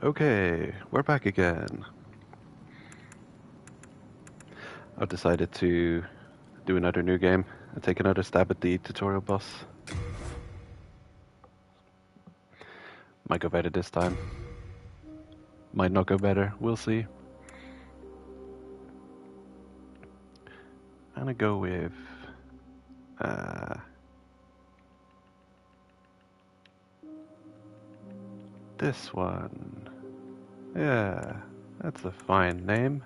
Okay, we're back again. I've decided to do another new game and take another stab at the tutorial boss. Might go better this time. Might not go better, we'll see. I'm gonna go with... this one. Yeah, that's a fine name.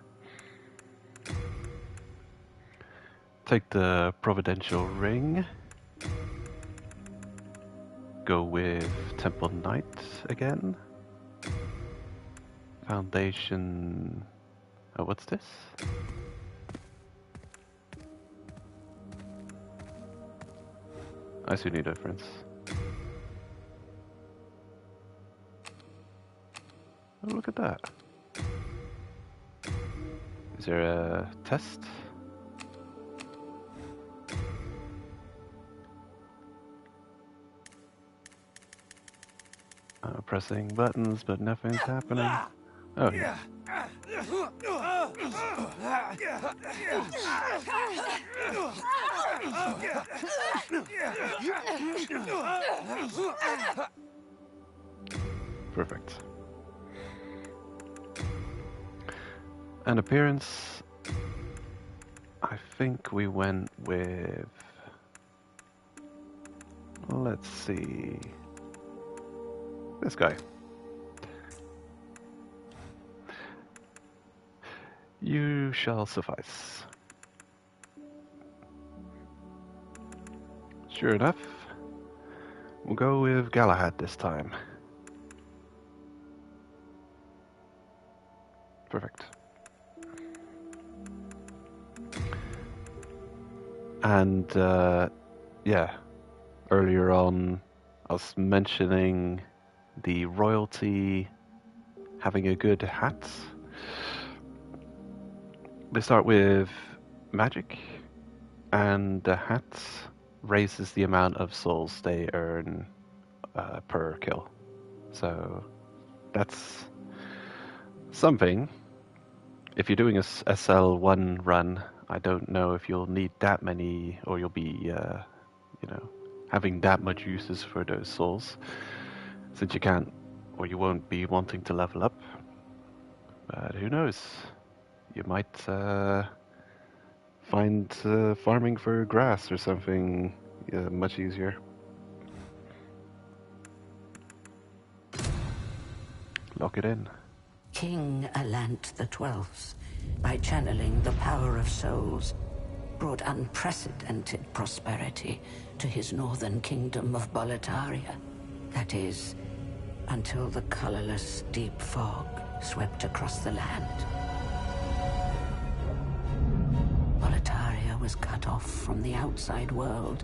Take the Providential Ring. Go with Temple Knight again. Foundation... Oh, what's this? I see no difference. Oh, look at that. Is there a test? Pressing buttons, but nothing's happening. Oh, yeah. Perfect. An appearance, I think we went with... Let's see... This guy. You shall suffice. Sure enough, we'll go with Galahad this time. Perfect. And, yeah, earlier on I was mentioning the royalty having a good hat. They start with magic, and the hat raises the amount of souls they earn per kill. So that's something. If you're doing a SL1 run, I don't know if you'll need that many, or you'll be, having that much uses for those souls, since you can't, or you won't be wanting to level up. But who knows? You might find farming for grass or something much easier. Lock it in. King Allant XII, by channeling the power of souls, brought unprecedented prosperity to his northern kingdom of Boletaria. That is, until the colorless deep fog swept across the land. Boletaria was cut off from the outside world,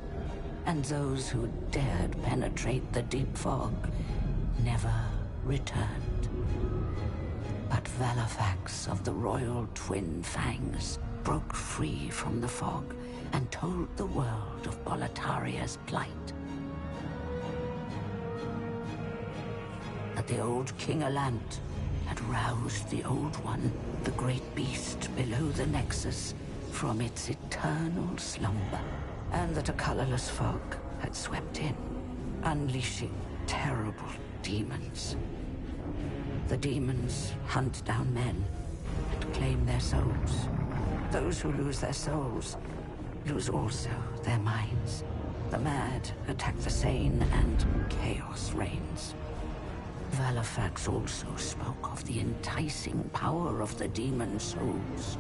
and those who dared penetrate the deep fog never returned. But Valifax of the Royal Twin Fangs broke free from the fog and told the world of Boletaria's plight. That the old King Allant had roused the Old One, the great beast below the Nexus, from its eternal slumber, and that a colorless fog had swept in, unleashing terrible demons. The demons hunt down men and claim their souls. Those who lose their souls lose also their minds. The mad attack the sane, and chaos reigns. Valifax also spoke of the enticing power of the demon souls.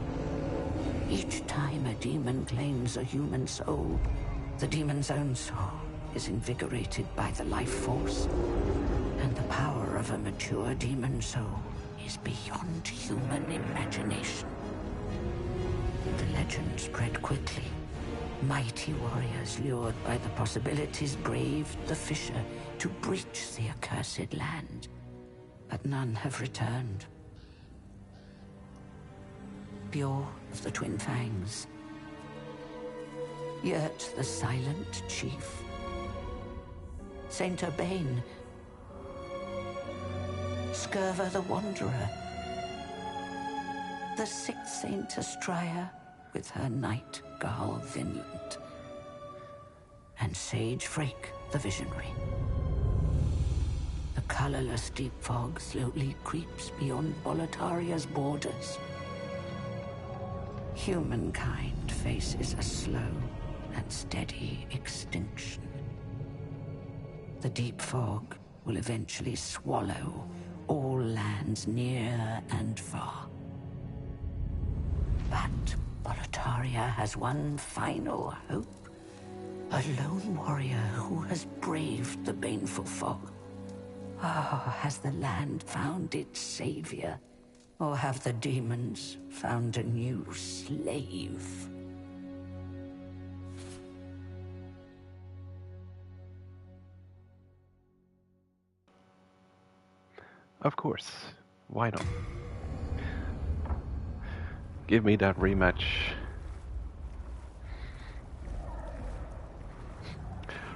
Each time a demon claims a human soul, the demon's own soul is invigorated by the life force, and the power of a mature demon soul is beyond human imagination. The legend spread quickly. Mighty warriors lured by the possibilities braved the fissure to breach the accursed land, but none have returned. Bjor of the Twin Fangs, Yurt the Silent Chief, Saint Urbane, Scurva the Wanderer, the sixth Saint Astraea with her knight Garl Vinland, and Sage Frake the Visionary. The colorless deep fog slowly creeps beyond Boletaria's borders. Humankind faces a slow and steady extinction. The deep fog will eventually swallow all lands near and far. But Boletaria has one final hope. A lone warrior who has braved the baneful fog. Ah, has the land found its savior? Or have the demons found a new slave? Of course. Why not? Give me that rematch.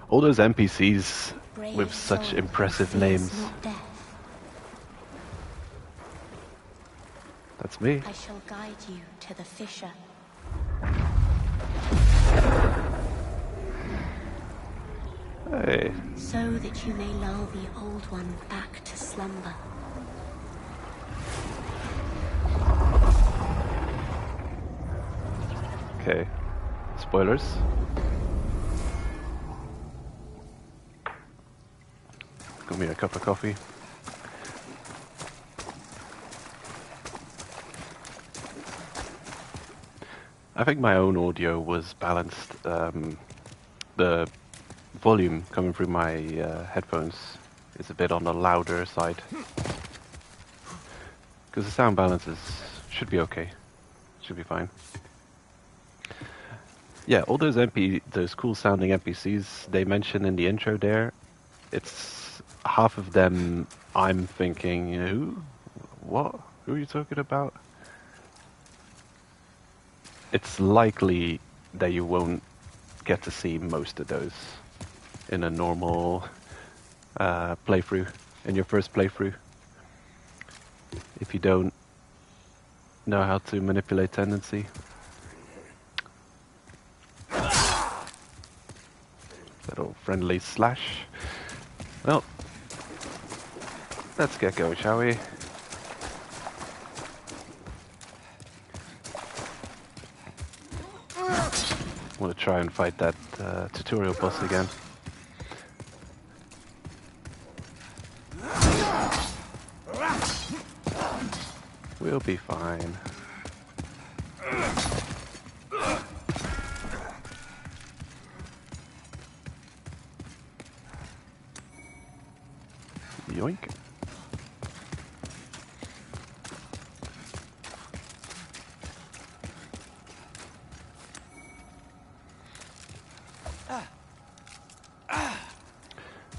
All those NPCs with such impressive names. That's me. I shall guide you to the fissure. Hey. So that you may lull the old one back to slumber. Okay. Spoilers. Got me a cup of coffee. I think my own audio was balanced. The volume coming through my headphones is a bit on the louder side. Because the sound balances should be okay. Should be fine. Yeah, all those those cool sounding NPCs they mention in the intro there, it's half of them I'm thinking, who? What? Who are you talking about? It's likely that you won't get to see most of those in a normal playthrough, in your first playthrough. If you don't know how to manipulate tendency. Little friendly slash. Well, let's get going, shall we? I want to try and fight that tutorial boss again. We'll be fine. Yoink. I'm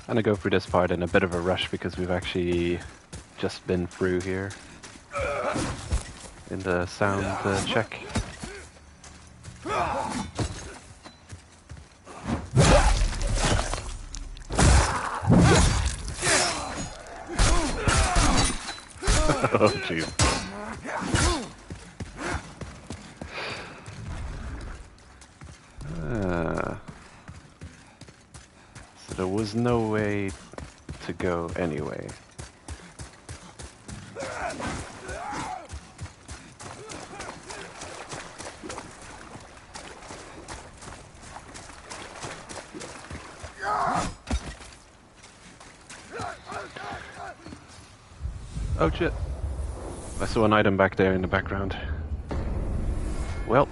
gonna go through this part in a bit of a rush because we've actually just been through here in the sound check. Oh jeez. So there was no way to go anyway. Oh shit. I saw an item back there in the background. Well,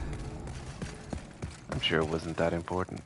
I'm sure it wasn't that important.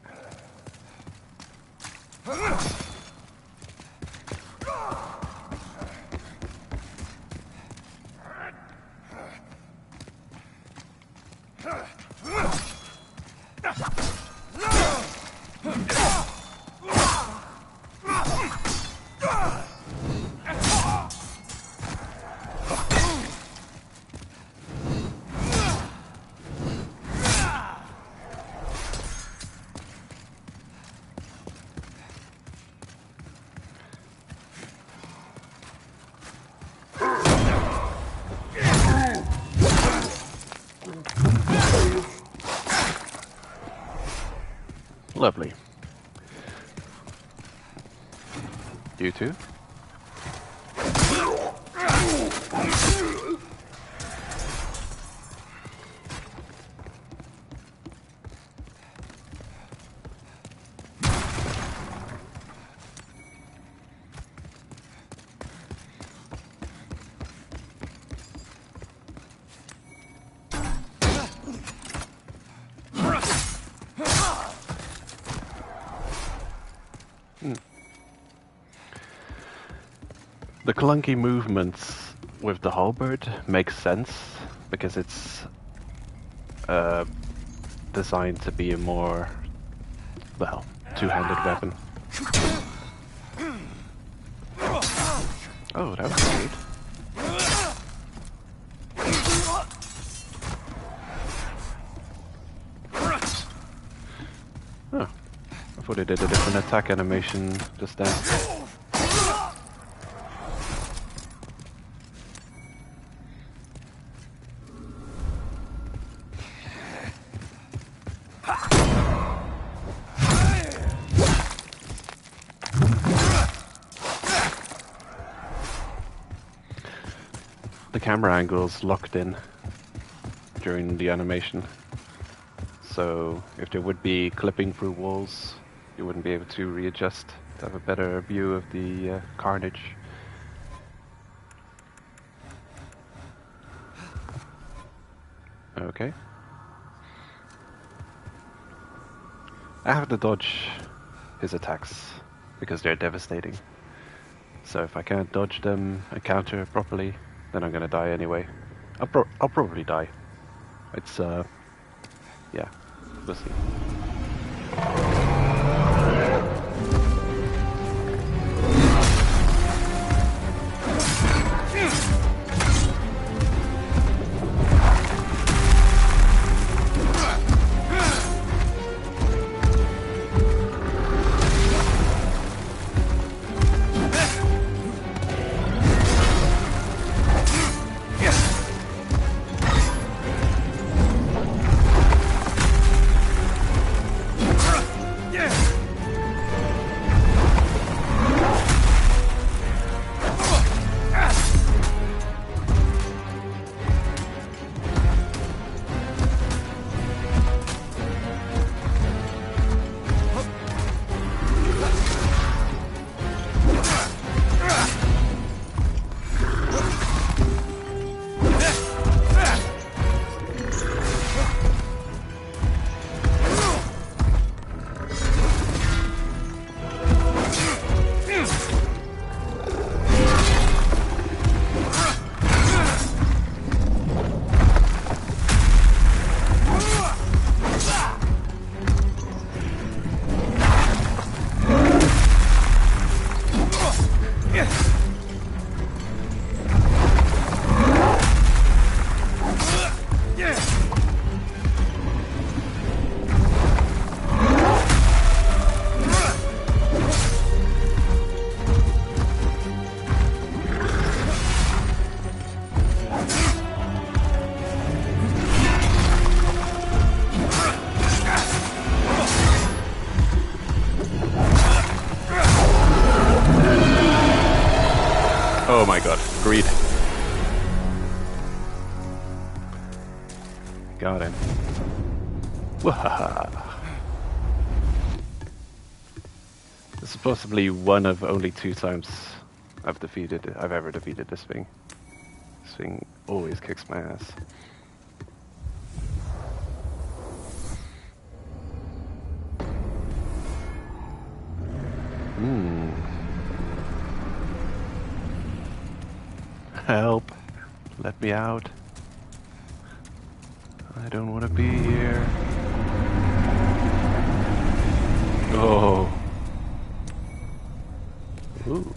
Lovely. You too? The clunky movements with the halberd makes sense because it's designed to be a more, well, two-handed weapon. Oh, that was great. Oh, I thought it did a different attack animation just then. The camera angle's locked in during the animation, so if there would be clipping through walls, you wouldn't be able to readjust to have a better view of the carnage. Okay. I have to dodge his attacks because they're devastating. So if I can't dodge them and counter properly, then I'm gonna die anyway. I'll probably die. It's yeah, we'll see. Oh my god, greed. Got him. Wahaha. This is possibly one of only 2 times I've ever defeated this thing. This thing always kicks my ass. Help. Let me out. I don't want to be here. Oh. Ooh.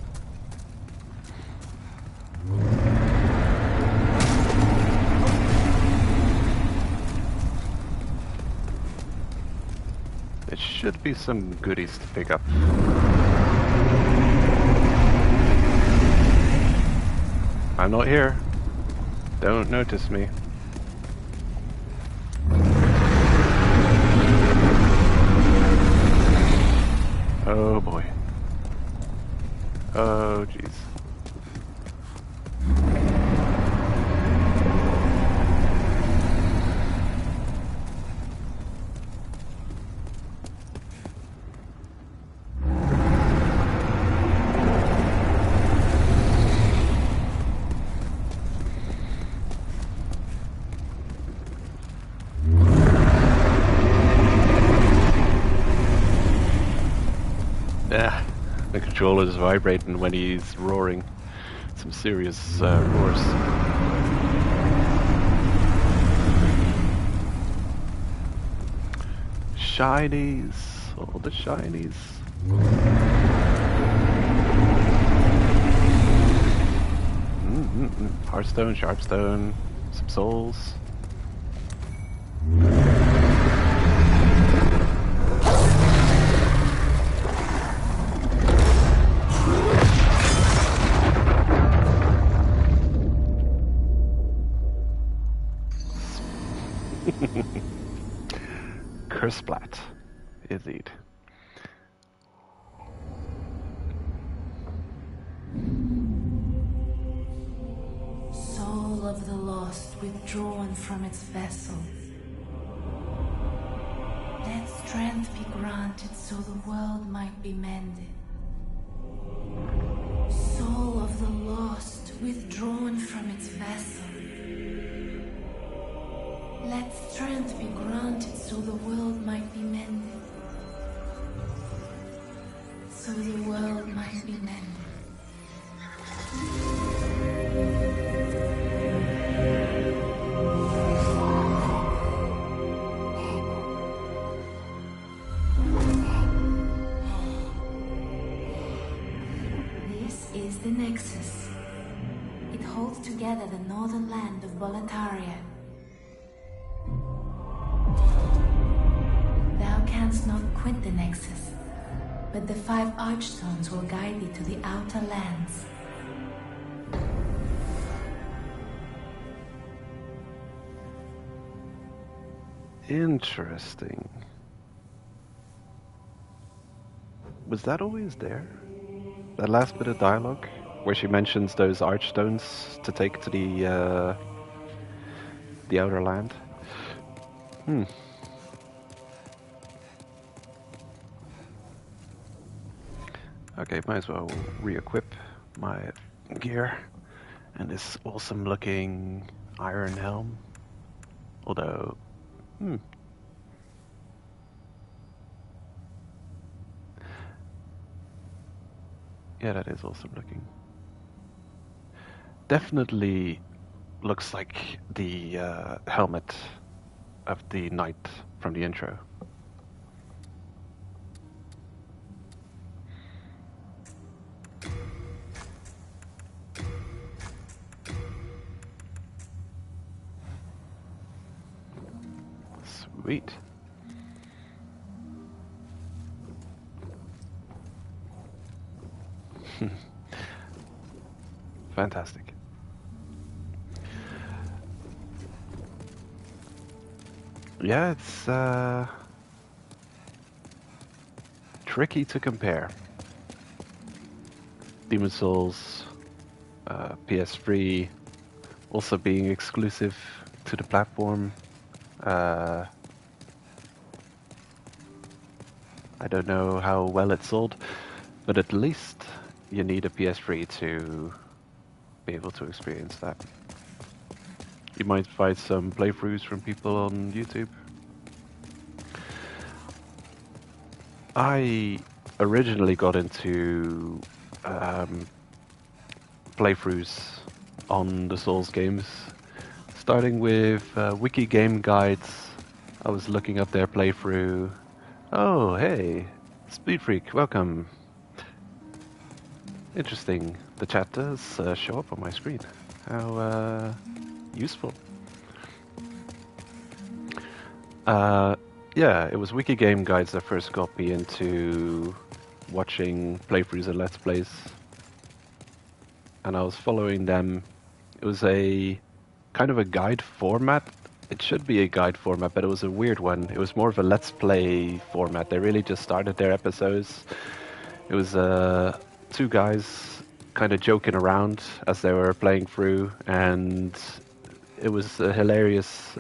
There should be some goodies to pick up. I'm not here. Don't notice me. controller is vibrating when he's roaring. Some serious roars. Shinies! All the shinies. Hearthstone, Sharpstone, some souls. Cursplat, indeed. Soul of the lost withdrawn from its vessel. Let strength be granted so the world might be mended. Soul of the lost withdrawn from its vessel. Let strength be granted so the world might be mended. So the world might be mended. This is the Nexus. It holds together the northern land of Boletaria. Thou canst not quit the Nexus, but the 5 Archstones will guide thee to the outer lands. Interesting. Was that always there? That last bit of dialogue where she mentions those Archstones to take to the outer land? Okay, might as well re-equip my gear and this awesome looking iron helm. Although, yeah, that is awesome looking. Definitely looks like the helmet of the knight from the intro. Sweet. Fantastic. Yeah, it's tricky to compare. Demon's Souls, PS3, also being exclusive to the platform. I don't know how well it sold, but at least you need a PS3 to be able to experience that. You might find some playthroughs from people on YouTube. I originally got into playthroughs on the Souls games, starting with wiki game guides. I was looking up their playthrough. Oh, hey, Speed Freak, welcome. Interesting. The chat does show up on my screen. How useful. Yeah, it was wiki game guides that first got me into watching playthroughs and let's plays, and I was following them. It was a kind of a guide format. It should be a guide format, but it was a weird one. It was more of a let's play format. They really just started their episodes. It was 2 guys kind of joking around as they were playing through, and it was a hilarious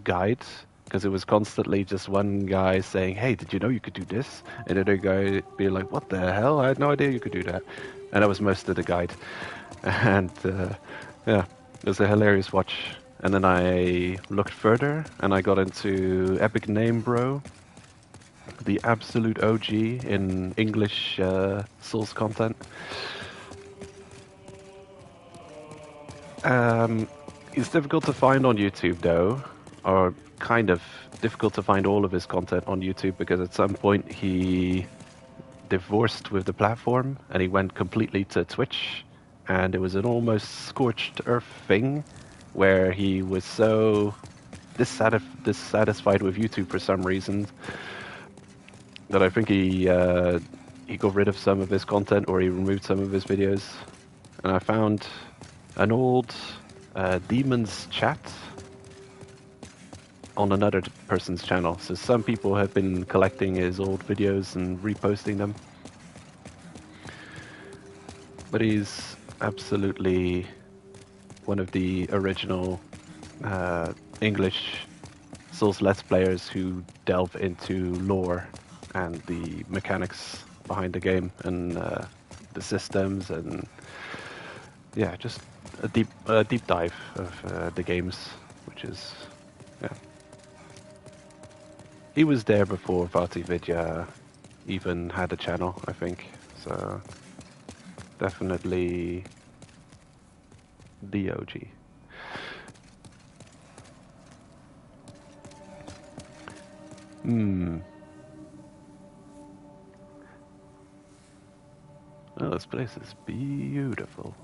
guide, because it was constantly just one guy saying, hey, did you know you could do this? And another guy being like, what the hell? I had no idea you could do that. And that was most of the guide. And yeah, it was a hilarious watch. And then I looked further and I got into Epic Name Bro. the absolute OG in English Souls content. He's difficult to find on YouTube though, or kind of difficult to find all of his content on YouTube because at some point he divorced with the platform and he went completely to Twitch, and it was an almost scorched earth thing where he was so dissatisfied with YouTube for some reason that I think he got rid of some of his content or he removed some of his videos. And I found an old Demon's Chat on another person's channel. So some people have been collecting his old videos and reposting them. But he's absolutely one of the original English Souls Let's Players who delve into lore and the mechanics behind the game and the systems and yeah, just a deep dive of the games, which is yeah. He was there before VatiVidya even had a channel, I think. So definitely the OG. Oh, this place is beautiful.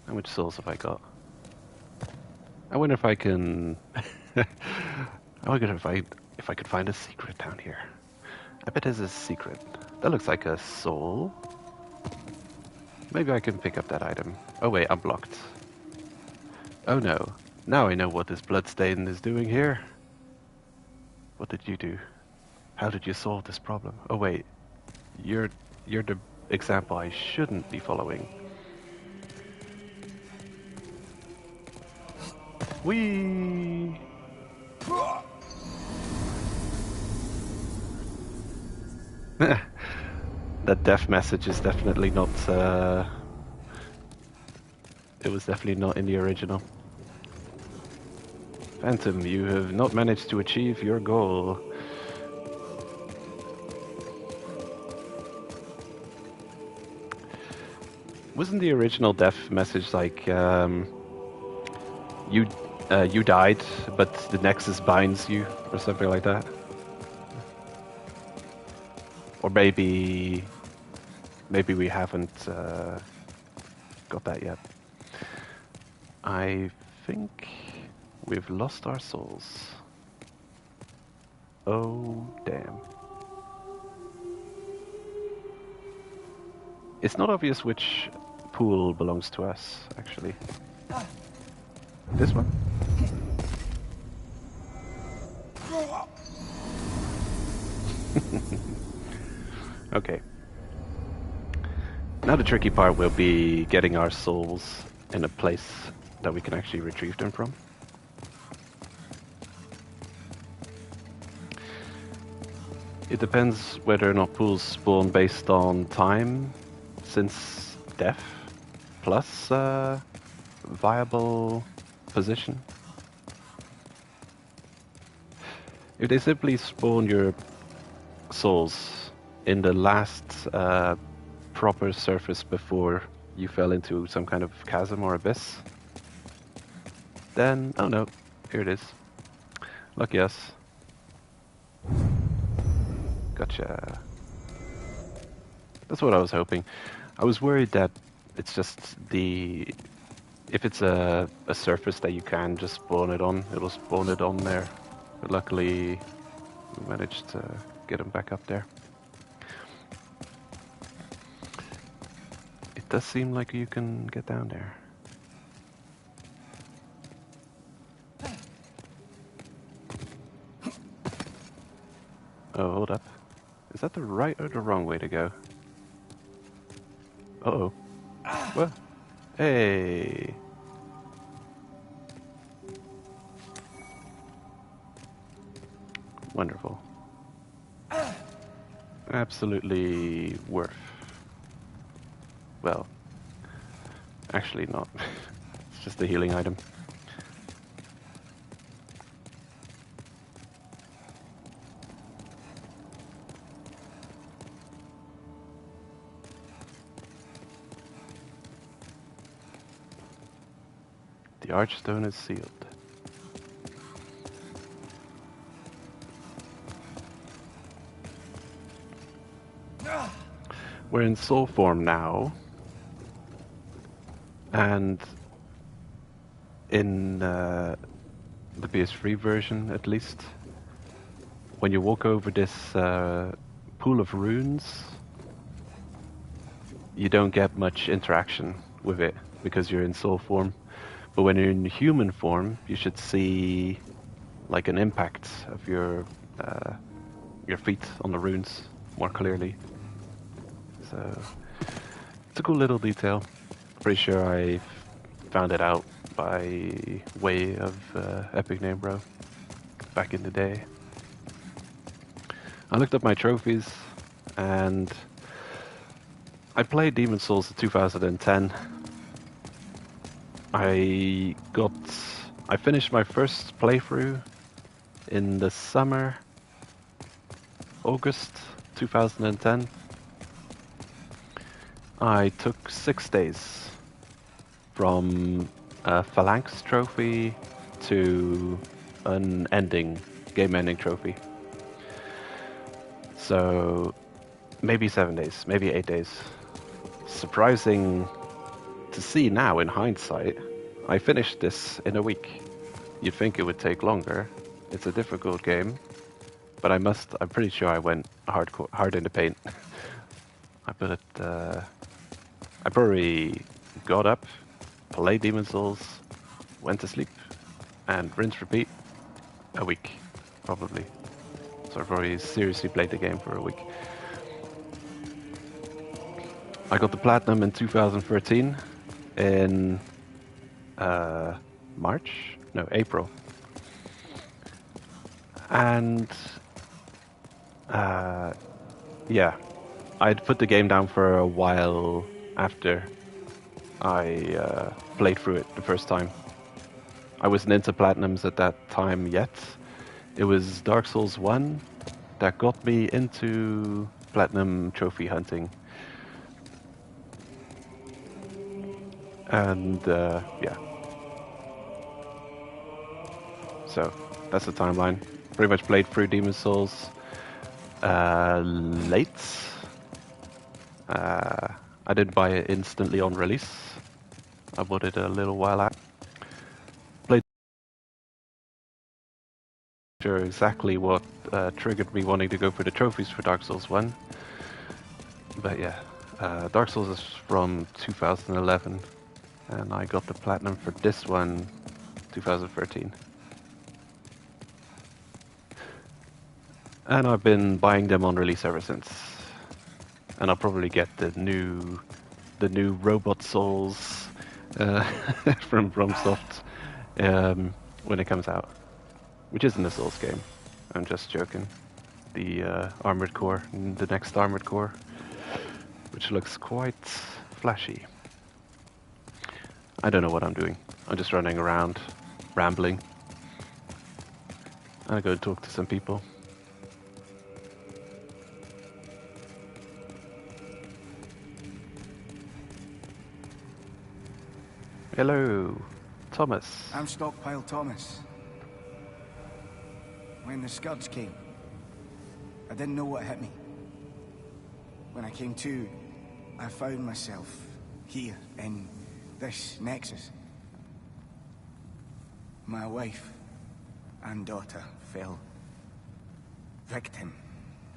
How much souls have I got? I wonder if I can. I wonder if I could find a secret down here. I bet there's a secret. That looks like a soul. Maybe I can pick up that item. Oh wait, I'm blocked. Oh no. Now I know what this bloodstain is doing here. What did you do? How did you solve this problem? Oh wait. You're the example I shouldn't be following. Whee! That death message is definitely not it was definitely not in the original. Phantom, you have not managed to achieve your goal. Wasn't the original death message like you died, but the Nexus binds you, or something like that? Or maybe we haven't got that yet. I think we've lost our souls. Oh, damn. It's not obvious which pool belongs to us, actually. This one? Okay. Now the tricky part will be getting our souls in a place that we can actually retrieve them from. It depends whether or not pools spawn based on time, since death, plus viable position. If they simply spawn your souls in the last proper surface before you fell into some kind of chasm or abyss, then, oh no, here it is. Lucky us. Gotcha. That's what I was hoping. I was worried that it's just if it's a surface that you can just spawn it on, it'll spawn it on there. But luckily, we managed to get him back up there. It does seem like you can get down there. Oh, hold up. Is that the right or the wrong way to go? Uh-oh. What? Hey! Wonderful. Absolutely worth. Well, actually not. It's just a healing item. The Archstone is sealed. We're in soul form now, and in the PS3 version at least, when you walk over this pool of runes, you don't get much interaction with it because you're in soul form. But when you're in human form, you should see like an impact of your feet on the runes more clearly. So it's a cool little detail. Pretty sure I found it out by way of Epic Name Bro back in the day. I looked up my trophies and I played Demon's Souls in 2010. I finished my first playthrough in the summer, August 2010. I took 6 days from a Phalanx trophy to an game ending trophy. So maybe 7 days, maybe 8 days. Surprising to see now in hindsight. I finished this in a week. You'd think it would take longer. It's a difficult game, but I'm pretty sure I went hard in the paint. I probably got up, played Demon's Souls, went to sleep, and rinse repeat a week, probably. So I probably seriously played the game for a week. I got the platinum in 2013 in April. And yeah, I'd put the game down for a while after I played through it the first time. I wasn't into platinums at that time yet. It was Dark Souls 1 that got me into platinum trophy hunting. And yeah. So that's the timeline. Pretty much played through Demon's Souls late. I didn't buy it instantly on release. I bought it a little while out. Played sure exactly what triggered me wanting to go for the trophies for Dark Souls 1. But yeah, Dark Souls is from 2011, and I got the platinum for this one 2013. And I've been buying them on release ever since. And I'll probably get the new Robot Souls from FromSoft when it comes out, which isn't a Souls game. I'm just joking. The Armored Core, the next Armored Core, which looks quite flashy. I don't know what I'm doing. I'm just running around, rambling. I go talk to some people. Hello, Thomas. I'm Stockpile Thomas. When the Scourge came, I didn't know what hit me. When I came to, I found myself here in this Nexus. My wife and daughter fell victim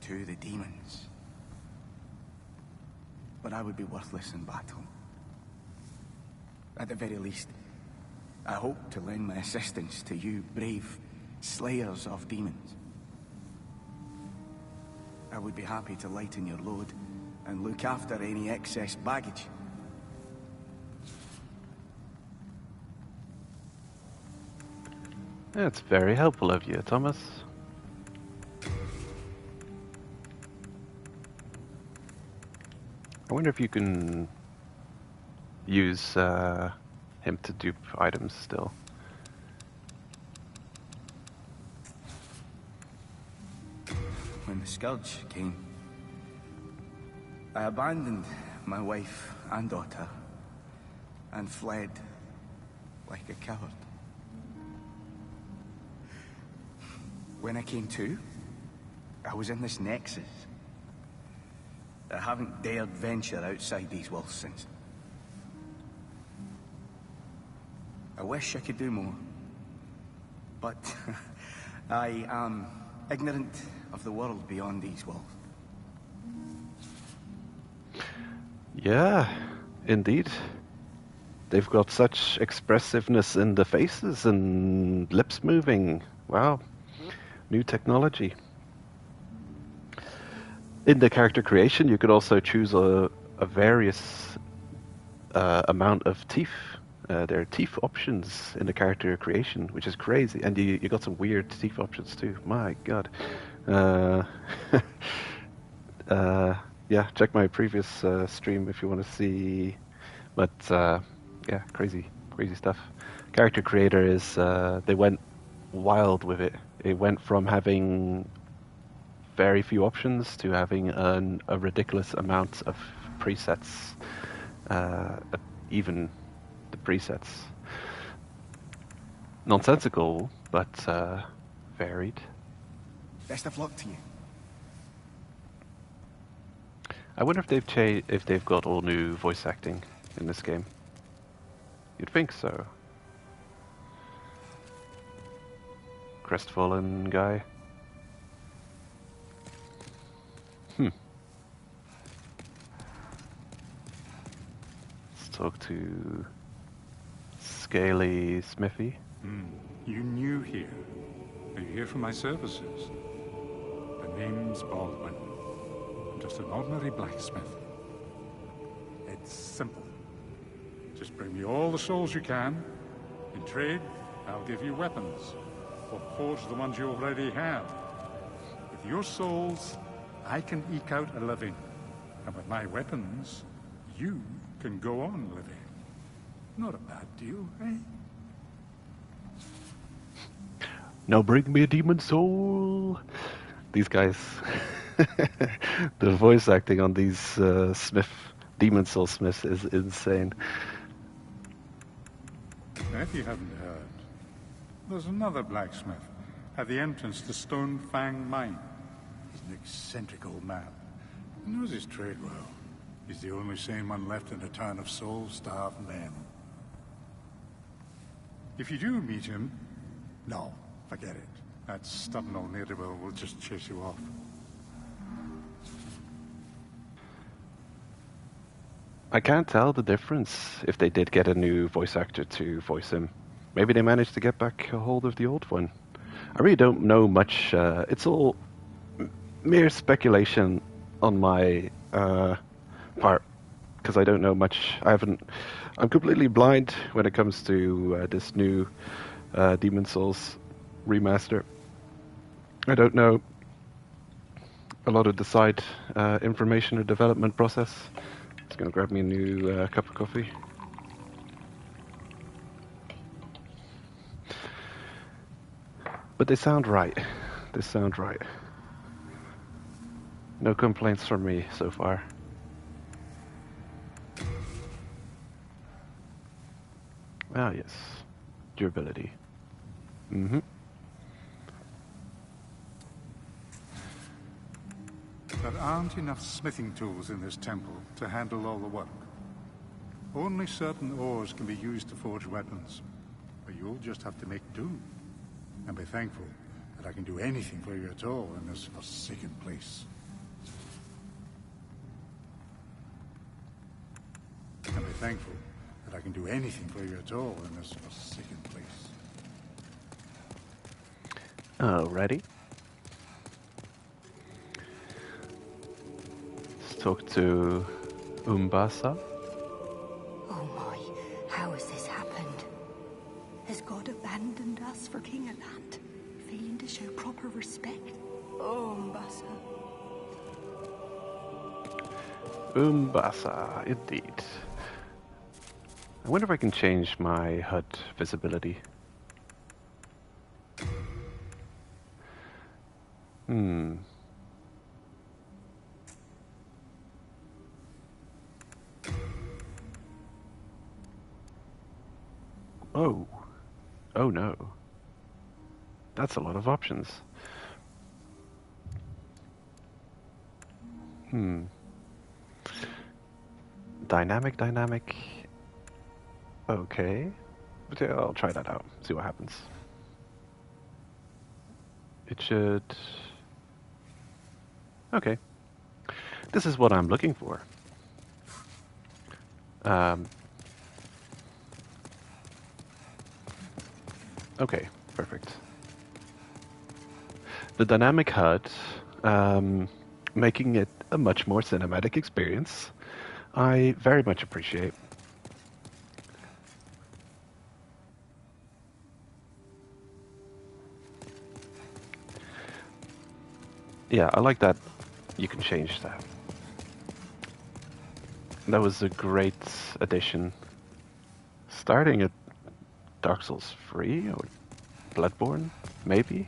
to the demons. But I would be worthless in battle. At the very least, I hope to lend my assistance to you brave slayers of demons. I would be happy to lighten your load and look after any excess baggage. That's very helpful of you, Thomas. I wonder if you can use him to dupe items still. When the Scourge came, I abandoned my wife and daughter and fled like a coward. When I came to, I was in this nexus. I haven't dared venture outside these walls since. I wish I could do more. But I am ignorant of the world beyond these walls. Yeah, indeed. They've got such expressiveness in the faces and lips moving. Wow. New technology. In the character creation, you could also choose a various amount of teeth. There are teeth options in the character creation, which is crazy. And you got some weird teeth options too. My god. Yeah, check my previous stream if you want to see. But yeah, crazy stuff. Character creator is they went wild with it. It went from having very few options to having a ridiculous amount of presets. Even the presets. Nonsensical, but varied. Best of luck to you. I wonder if they've got all new voice acting in this game. You'd think so. Crestfallen guy. Let's talk to Scaly Smithy. You new here? Are you here for my services? The name's Baldwin. I'm just an ordinary blacksmith. It's simple. Just bring me all the souls you can. In trade, I'll give you weapons. Or forge the ones you already have. With your souls, I can eke out a living. And with my weapons, you can go on living. Not a bad deal, eh? Now bring me a demon soul. These guys, the voice acting on these demon soul smiths is insane. If you haven't heard, there's another blacksmith at the entrance to Stone Fang Mine. He's an eccentric old man. He knows his trade well. He's the only sane one left in a town of soul-starved men. If you do meet him, no, forget it. That stubborn old native will just chase you off. I can't tell the difference if they did get a new voice actor to voice him. Maybe they managed to get back a hold of the old one. I really don't know much. It's all mere speculation on my part, because I don't know much. I'm completely blind when it comes to this new Demon Souls remaster. I don't know a lot of the side information or development process. Just gonna grab me a new cup of coffee. But they sound right. They sound right. No complaints from me so far. Ah, yes. Durability. Mm-hmm. There aren't enough smithing tools in this temple to handle all the work. Only certain ores can be used to forge weapons. But you'll just have to make do. And be thankful that I can do anything for you at all in this forsaken place. And be thankful that I can do anything for you at all in this forsaken place. Alrighty. Let's talk to Umbasa. Oh my, how has this happened? Has God abandoned us for King Alant, failing to show proper respect? Oh, Umbasa. Umbasa, indeed. I wonder if I can change my HUD visibility. Oh. Oh no. That's a lot of options. Dynamic. Okay. But yeah, I'll try that out. See what happens. It should... Okay. This is what I'm looking for. Okay, perfect. The dynamic HUD, making it a much more cinematic experience, I very much appreciate. Yeah, I like that you can change that. That was a great addition. Starting at Dark Souls 3 or Bloodborne, maybe?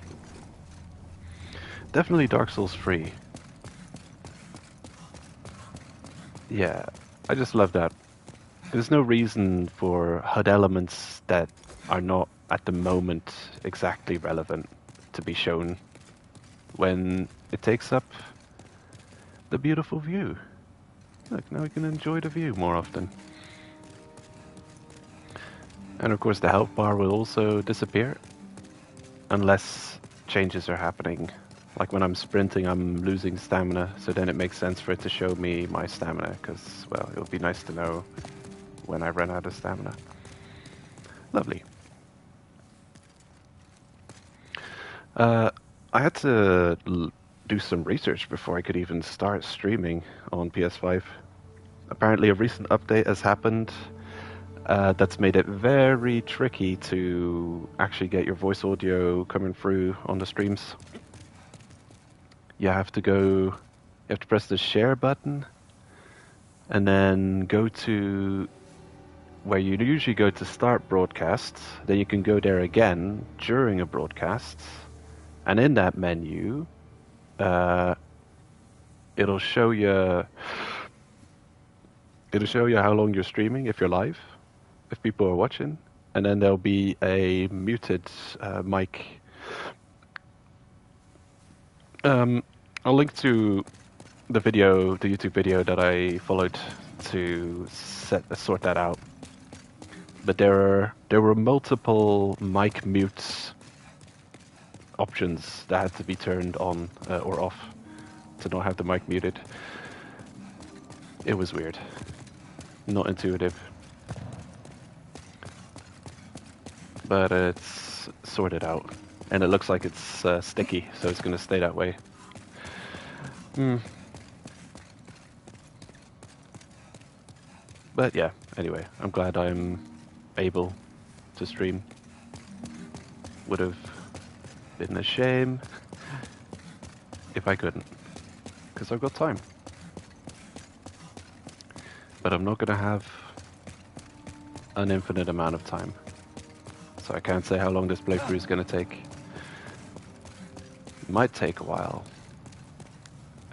Definitely Dark Souls 3. Yeah, I just love that. There's no reason for HUD elements that are not at the moment exactly relevant to be shown when it takes up the beautiful view. Look, now we can enjoy the view more often. And of course the health bar will also disappear unless changes are happening. Like when I'm sprinting, I'm losing stamina, so then it makes sense for it to show me my stamina, because, well, it would be nice to know when I run out of stamina. Lovely. I had to do some research before I could even start streaming on PS5. Apparently a recent update has happened that's made it very tricky to actually get your voice audio coming through on the streams. You have to press the share button and then go to where you usually go to start broadcast. Then you can go there again during a broadcast, and in that menu it'll show you how long you're streaming if you're live, if people are watching, and then there'll be a muted mic. I'll link to the YouTube video that I followed to sort that out. But there were multiple mic mutes options that had to be turned on or off to not have the mic muted. It was weird, not intuitive, but it's sorted out, and it looks like it's sticky, so it's going to stay that way. But yeah, anyway, I'm glad I'm able to stream. Would have been a shame if I couldn't, because I've got time. But I'm not going to have an infinite amount of time, so I can't say how long this playthrough is going to take. It might take a while,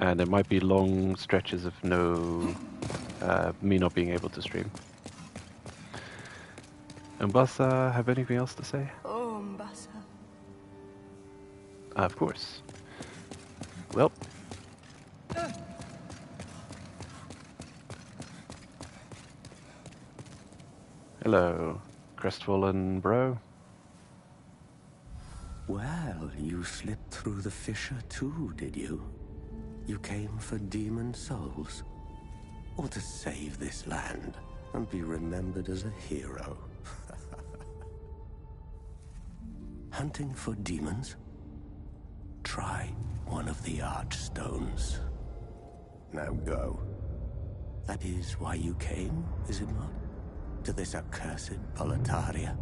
and there might be long stretches of me not being able to stream. Umbasa, have anything else to say? Oh, Umbasa. Of course. Well. Hello, crestfallen bro. Well, you slipped through the fissure too, did you? You came for demon souls? Or to save this land and be remembered as a hero? Hunting for demons? Try one of the Archstones. Now go. That is why you came, is it not? To this accursed Boletaria?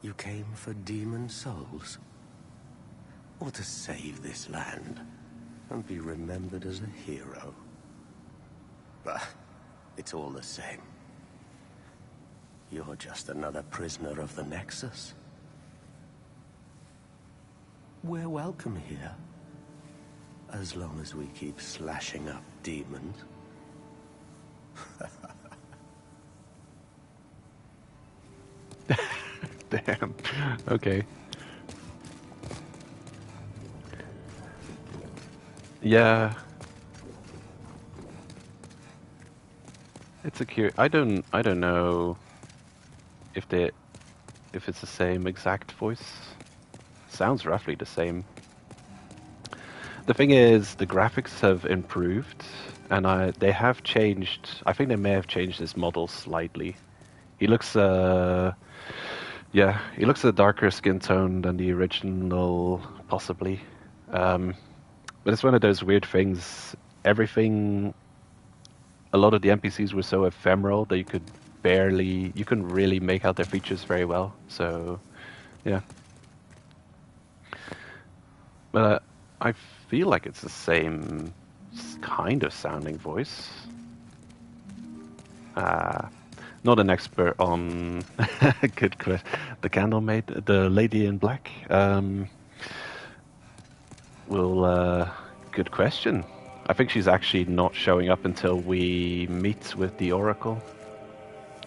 You came for demon souls? Or to save this land and be remembered as a hero? But it's all the same. You're just another prisoner of the Nexus. We're welcome here, as long as we keep slashing up demons. Okay. Yeah. It's a I don't know if it's the same exact voice. Sounds roughly the same. The thing is, the graphics have improved, and they have changed. I think they may have changed his model slightly. He looks he looks a darker skin tone than the original, possibly. But it's one of those weird things. A lot of the NPCs were so ephemeral that you couldn't really make out their features very well. So, yeah. But I feel like it's the same kind of sounding voice. Not an expert on good question. The Candlemaid, the Lady in Black. Good question. I think she's actually not showing up until we meet with the Oracle,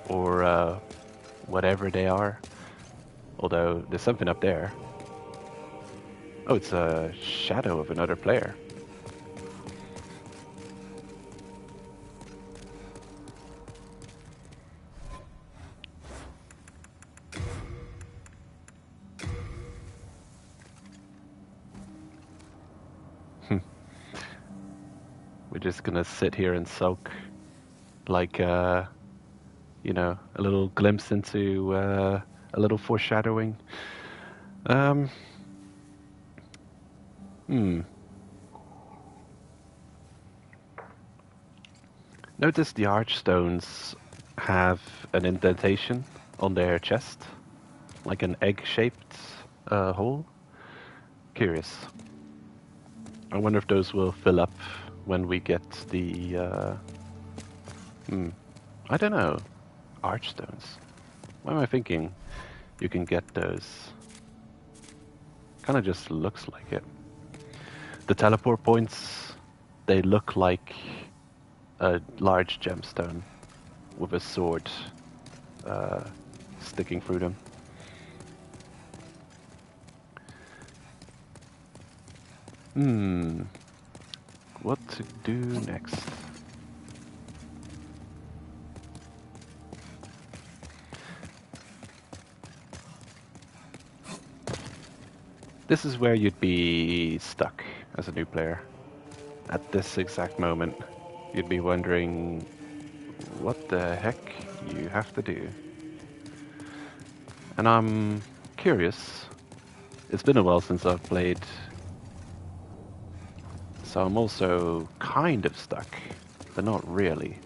or whatever they are. Although there's something up there. Oh, it's a shadow of another player. We're just gonna sit here and sulk, like, a little glimpse into a little foreshadowing. Notice the archstones have an indentation on their chest, like an egg-shaped hole. Curious. I wonder if those will fill up when we get the... I don't know. Archstones. What am I thinking? You can get those. Kind of just looks like it. The teleport points, they look like a large gemstone with a sword sticking through them. What to do next? This is where you'd be stuck as a new player. At this exact moment, you'd be wondering what the heck you have to do. And I'm curious. It's been a while since I've played, so I'm also kind of stuck, but not really.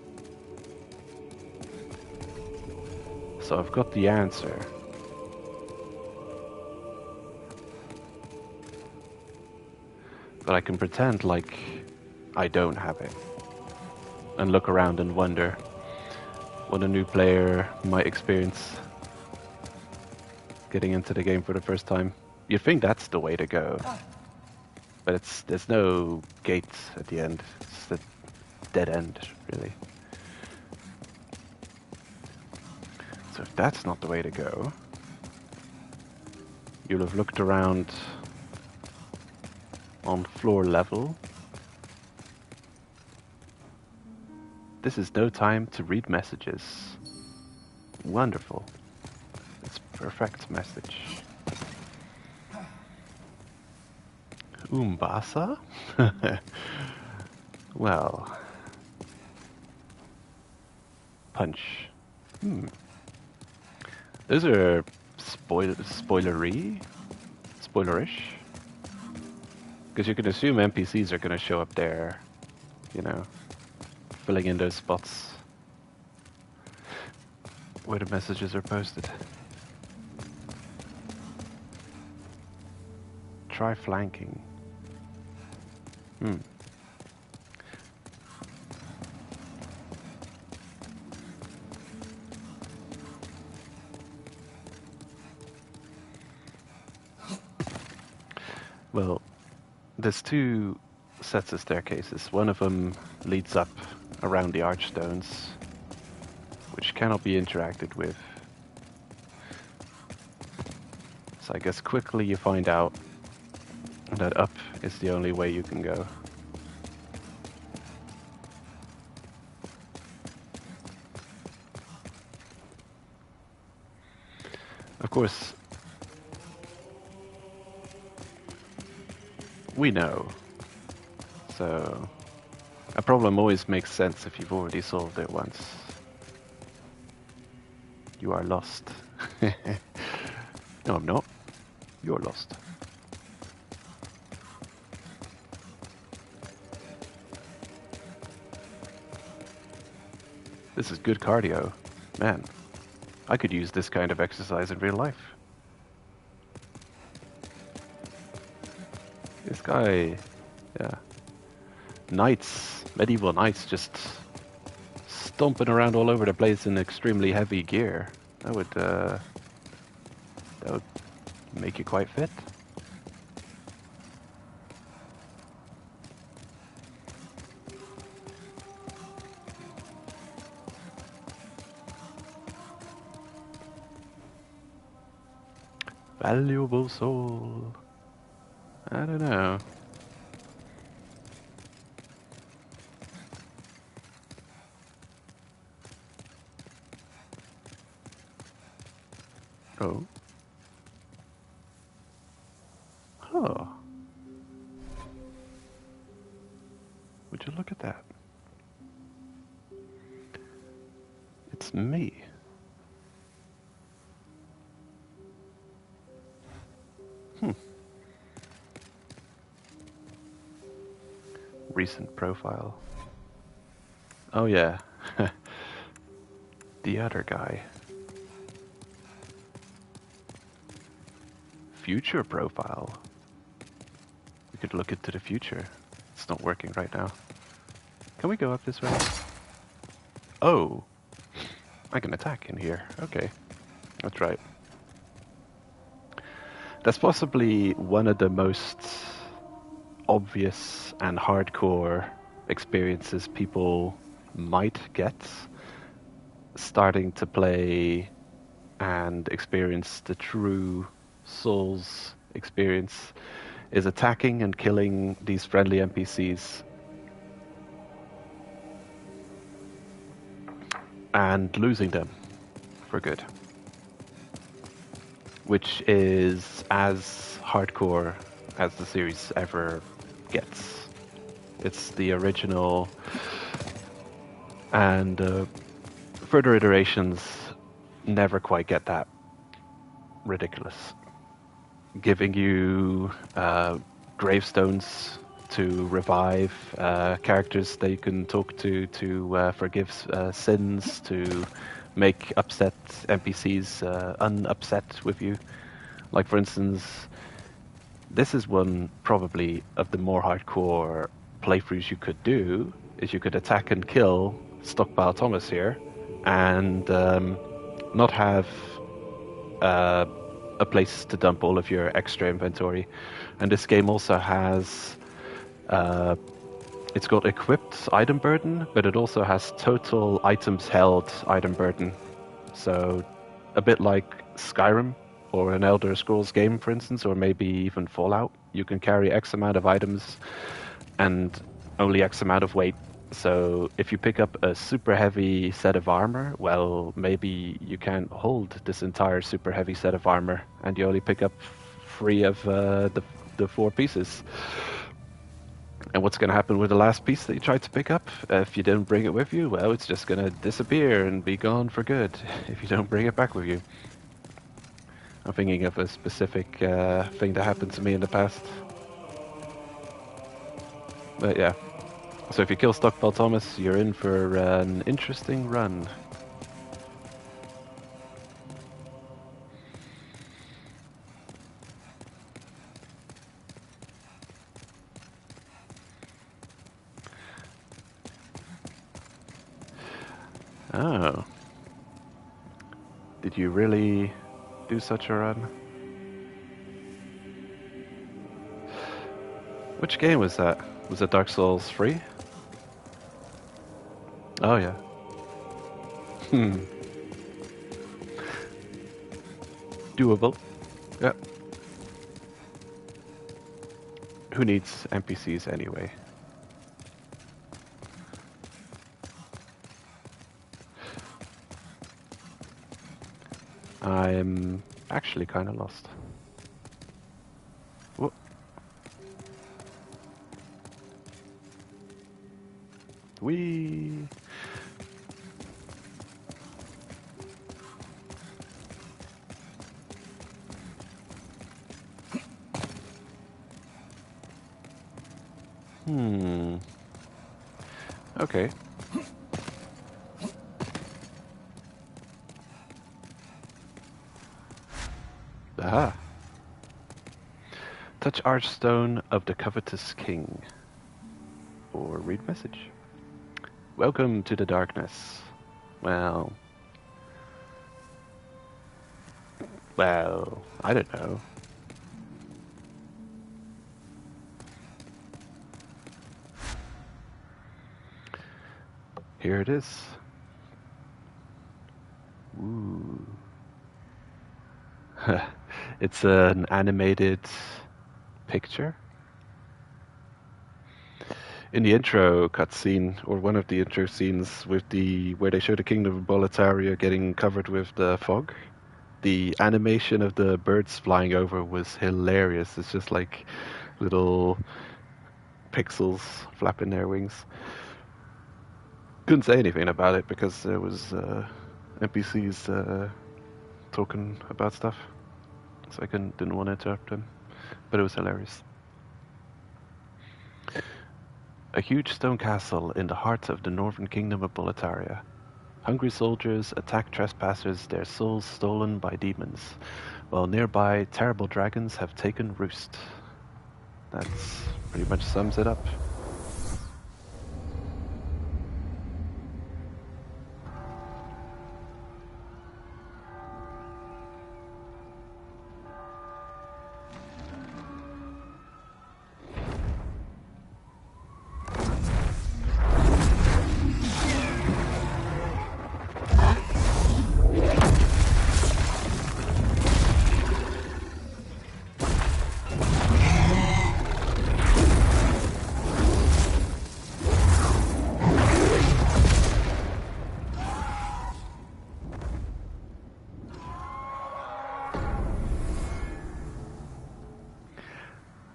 So I've got the answer. But I can pretend like I don't have it. And look around and wonder what a new player might experience getting into the game for the first time. You'd think that's the way to go. But there's no gates at the end. It's a dead end, really. So if that's not the way to go, you'll have looked around on floor level. This is no time to read messages. Wonderful. It's perfect message. Umbasa? Well. Punch. Those are spoilerish. Because you can assume NPCs are going to show up there, filling in those spots where the messages are posted. Try flanking. Well, there's two sets of staircases. One of them leads up around the archstones, which cannot be interacted with. I guess quickly you find out that up is the only way you can go. Of course, we know. So, a problem always makes sense if you've already solved it once. You are lost. No, I'm not. You're lost. This is good cardio. Man, I could use this kind of exercise in real life. This guy, yeah. Knights, medieval knights just stomping around all over the place in extremely heavy gear. That would make you quite fit. Valuable soul. I don't know. Oh. Oh. Would you look at that? It's me. Recent profile. Oh yeah. The other guy. Future profile. We could look into the future. It's not working right now. Can we go up this way? Oh. I can attack in here. Okay. That's right. That's possibly one of the most obvious and hardcore experiences people might get starting to play and experience the true Souls experience is attacking and killing these friendly NPCs and losing them for good, which is as hardcore as the series ever gets. It's the original, and further iterations never quite get that ridiculous. Giving you gravestones to revive characters that you can talk to forgive sins, to make upset NPCs unupset with you. Like, for instance, this is one probably of the more hardcore playthroughs you could do, is you could attack and kill Stockpile Thomas here, and not have a place to dump all of your extra inventory. And this game also has, it's got equipped item burden, but it also has total items held item burden. So a bit like Skyrim or an Elder Scrolls game, for instance, or maybe even Fallout. You can carry X amount of items and only X amount of weight. So if you pick up a super heavy set of armor, well, maybe you can't hold this entire super heavy set of armor, and you only pick up 3 of the 4 pieces. And what's going to happen with the last piece that you tried to pick up? If you didn't bring it with you, well, it's just going to disappear and be gone for good if you don't bring it back with you. I'm thinking of a specific thing that happened to me in the past. But yeah. So if you kill Stockpile Thomas, you're in for an interesting run. Oh. Did you really do such a run? Which game was that? Was it Dark Souls 3? Oh yeah. Doable. Yep. Who needs NPCs anyway? I'm actually kind of lost. Whoa. Whee! Okay. Aha. Touch Archstone of the Covetous King. Or read message. Welcome to the darkness. Well, I don't know. Here it is. Ooh. It's an animated picture. In the intro cutscene, or one of the intro scenes with where they show the Kingdom of Boletaria getting covered with the fog, the animation of the birds flying over was hilarious. It's just like little pixels flapping their wings. Couldn't say anything about it because there was NPCs talking about stuff, so I didn't want to interrupt them. But it was hilarious. A huge stone castle in the heart of the northern kingdom of Boletaria. Hungry soldiers attack trespassers, their souls stolen by demons, while nearby terrible dragons have taken roost. That's pretty much sums it up.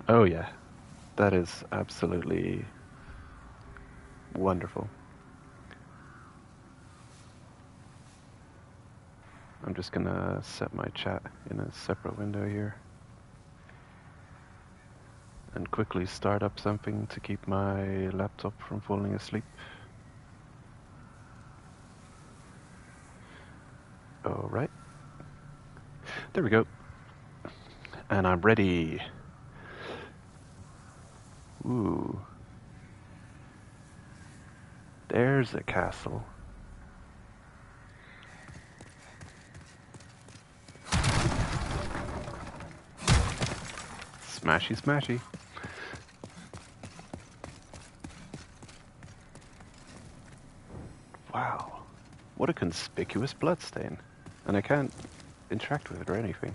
Oh yeah, that is absolutely wonderful. I'm just gonna set my chat in a separate window here and quickly start up something to keep my laptop from falling asleep. Alright. There we go. And I'm ready. Ooh. There's a castle. Smashy, smashy. Wow. What a conspicuous bloodstain. And I can't interact with it or anything.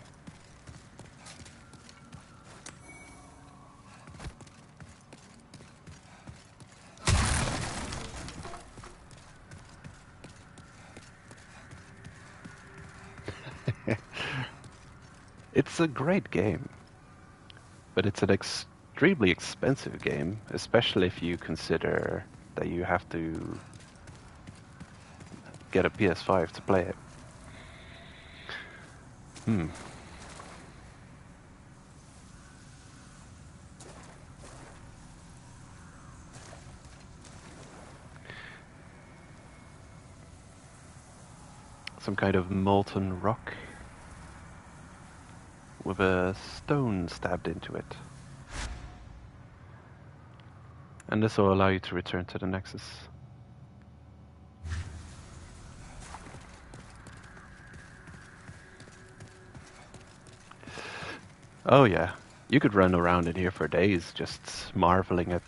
It's a great game, but it's an extremely expensive game, especially if you consider that you have to get a PS5 to play it. Some kind of molten rock with a stone stabbed into it. And this will allow you to return to the Nexus. Oh yeah, you could run around in here for days just marveling at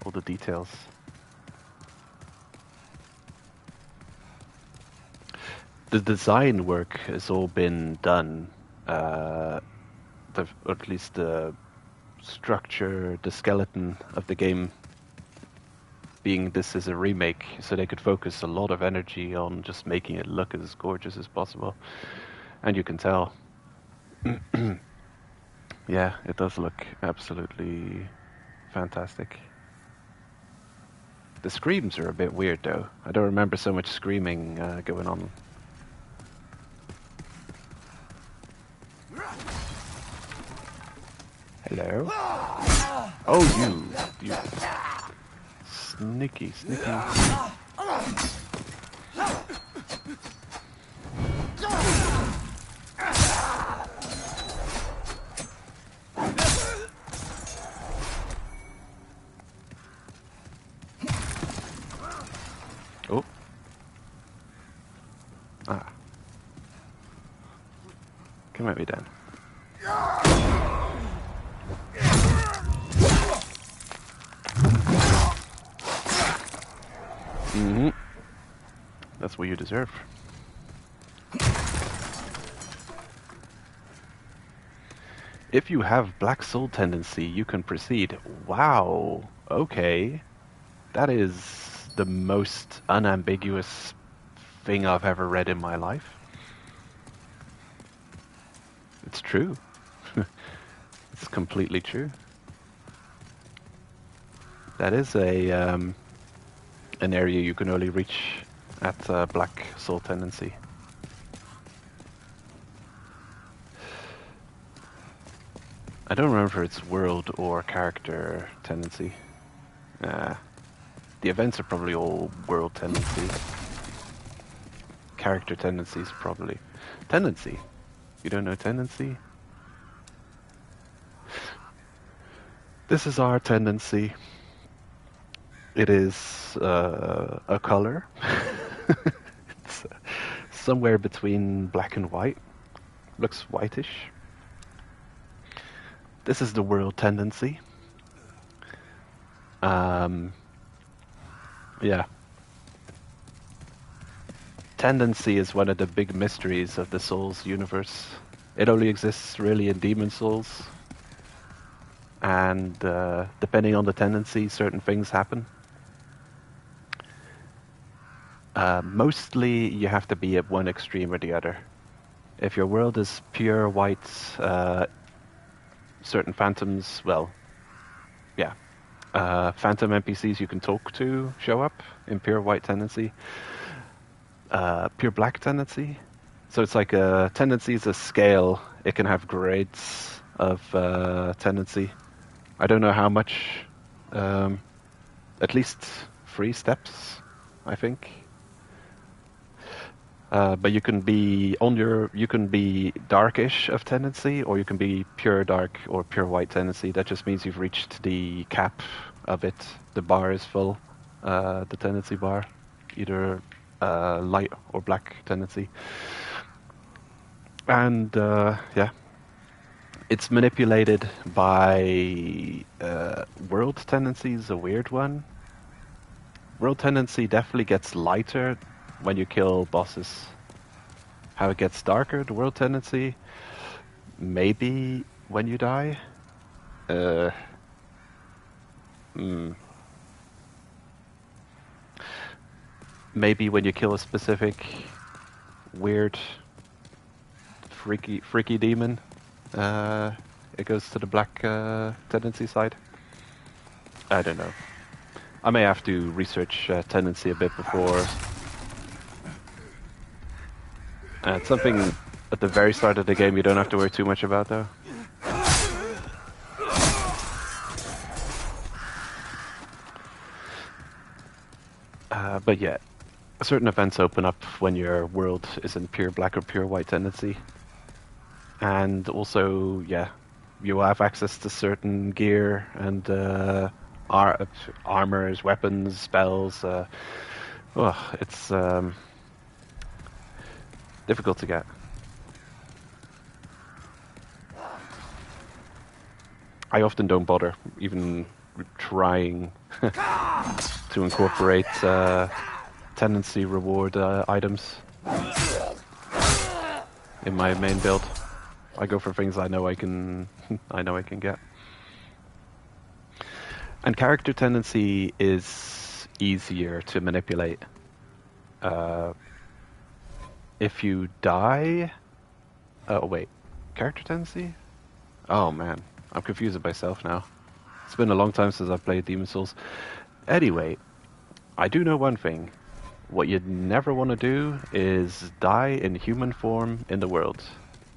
all the details. The design work has all been done or at least the structure, the skeleton of the game, being this is a remake, so they could focus a lot of energy on just making it look as gorgeous as possible. And you can tell. Yeah, it does look absolutely fantastic. The screams are a bit weird though. I don't remember so much screaming going on. Hello? Oh, you sneaky. Oh. Ah. Come at me, Dan. Mm-hmm. That's what you deserve. If you have Black Soul tendency, you can proceed. Wow. Okay. That is the most unambiguous thing I've ever read in my life. It's true. It's completely true. That is an area you can only reach at Black Soul tendency. I don't remember if it's world or character tendency. The events are probably all world tendency. Character tendencies probably. Tendency? You don't know tendency? This is our tendency. It is a color. It's somewhere between black and white. Looks whitish. This is the world tendency. Yeah. Tendency is one of the big mysteries of the Souls universe. It only exists really in Demon Souls. And depending on the tendency, certain things happen. Mostly you have to be at one extreme or the other. If your world is pure white, certain phantoms, well, yeah. Phantom NPCs you can talk to show up in pure white tendency. Pure black tendency. So it's like a tendency is a scale. It can have grades of tendency. I don't know how much. At least 3 steps, I think. But you can be you can be darkish of tendency, or you can be pure dark or pure white tendency. That just means you've reached the cap of it. The bar is full, the tendency bar, either light or black tendency. And yeah, it's manipulated by world tendency is a weird one. World tendency definitely gets lighter when you kill bosses. How it gets darker, the world tendency, maybe when you die. Maybe when you kill a specific weird, freaky demon, it goes to the black tendency side. I don't know. I may have to research tendency a bit before. It's something at the very start of the game you don't have to worry too much about, though. But yeah, certain events open up when your world is in pure black or pure white tendency. And also, yeah, you have access to certain gear and armors, weapons, spells. It's difficult to get. I often don't bother even trying to incorporate tendency reward items in my main build. I go for things I know I can get. And character tendency is easier to manipulate. If you die... Oh, wait. Character tendency? Oh, man. I'm confusing myself now. It's been a long time since I've played Demon's Souls. Anyway, I do know one thing. What you'd never want to do is die in human form in the world.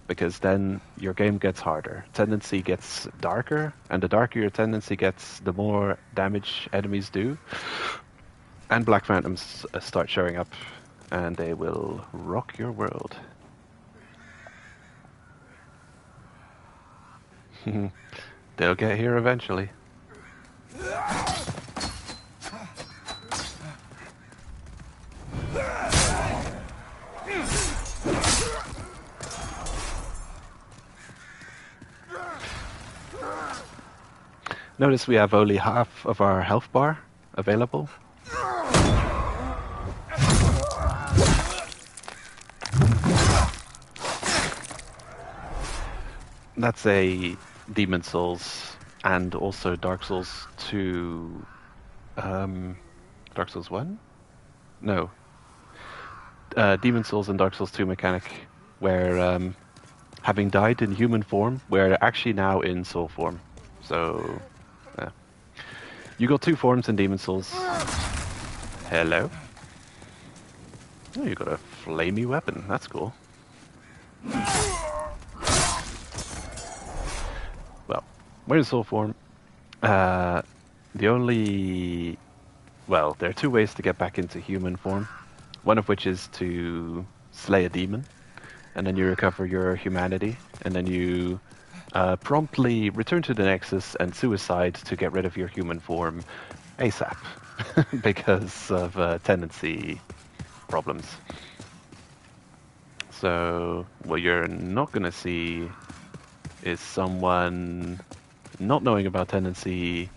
Because then your game gets harder. Tendency gets darker, and the darker your tendency gets, the more damage enemies do. And Black Phantoms start showing up, and they will rock your world. They'll get here eventually. Notice we have only half of our health bar available. That's a Demon's Souls and also Dark Souls 2... Dark Souls 1? No. Demon's Souls and Dark Souls 2 mechanic, where having died in human form, we're actually now in soul form. So, yeah. You got two forms in Demon's Souls. Hello. Oh, you got a flamey weapon. That's cool. Well, we're in soul form. The only... Well, there are two ways to get back into human form. One of which is to slay a demon, and then you recover your humanity, and then you promptly return to the Nexus and suicide to get rid of your human form ASAP, because of tendency problems. So what you're not going to see is someone not knowing about tendency,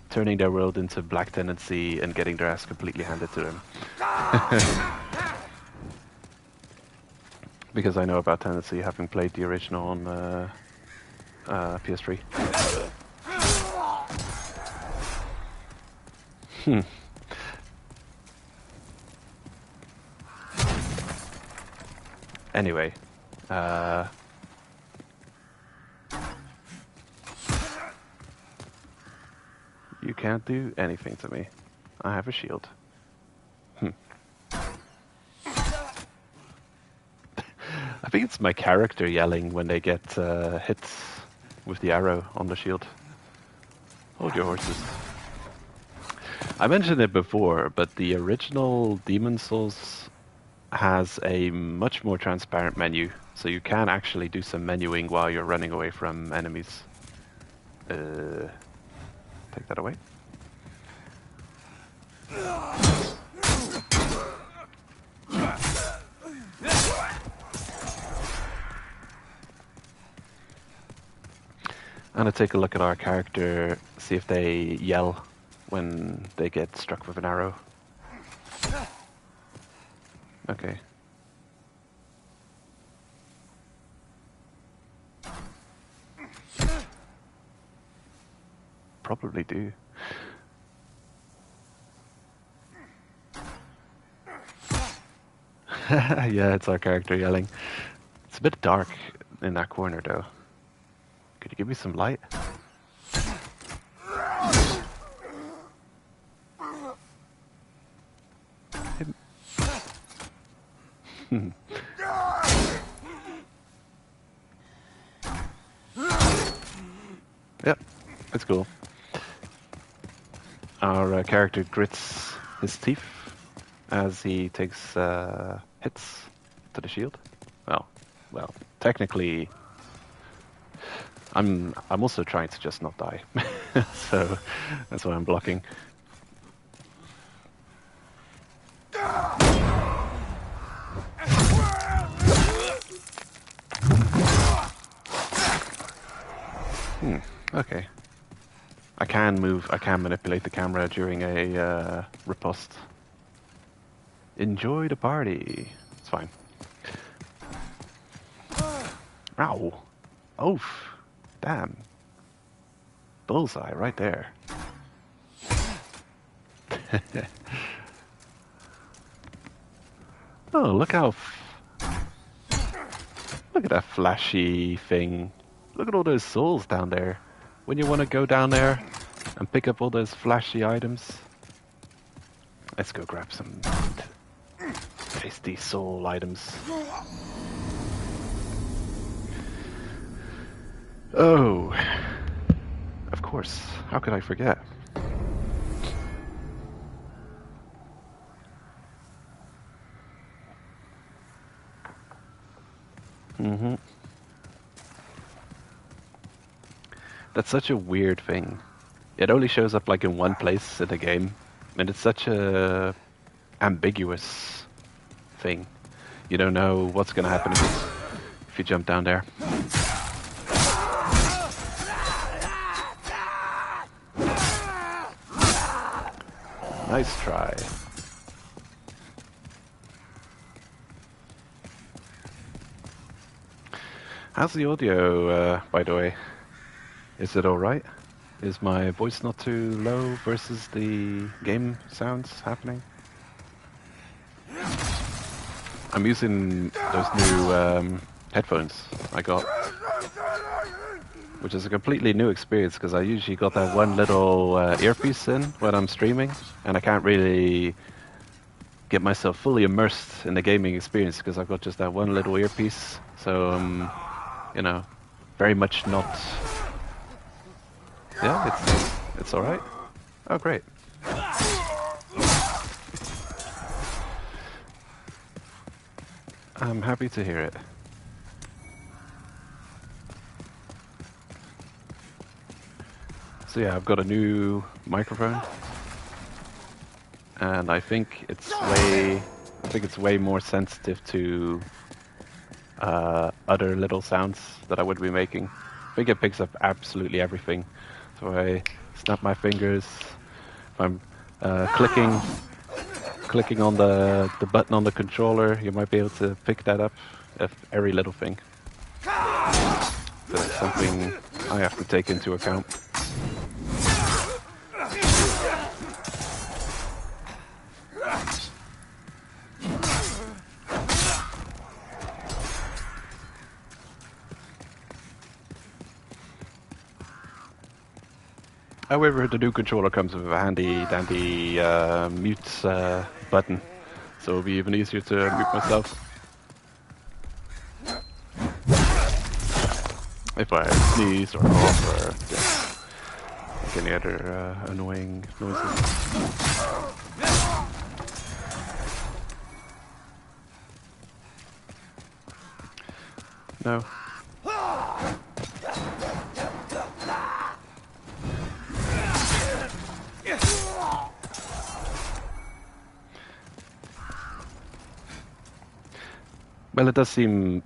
turning their world into black tendency and getting their ass completely handed to them. Because I know about tendency, having played the original on PS3. Anyway, you can't do anything to me. I have a shield. I think it's my character yelling when they get hit with the arrow on the shield. Hold your horses. I mentioned it before, but the original Demon's Souls has a much more transparent menu, so you can actually do some menuing while you're running away from enemies. Take that away. I'm gonna take a look at our character, see if they yell when they get struck with an arrow. Okay. Probably do. Yeah, it's our character yelling. It's a bit dark in that corner though. Could you give me some light? Yep, it's cool. Our character grits his teeth as he takes hits to the shield. Well, technically, I'm also trying to just not die, so that's why I'm blocking. Okay. I can manipulate the camera during a riposte. Enjoy the party. It's fine. Ow. Oof. Damn. Bullseye right there. Oh, look how... Look at that flashy thing. Look at all those souls down there. When you want to go down there and pick up all those flashy items. Let's go grab some tasty soul items. Oh, of course. How could I forget? Mm-hmm. That's such a weird thing. It only shows up like in one place in the game, and it's such a ambiguous thing. You don't know what's gonna happen if you jump down there. Nice try. How's the audio, by the way? Is it alright? Is my voice not too low versus the game sounds happening? I'm using those new headphones I got, which is a completely new experience because I usually got that one little earpiece in when I'm streaming, and I can't really get myself fully immersed in the gaming experience because I've got just that one little earpiece. So, you know, very much not. Yeah, it's all right. Oh, great. I'm happy to hear it. So yeah, I've got a new microphone, and I think it's way more sensitive to other little sounds that I would be making. I think it picks up absolutely everything. So I snap my fingers. If I'm clicking on the button on the controller, you might be able to pick that up. Every little thing. So that's something I have to take into account. However, the new controller comes with a handy dandy mute button, so it'll be even easier to mute myself. If I sneeze or cough or like any other annoying noises. No. Well, it does seem,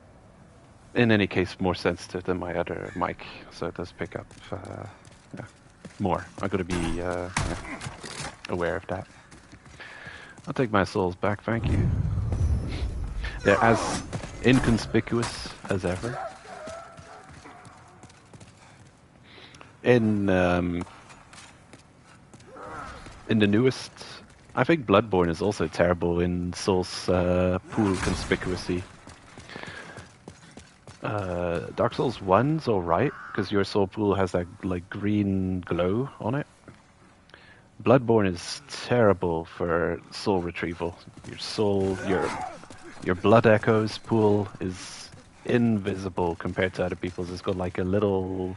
in any case, more sensitive than my other mic, so it does pick up more. I've got to be aware of that. I'll take my souls back, thank you. They're as inconspicuous as ever. In the newest, I think Bloodborne is also terrible in Souls pool conspicuously. Dark Souls 1's alright, because your soul pool has that like green glow on it. Bloodborne is terrible for soul retrieval. Your blood echoes pool is invisible compared to other people's. It's got like a little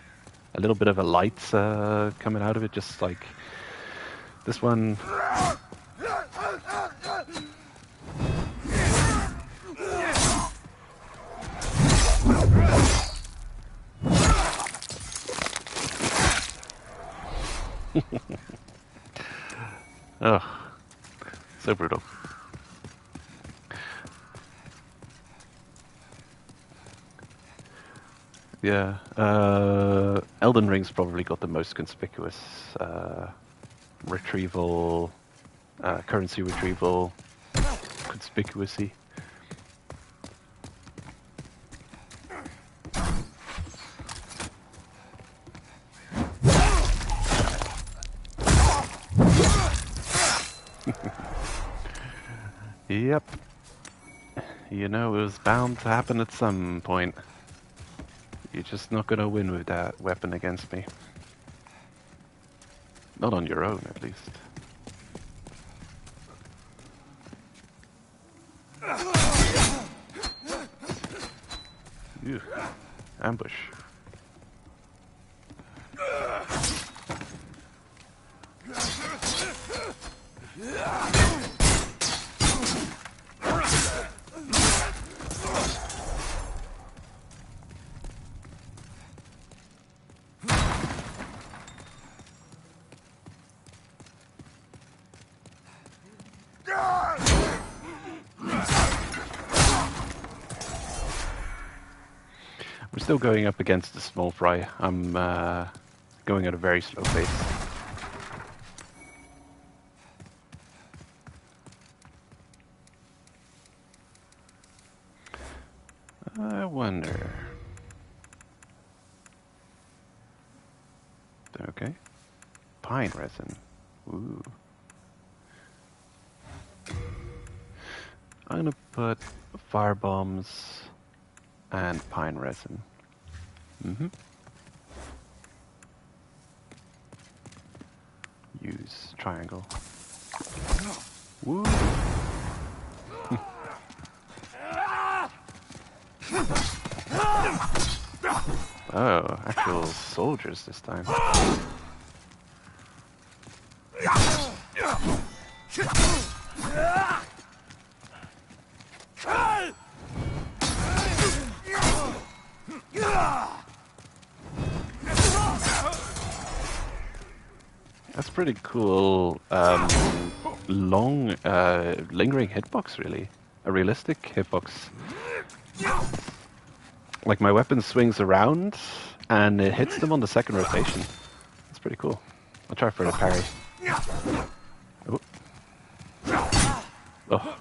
bit of a light coming out of it, just like this one. Oh, so brutal. Yeah, Elden Ring's probably got the most conspicuous retrieval, currency retrieval conspicuously. Yep. You know, it was bound to happen at some point. You're just not gonna win with that weapon against me. Not on your own, at least. Ew. Ambush. We're still going up against the small fry. I'm going at a very slow pace. I wonder. Okay. Pine resin. Ooh. I'm gonna put fire bombs and pine resin. Use triangle. Woo! Oh, actual soldiers this time. That's pretty cool. Long, lingering hitbox, really. A realistic hitbox. Like my weapon swings around and it hits them on the second rotation. That's pretty cool. I'll try for the parry. Oh. Oh.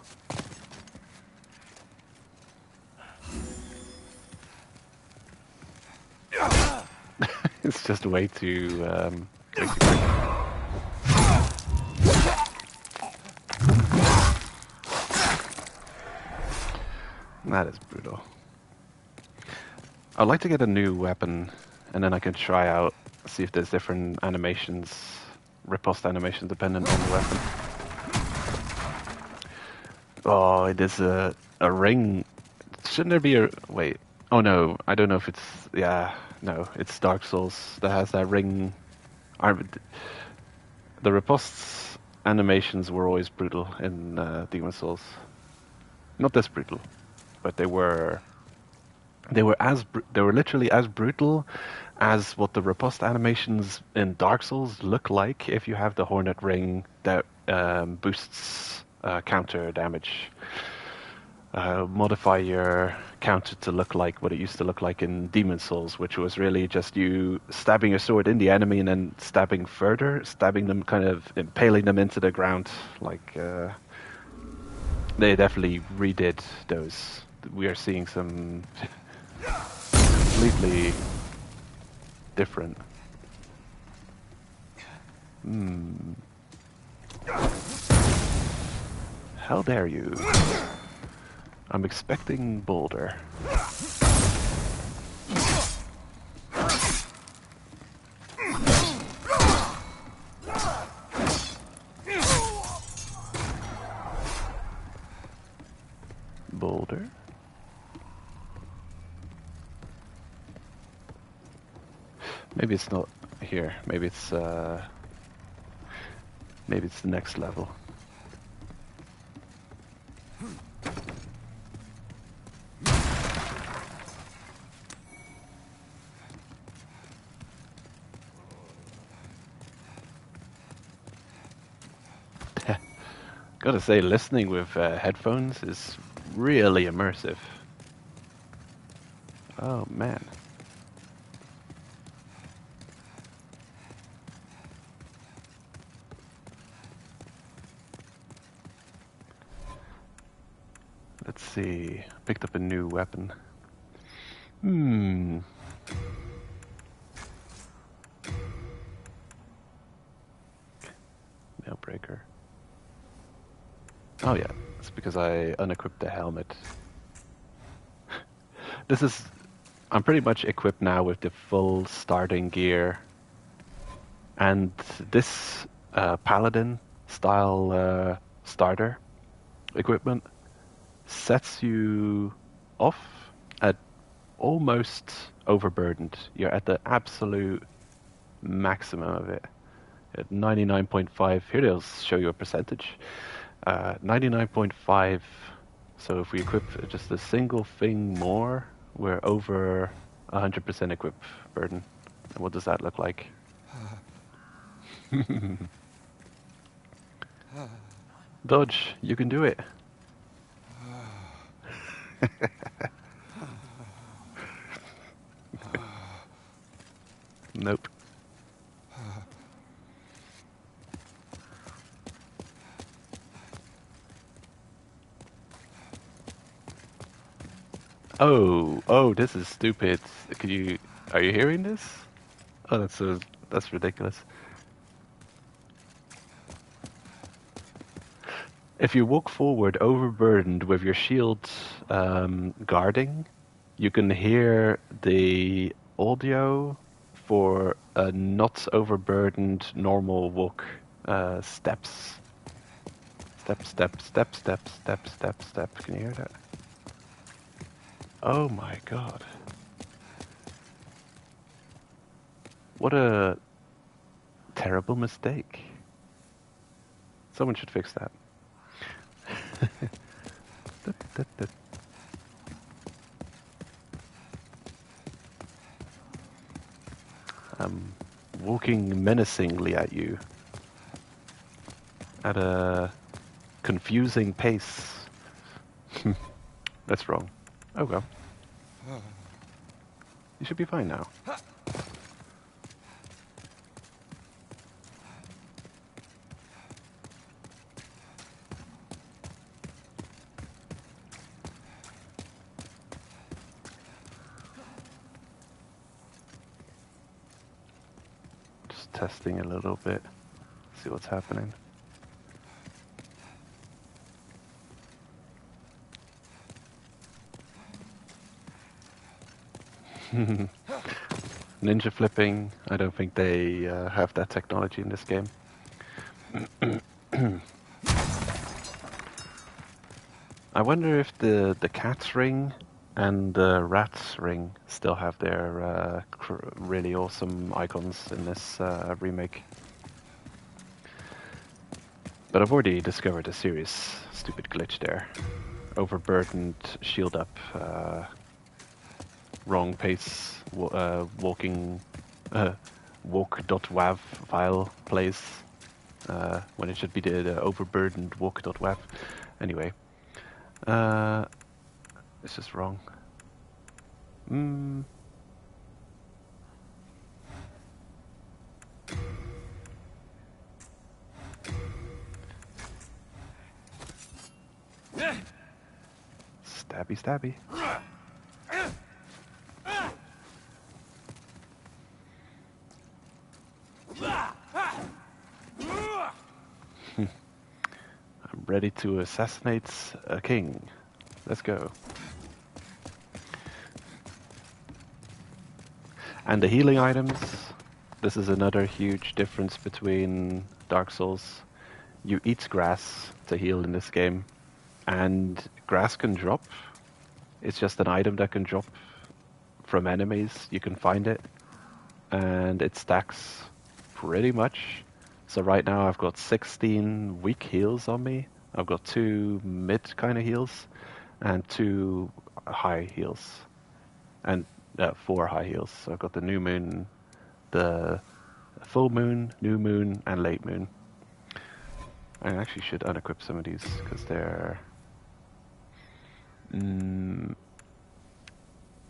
It's just way too quick. That is brutal. I'd like to get a new weapon, and then I can try out, see if there's different animations, riposte animations dependent on the weapon. Oh, it is a ring. Shouldn't there be a... Wait. Oh no, I don't know if it's... Yeah, no, it's Dark Souls that has that ring. The riposte animations were always brutal in Demon Souls. Not this brutal, but they were literally as brutal as what the riposte animations in Dark Souls look like if you have the Hornet Ring that boosts counter damage. Modify your counter to look like what it used to look like in Demon Souls, which was really just you stabbing a sword in the enemy and then stabbing further, stabbing them, kind of impaling them into the ground. Like they definitely redid those. We are seeing some completely different. How dare you? I'm expecting Boulder. Boulder? Maybe it's not here. Maybe it's the next level. Gotta say, listening with headphones is really immersive. Oh man. Let's see. Picked up a new weapon. Nailbreaker. Oh yeah, it's because I unequipped the helmet. This is... I'm pretty much equipped now with the full starting gear. And this paladin style starter equipment sets you off at almost overburdened. You're at the absolute maximum of it. At 99.5, here they'll show you a percentage. 99.5, so if we equip just a single thing more, we're over 100% equip burden. And what does that look like? Dodge, you can do it. Nope. Oh, this is stupid. Are you hearing this? Oh, that's ridiculous. If you walk forward overburdened with your shield guarding, you can hear the audio for a not overburdened normal walk. Steps. Step, step, step, step, step, step, step. Can you hear that? Oh my god. What a terrible mistake. Someone should fix that. I'm walking menacingly at you at a confusing pace. That's wrong. Oh well. You should be fine now. Just testing a little bit. See what's happening. Ninja flipping, I don't think they have that technology in this game. I wonder if the cat's ring and the rat's ring still have their really awesome icons in this remake. But I've already discovered a serious stupid glitch there. Overburdened shield up, wrong pace, walking, walk.wav file plays, when it should be the overburdened walk.wav. Anyway, it's just wrong. Stabby, stabby. I'm ready to assassinate a king. Let's go. And the healing items. This is another huge difference between Dark Souls. You eat grass to heal in this game. And grass can drop. It's just an item that can drop from enemies. You can find it. And it stacks pretty much. So right now I've got 16 weak heals on me. I've got 2 mid kind of heals. And 2 high heals. And 4 high heals. So I've got the new moon, the full moon, new moon, and late moon. I actually should unequip some of these because they're...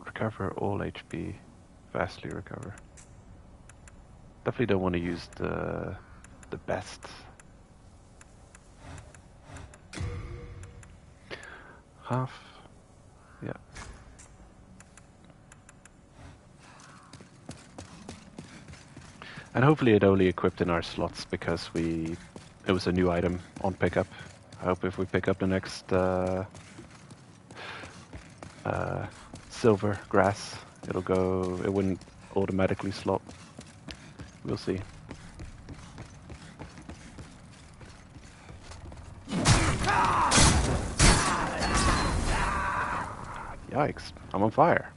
recover all HP, vastly recover. Definitely don't want to use the best. Half, yeah. And hopefully it only equipped in our slots because it was a new item on pickup. I hope if we pick up the next silver grass, it'll go. It wouldn't automatically slot. We'll see. Yikes! I'm on fire.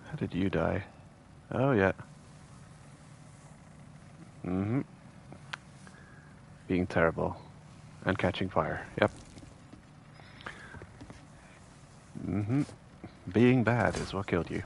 How did you die? Oh yeah. Mm-hmm. Being terrible. And catching fire. Yep. Mm-hmm. Being bad is what killed you.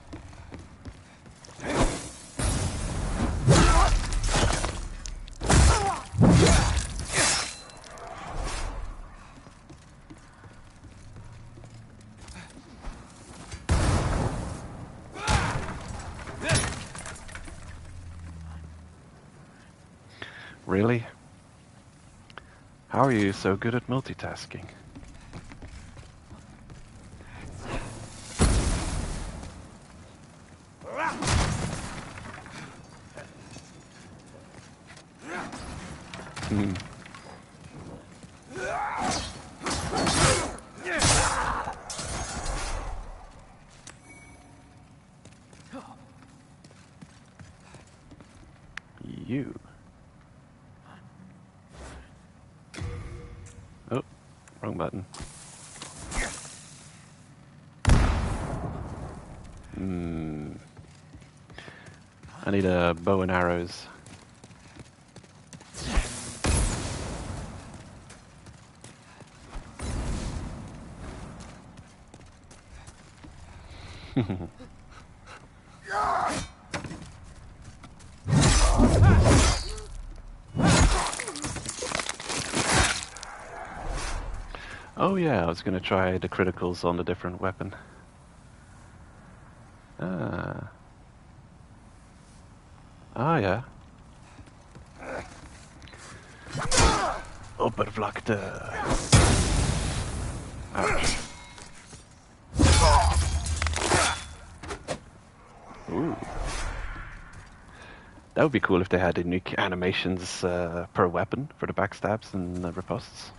Really? How are you so good at multitasking? Hmm. You. Oh, wrong button. Hmm. I need a bow and arrows. Oh yeah, I was gonna try the criticals on a different weapon. Ah. Ah ja. Oppervlakte. Ouch. Ooh. That would be cool if they had unique animations per weapon for the backstabs and the riposts.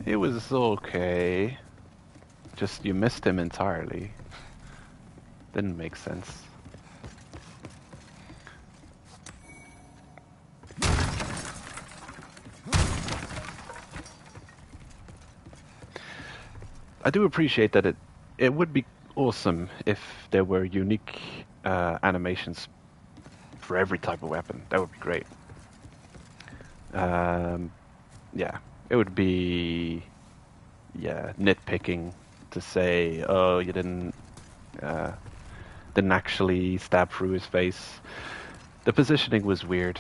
It was okay. Just you missed him entirely. Didn't make sense. I do appreciate that it would be awesome if there were unique animations for every type of weapon. That would be great. Yeah, it would be nitpicking to say, oh, you didn't actually stab through his face. The positioning was weird.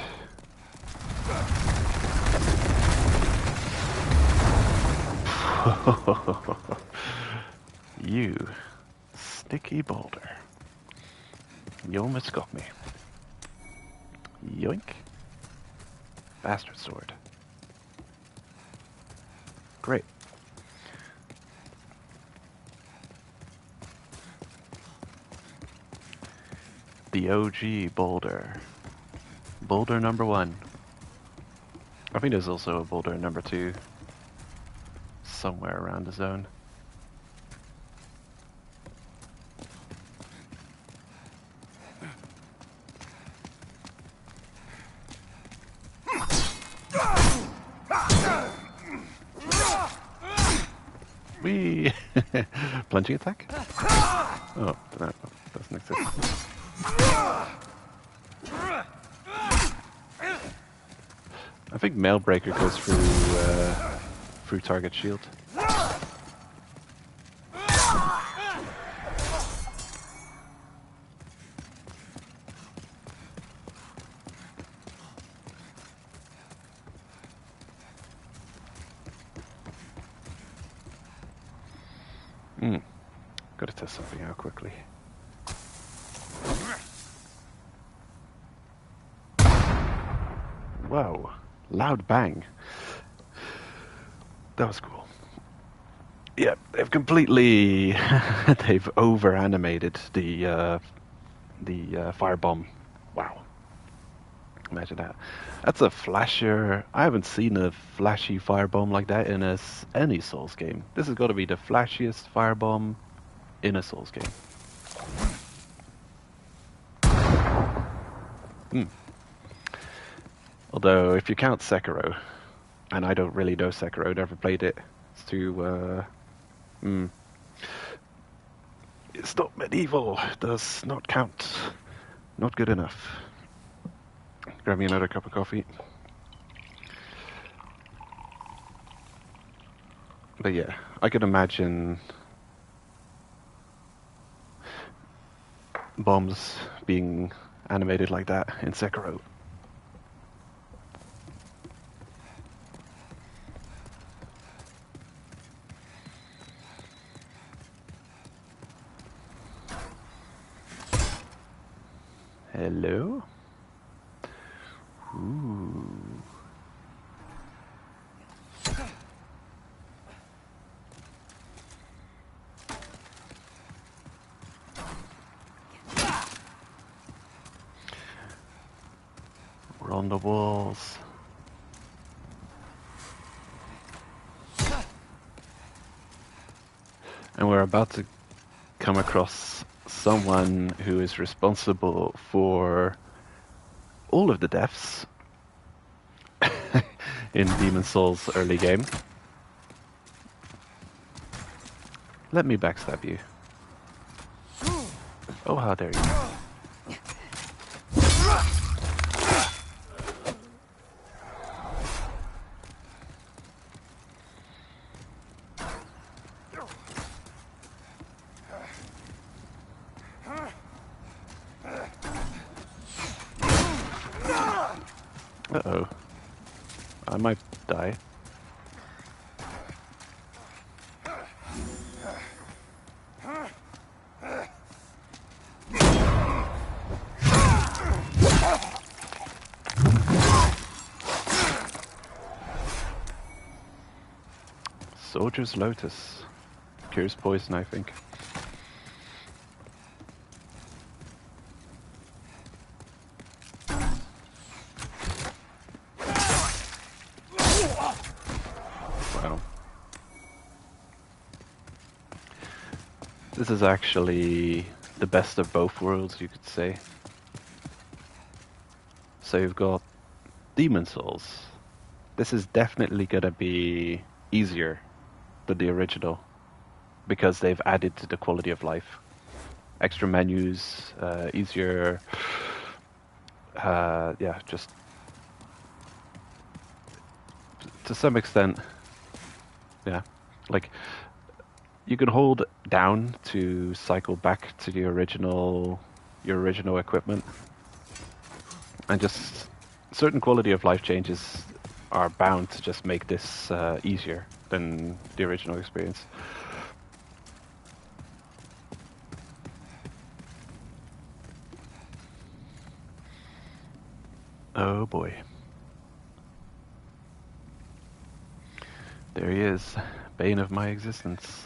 You sticky boulder. You almost got me. Yoink. Bastard sword. Great. The OG boulder. Boulder number 1. I think there's also a boulder number 2 somewhere around the zone. Whee! Plunging attack? Oh, no, doesn't exist. I think Mailbreaker goes through target shield. Gotta test something out quickly. Whoa, loud bang. That was cool. Yeah, they've completely they've over animated the firebomb. Wow. Imagine that. That's a flasher. I haven't seen a flashy firebomb like that in any Souls game. This has got to be the flashiest firebomb in a Souls game. Although, if you count Sekiro, and I don't really know Sekiro, never played it, it's too... It's not medieval. It does not count. Not good enough. Grab me another cup of coffee. But yeah, I could imagine bombs being animated like that in Sekiro. Hello? Ooh. We're on the walls. And we're about to come across someone who is responsible for all of the deaths in Demon's Souls early game. Let me backstab you. Oh, how dare you. Uh-oh. I might die. Soldier's Lotus. Cures poison, I think. Wow. This is actually the best of both worlds, you could say. So you've got Demon's Souls. This is definitely gonna be easier than the original because they've added to the quality of life. Extra menus, easier, yeah, just to some extent, yeah, like you can hold down to cycle back to your original equipment, and just certain quality of life changes are bound to just make this easier than the original experience. Oh boy. There he is, bane of my existence.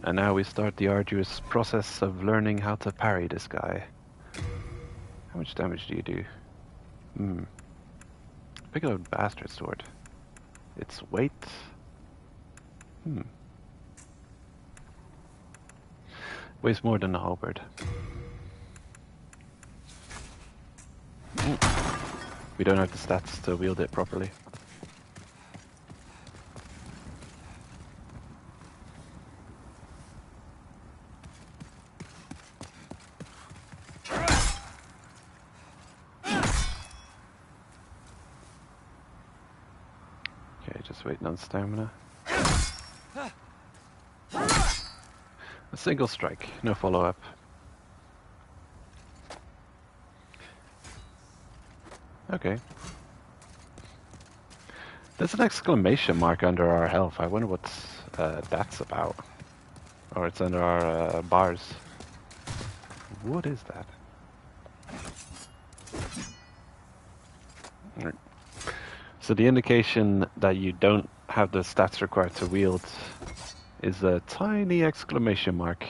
And now we start the arduous process of learning how to parry this guy. How much damage do you do? Pick up a bastard sword. Its weight? Weighs more than a halberd. We don't have the stats to wield it properly. Okay, just waiting on stamina. A single strike, no follow-up. There's an exclamation mark under our health. I wonder what that's about. Or it's under our bars. What is that? Right. So the indication that you don't have the stats required to wield is a tiny exclamation mark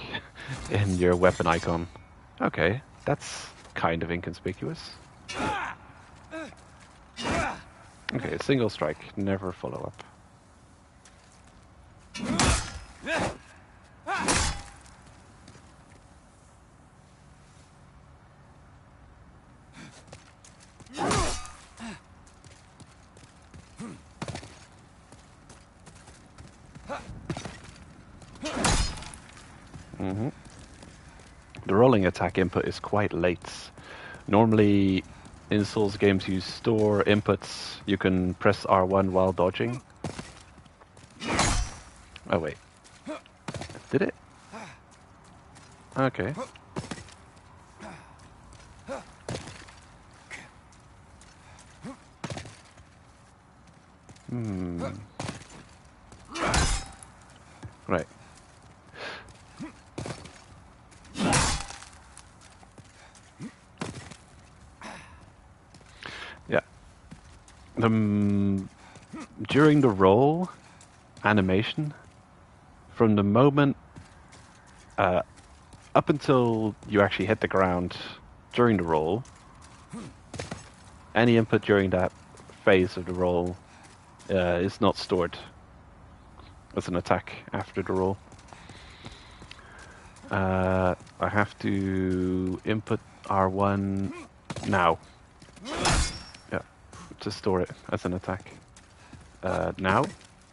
in your weapon icon. Okay, that's kind of inconspicuous. Okay, single strike, never follow up. The rolling attack input is quite late. Normally, in Souls games you store inputs. You can press R1 while dodging. Oh wait. Did it? Okay. Right. Yeah. During the roll animation, from the moment up until you actually hit the ground during the roll, any input during that phase of the roll is not stored as an attack after the roll. I have to input R1 now. Yeah, to store it as an attack. Now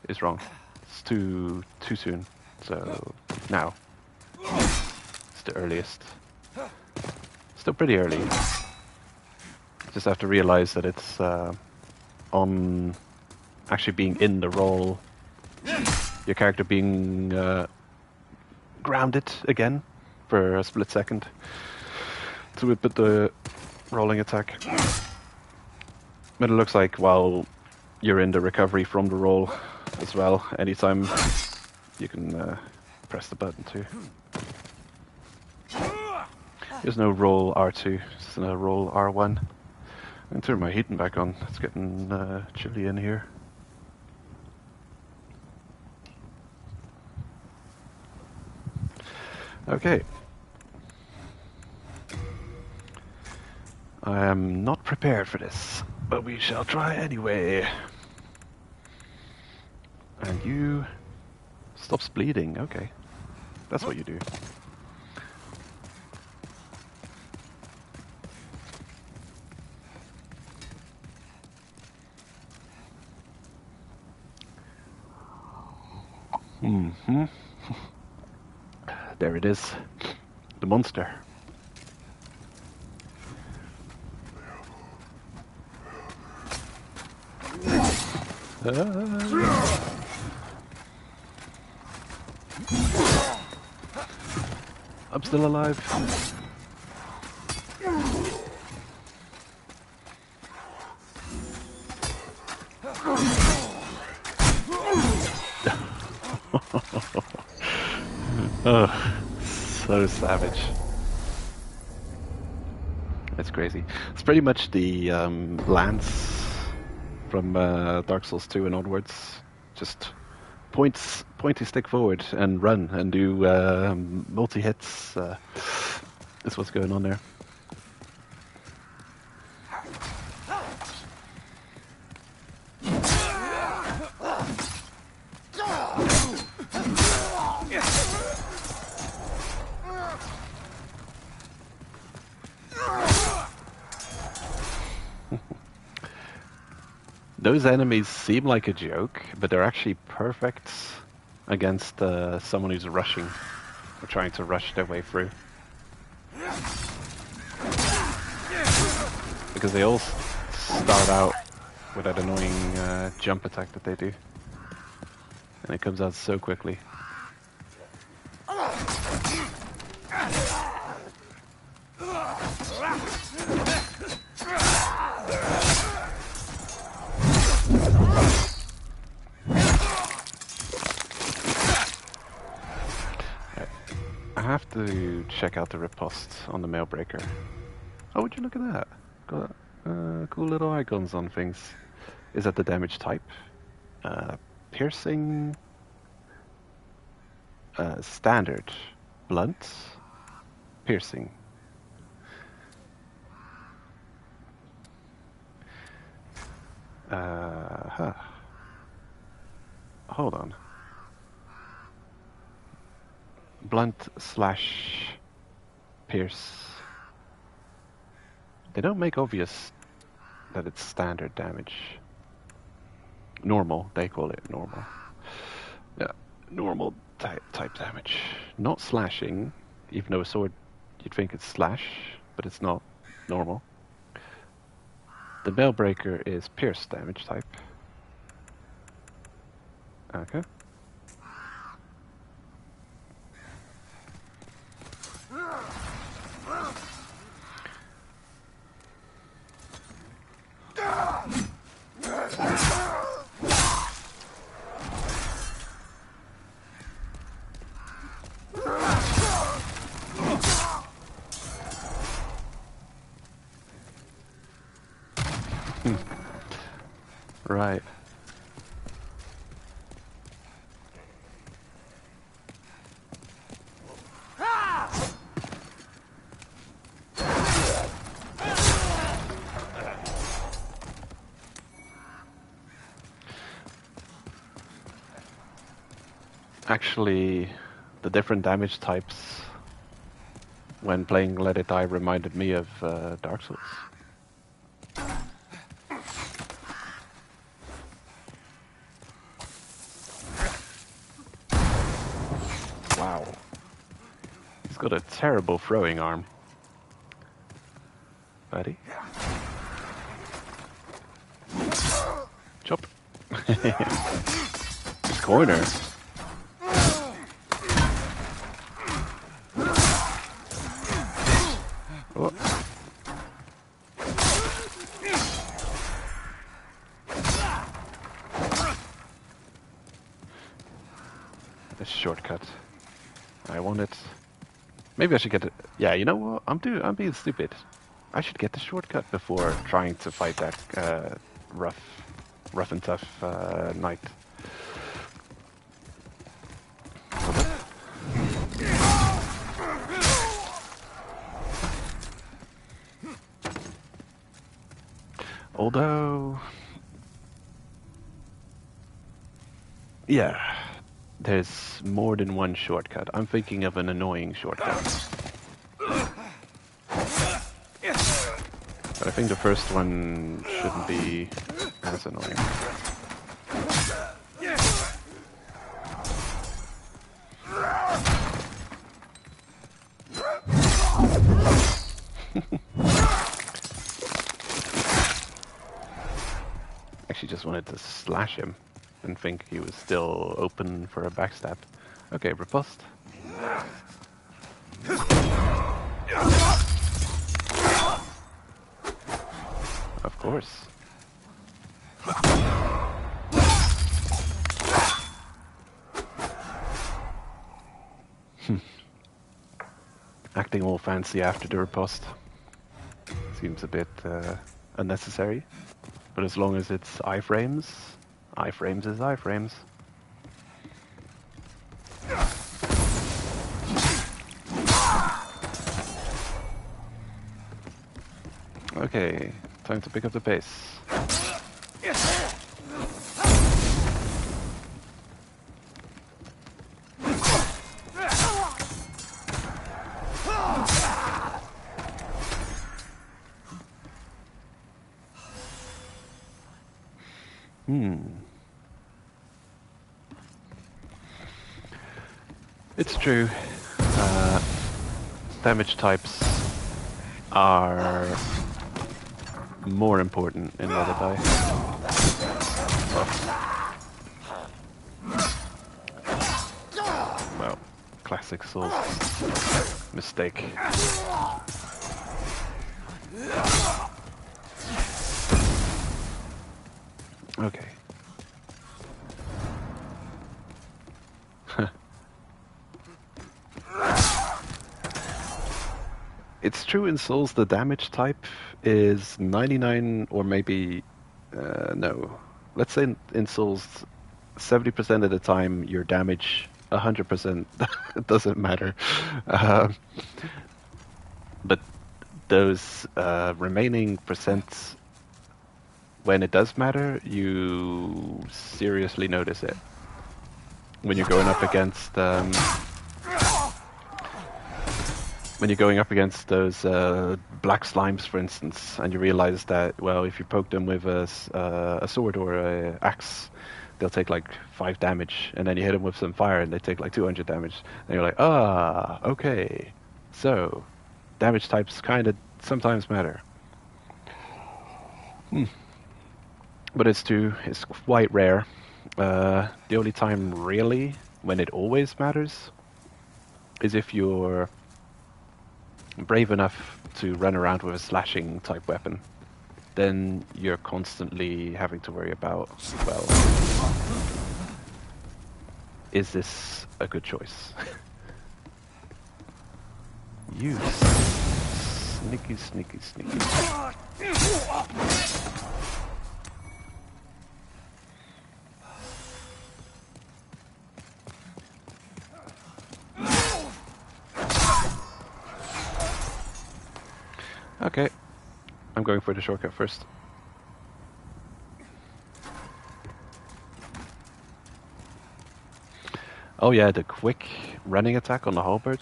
is wrong. It's too soon. So now. It's the earliest. Still pretty early. Just have to realize that it's on actually being in the roll. Your character being grounded again for a split second to input the rolling attack. But it looks like while you're in the recovery from the roll as well, anytime you can press the button too. There's no roll R2, just a roll R1. I'm gonna turn my heating back on. It's getting chilly in here. Okay. I am not prepared for this, but we shall try anyway. And you stops bleeding. Okay, that's what you do. There it is, the monster. I'm still alive. Oh, so savage. It's crazy. It's pretty much the lance from Dark Souls 2 and onwards. Just pointy stick forward and run and do multi-hits. That's what's going on there. Those enemies seem like a joke, but they're actually perfect against someone who's rushing or trying to rush their way through. Because they all start out with that annoying jump attack that they do. And it comes out so quickly. to check out the riposte on the Mailbreaker. Oh, would you look at that? Got cool little icons on things. Is that the damage type? Piercing. Standard. Blunt. Piercing. Hold on. Blunt / pierce. They don't make obvious that it's standard damage. Normal, they call it normal. Yeah, normal type damage. Not slashing, even though a sword, you'd think it's slash, but it's not normal. The Mailbreaker is pierce damage type. Okay. Right. Actually, the different damage types when playing Let It Die reminded me of Dark Souls. Wow. He's got a terrible throwing arm. Buddy. Chop. Corner. Oh. A shortcut. I want it. Maybe I should get it. Yeah, you know what? I'm being stupid. I should get the shortcut before trying to fight that rough and tough knight. Although, yeah, there's more than one shortcut. I'm thinking of an annoying shortcut. But I think the first one shouldn't be as annoying. Actually just wanted to slash him and think he was still open for a backstab. Okay, riposte. Of course. Acting all fancy after the riposte. Seems a bit unnecessary. But as long as it's iframes is iframes. Okay, time to pick up the pace. It's true. Damage types are more important in Let It Die. Well, classic Souls mistake. Okay. It's true in Souls the damage type is 99 or maybe no. Let's say in Souls 70% of the time your damage 100% doesn't matter. But those remaining percents, when it does matter, you seriously notice it. When you're going up against those black slimes, for instance, and you realize that, well, if you poke them with a sword or a axe, they'll take like 5 damage, and then you hit them with some fire and they take like 200 damage, and you're like, okay, so damage types kind of sometimes matter. But it's quite rare. The only time really when it always matters is if you're brave enough to run around with a slashing type weapon. Then you're constantly having to worry about, well, is this a good choice? You sneaky. Okay, I'm going for the shortcut first. Oh yeah, the quick running attack on the halberd.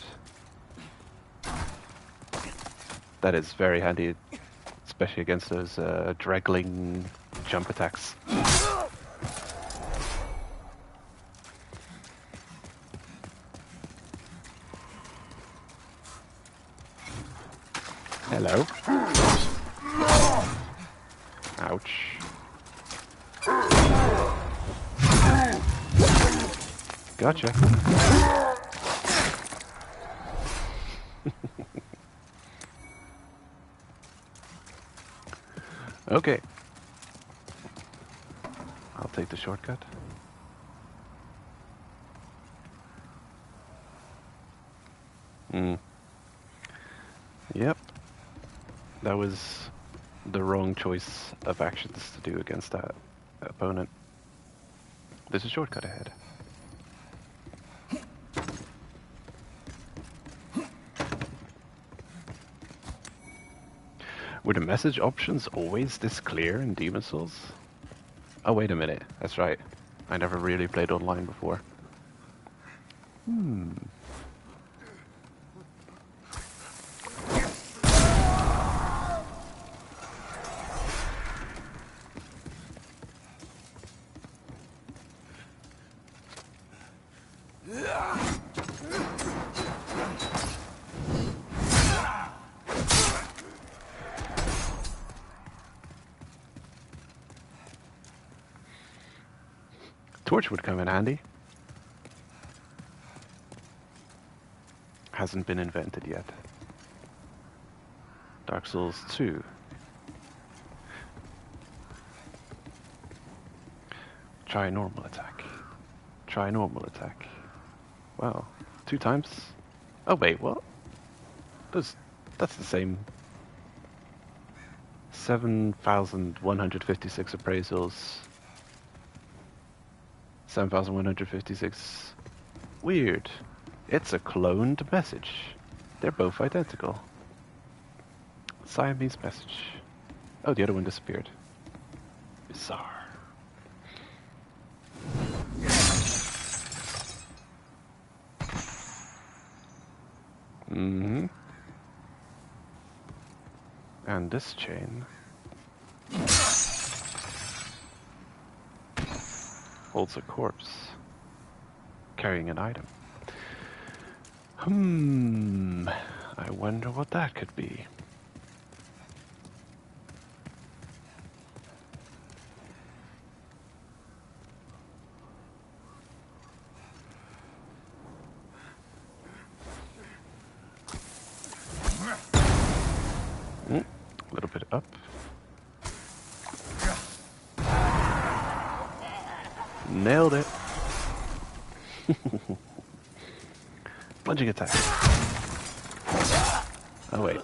That is very handy, especially against those draggling jump attacks. Hello. Ouch. Gotcha. Okay. I'll take the shortcut. Yep. That was the wrong choice of actions to do against that opponent. There's a shortcut ahead. Were the message options always this clear in Demon's Souls? Oh, wait a minute. That's right. I never really played online before. Torch would come in handy. Hasn't been invented yet. Dark Souls 2. Try normal attack. Try normal attack. Wow. 2 times? Oh wait, what? That's the same. 7,156 appraisals. 7,156. Weird. It's a cloned message. They're both identical. Siamese message. Oh, the other one disappeared. Bizarre. And this chain holds a corpse carrying an item. I wonder what that could be. A little bit up. Nailed it. Plunging attack. Oh wait,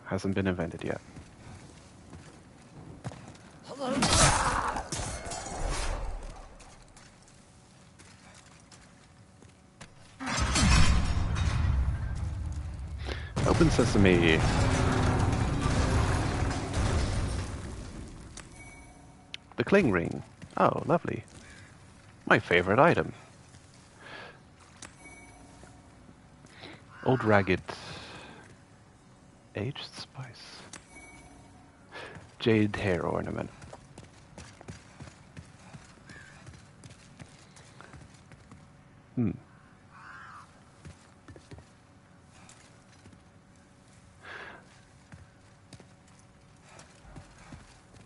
hasn't been invented yet. Open sesame. The cling ring. Oh, lovely. My favorite item. Old ragged aged spice. Jade hair ornament.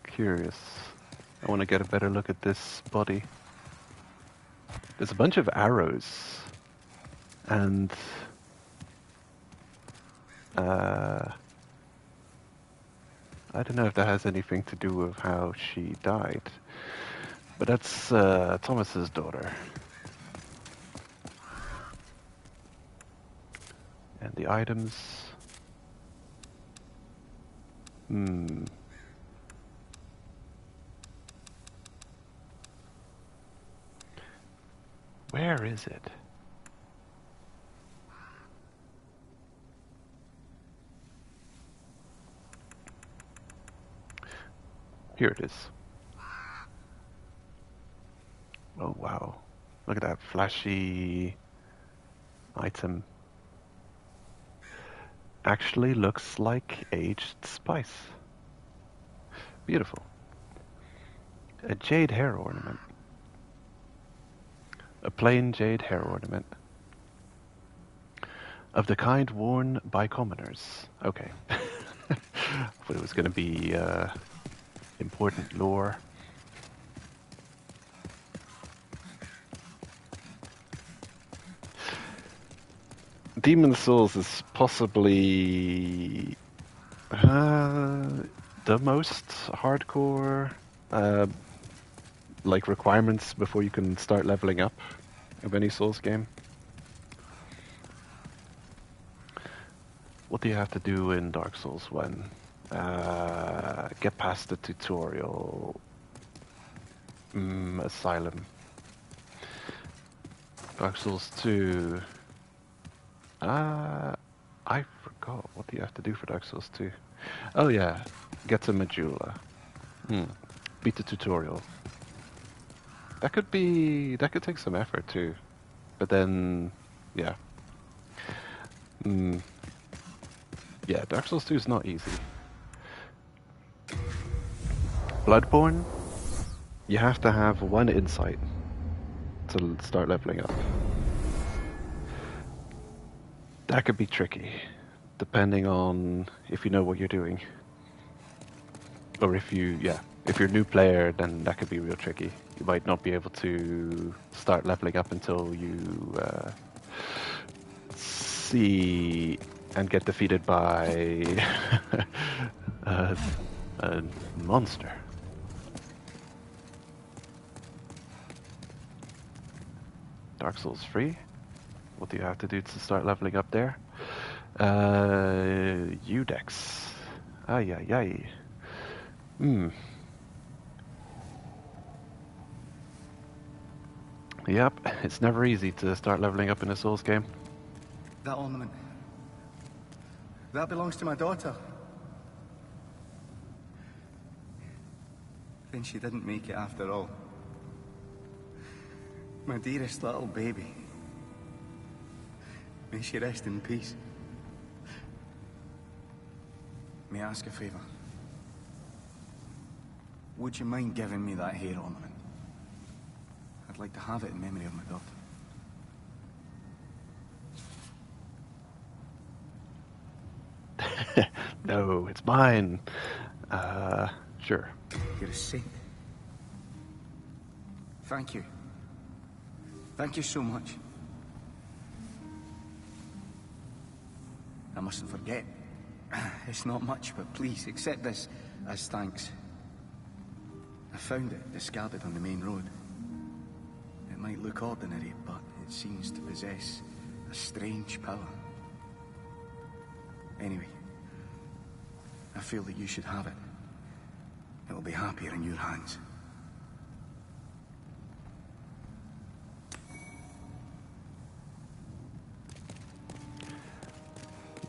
Curious. I want to get a better look at this body. There's a bunch of arrows. And I don't know if that has anything to do with how she died. But that's Thomas's daughter. And the items... Where is it? Here it is. Oh wow. Look at that flashy item. Actually looks like aged spice. Beautiful. A jade hair ornament. A plain jade hair ornament. Of the kind worn by commoners. Okay. Thought it was going to be important lore. Demon Souls is possibly the most hardcore like requirements before you can start leveling up of any Souls game. What do you have to do in Dark Souls 1? Get past the tutorial. Asylum. Dark Souls 2. I forgot. What do you have to do for Dark Souls 2? Oh yeah, get to Majula. Beat the tutorial. That could take some effort too. But then, yeah. Yeah, Dark Souls 2 is not easy. Bloodborne, you have to have 1 insight to start leveling up. That could be tricky, depending on if you know what you're doing. Or if you're a new player, then that could be real tricky. You might not be able to start leveling up until you see and get defeated by a monster. Dark Souls 3? What do you have to do to start leveling up there? Udex. Ay, ay, ay. Yep, it's never easy to start leveling up in a Souls game. That ornament. That belongs to my daughter. Then she didn't make it after all. My dearest little baby. May she rest in peace. May I ask a favor? Would you mind giving me that hair ornament? I'd like to have it in memory of my daughter. No, it's mine. Sure. You're a saint. Thank you. Thank you so much. I mustn't forget. It's not much, but please accept this as thanks. I found it discarded on the main road. It might look ordinary, but it seems to possess a strange power. Anyway, I feel that you should have it. It will be happier in your hands.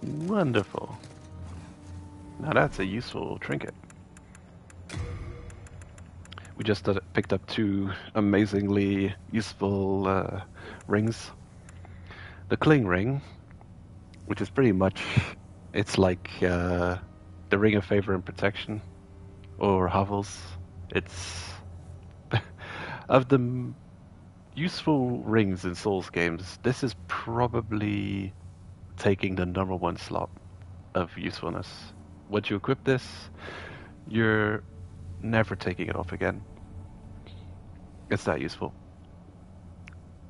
Wonderful. Now that's a useful trinket. We just picked up 2 amazingly useful rings. The Cling Ring, which is pretty much, it's like the Ring of Favor and Protection, or Hovels. It's of the useful rings in Souls games, this is probably taking the #1 slot of usefulness. Once you equip this, you're never taking it off again. It's that useful.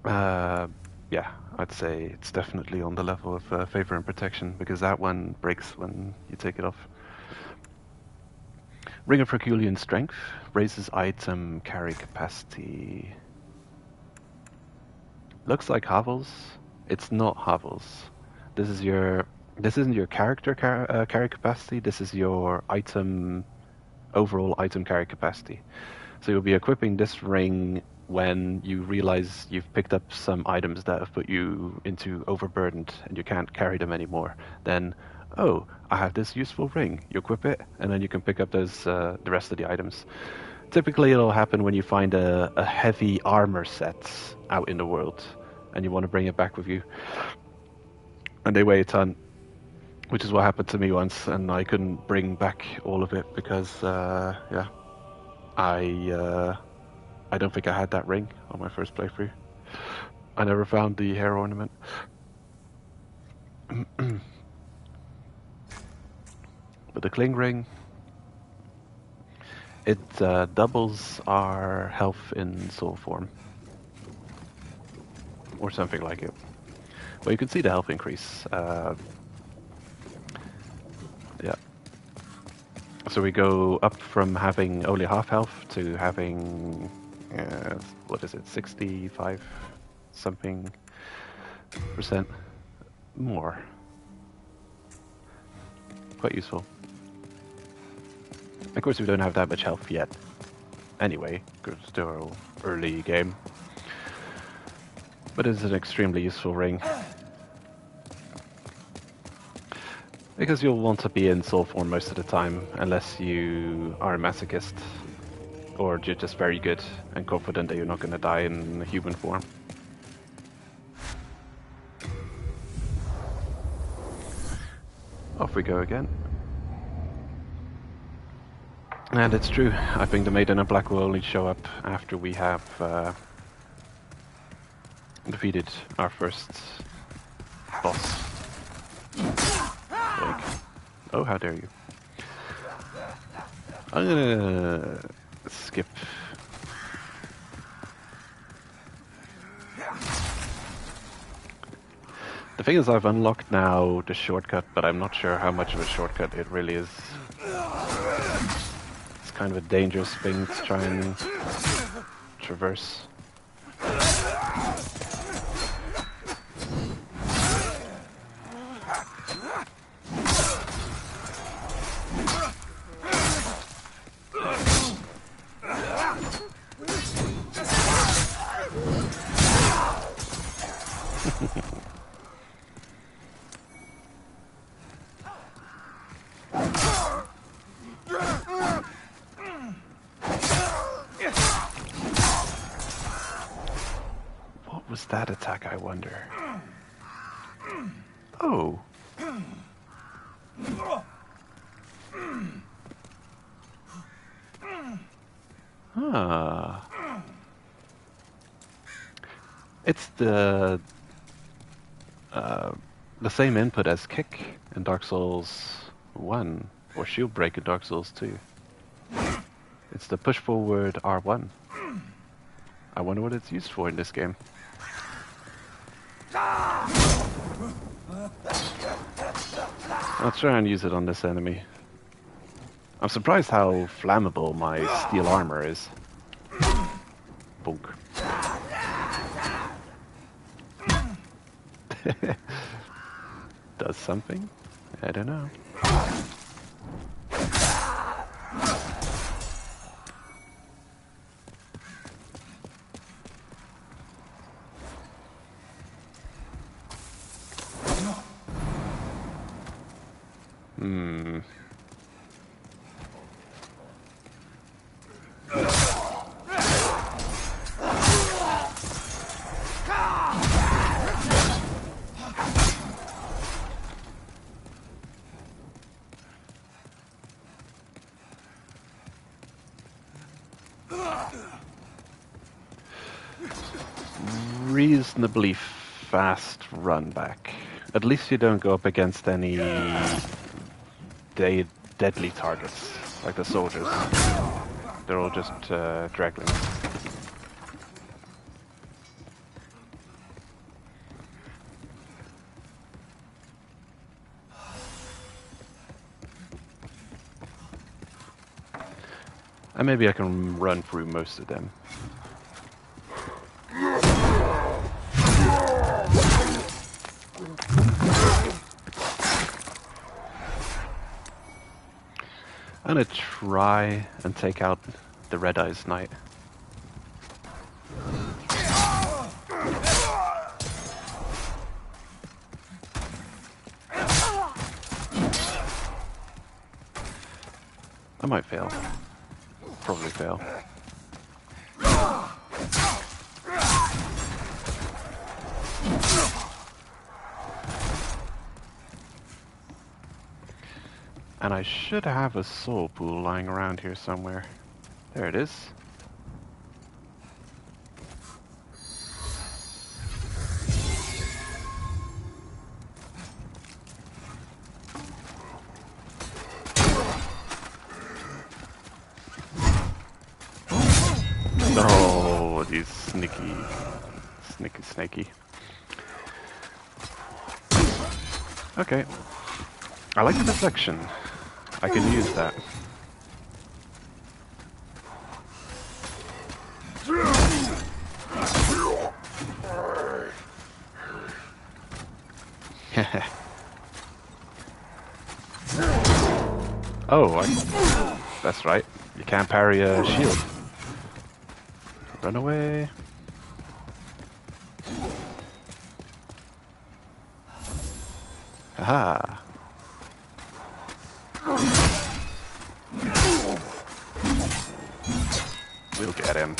Yeah, I'd say it's definitely on the level of Favor and Protection, because that one breaks when you take it off. Ring of Herculean Strength raises item carry capacity. Looks like Hovels. It's not Hovels. This isn't your character carry capacity. This is your overall item carry capacity. So you'll be equipping this ring when you realize you've picked up some items that have put you into overburdened and you can't carry them anymore. Then, oh, I have this useful ring. You equip it, and then you can pick up those the rest of the items. Typically, it'll happen when you find a heavy armor set out in the world, and you want to bring it back with you. And they weigh a ton, which is what happened to me once, and I couldn't bring back all of it because, yeah, I don't think I had that ring on my first playthrough. I never found the hair ornament. But the Cling Ring, it doubles our health in soul form. Or something like it. Well, you can see the health increase. Yeah. So we go up from having only half health to having, what is it, 65 something % more. Quite useful. Of course, we don't have that much health yet. Anyway, because it's still early game. But it's an extremely useful ring. Because you'll want to be in soul form most of the time, unless you are a masochist. Or you're just very good and confident that you're not going to die in human form. Off we go again. And it's true, I think the Maiden of Black will only show up after we have defeated our first boss. Like, oh, how dare you. I'm gonna skip. The thing is, I've unlocked now the shortcut, but I'm not sure how much of a shortcut it really is. It's kind of a dangerous thing to try and traverse. What was that attack, I wonder? Oh. Ah. It's the same input as kick in Dark Souls 1 or shield break in Dark Souls 2. It's the push forward R1. I wonder what it's used for in this game. I'll try and use it on this enemy. I'm surprised how flammable my steel armor is. Bonk. Does something? I don't know. reasonably fast run back. At least you don't go up against any deadly targets, like the soldiers. They're all just draglings. And maybe I can run through most of them. I'm gonna try and take out the Red Eyes Knight. I might fail. Probably fail. And I should have a soul pool lying around here somewhere. There it is. Oh, these sneaky. Okay. I like the deflection. I can use that. That's right. You can't parry a shield. Run away. Aha. We'll get him.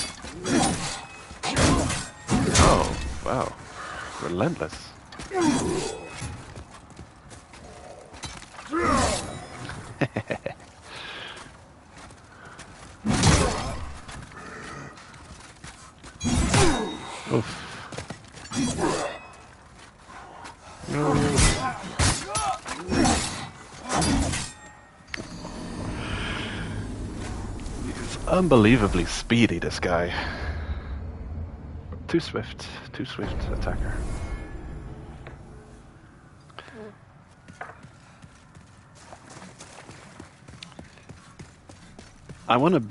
Oh, wow. Relentless. Oof. He's unbelievably speedy, this guy. Too swift attacker. I want to...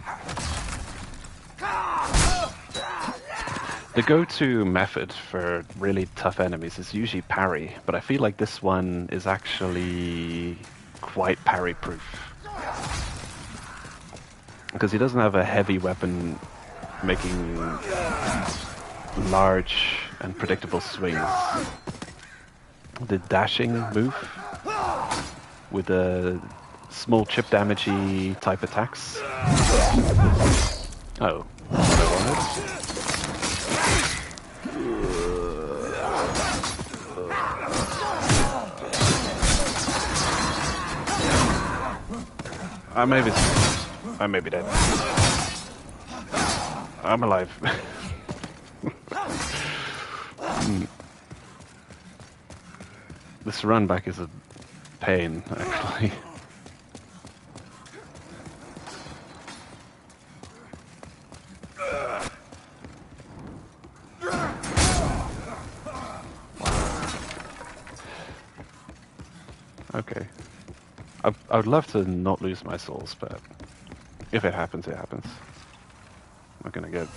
The go-to method for really tough enemies is usually parry, but I feel like this one is actually quite parry-proof. Because he doesn't have a heavy weapon making large and predictable swings. The dashing move with the small chip damagey type attacks. Oh, what I wanted. I may be dead. I'm alive. This run back is a pain, actually. Okay. I would love to not lose my souls, but if it happens, it happens. I'm not gonna get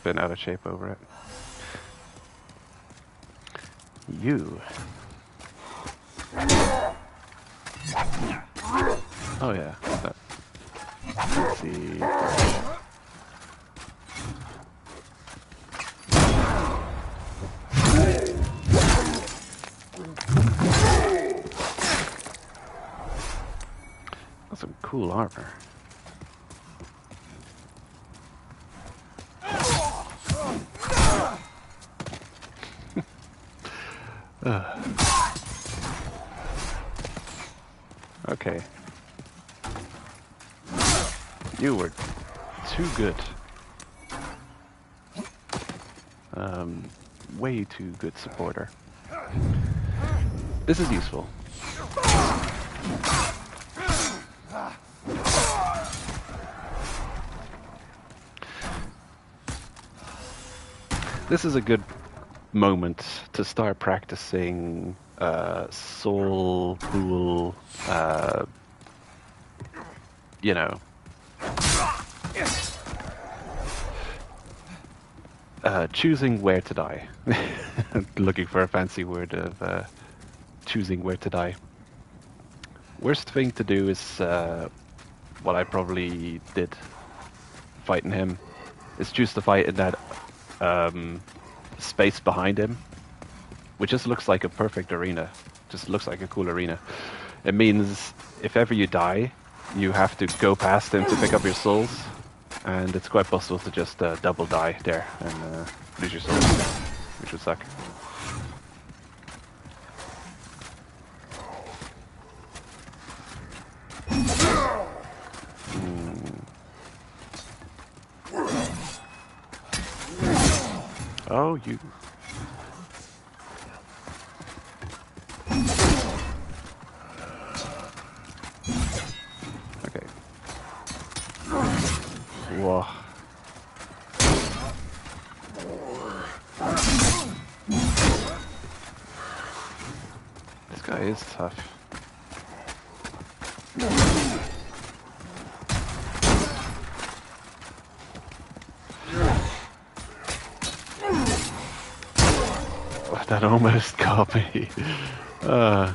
bent out of shape over it. You. Oh yeah. Let's see. Got some cool armor. Okay. You were too good. Way too good supporter. This is useful. This is a good moment to start practicing soul pool, you know, choosing where to die. Looking for a fancy word of choosing where to die. Worst thing to do is what I probably did fighting him, is choose to fight in that space behind him, which just looks like a perfect arena. Just looks like a cool arena. It means if ever you die, you have to go past him to pick up your souls, and it's quite possible to just double die there and lose your souls, which would suck. Oh, you. Okay. Whoa. This guy is tough. That almost got me. I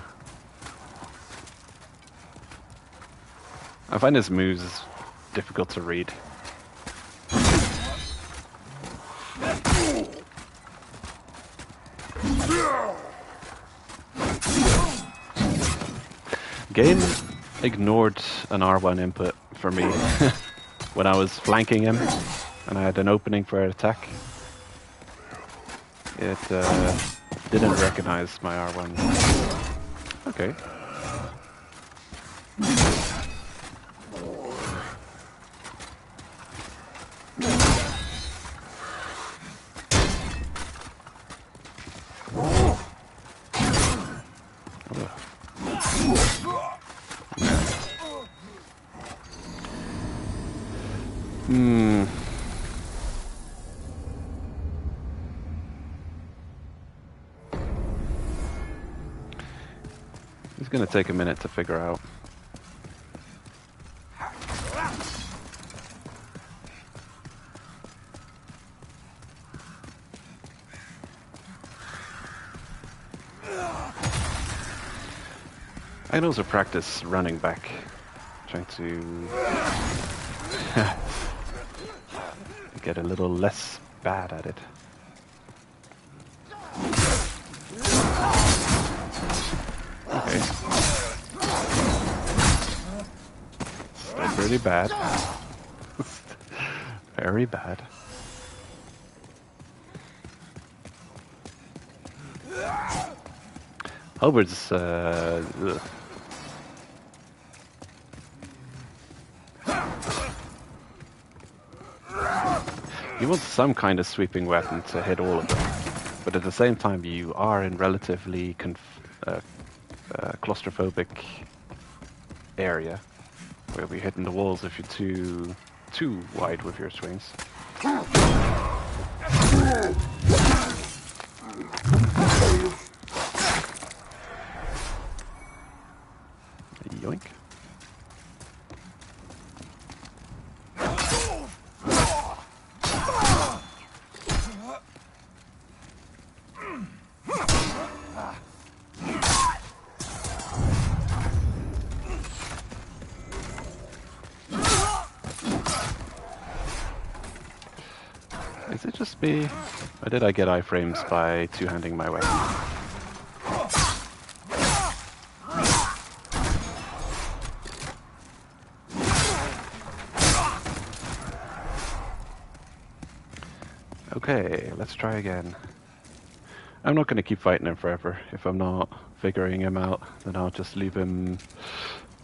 find his moves difficult to read. Game ignored an R1 input for me when I was flanking him and I had an opening for an attack. It didn't recognize my R1. Okay. It's gonna take a minute to figure out. I can also practice running back, trying to get a little less bad at it. Okay. Still pretty bad. Very bad. Halberd's ugh. You want some kind of sweeping weapon to hit all of them, but at the same time you are in relatively claustrophobic area where you'll be hitting the walls if you're too wide with your swings. Yoink. Is it just me, or did I get iframes by two-handing my weapon? Okay, let's try again. I'm not going to keep fighting him forever. If I'm not figuring him out, then I'll just leave him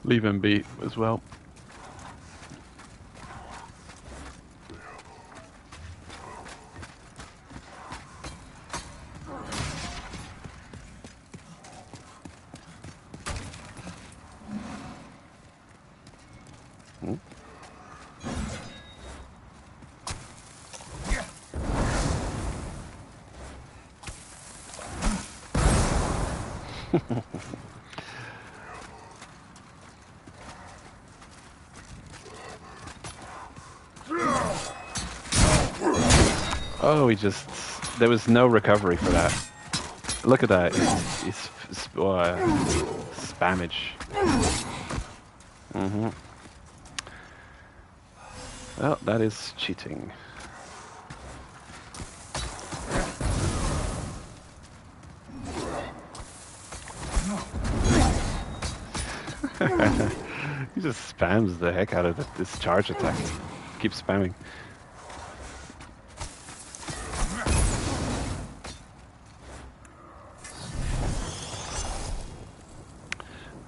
be as well. Oh, he just... There was no recovery for that. Look at that. He's spammage. Mm-hmm. Well, that is cheating. He just spams the heck out of this charge attack. Keeps spamming.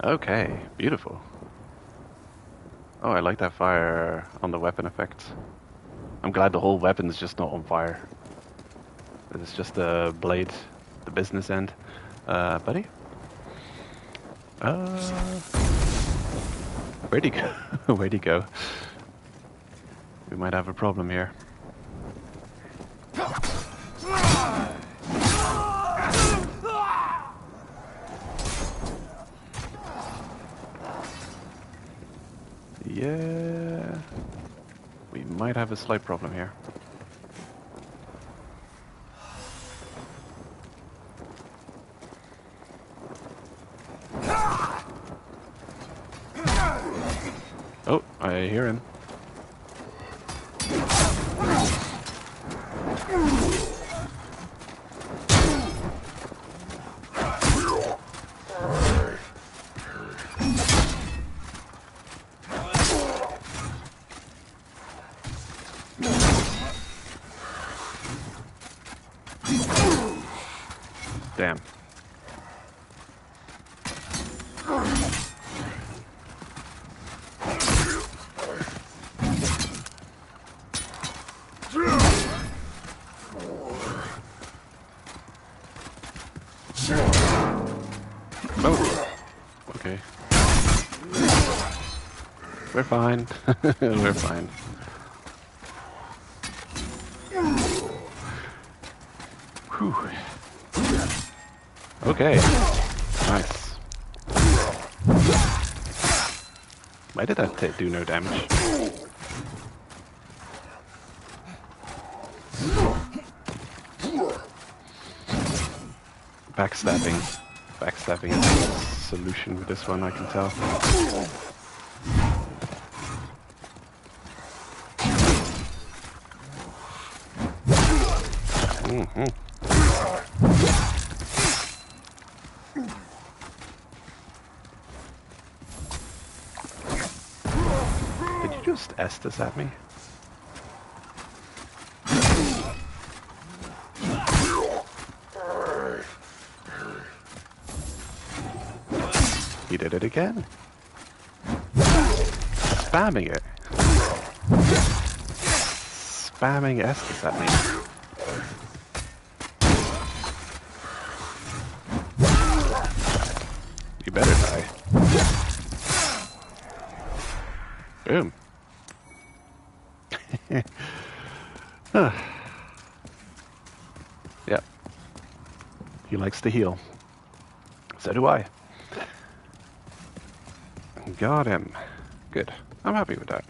Okay, beautiful. Oh, I like that fire on the weapon effect. I'm glad the whole weapon's just not on fire. It's just the blade, the business end. Buddy? Where'd he go? Where'd he go? We might have a problem here. Yeah, we might have a slight problem here. Oh, I hear him. Damn. Oh, okay. We're fine. We're fine. Whew. Okay. Nice. Why did that do no damage? Backstabbing. Backstabbing is the solution with this one, I can tell. Mm-hmm. Did you just Estus at me? He did it again. Spamming it. Spamming Estus at me. You better die. Boom. Yep. He likes to heal. So do I. Got him. Good. I'm happy with that.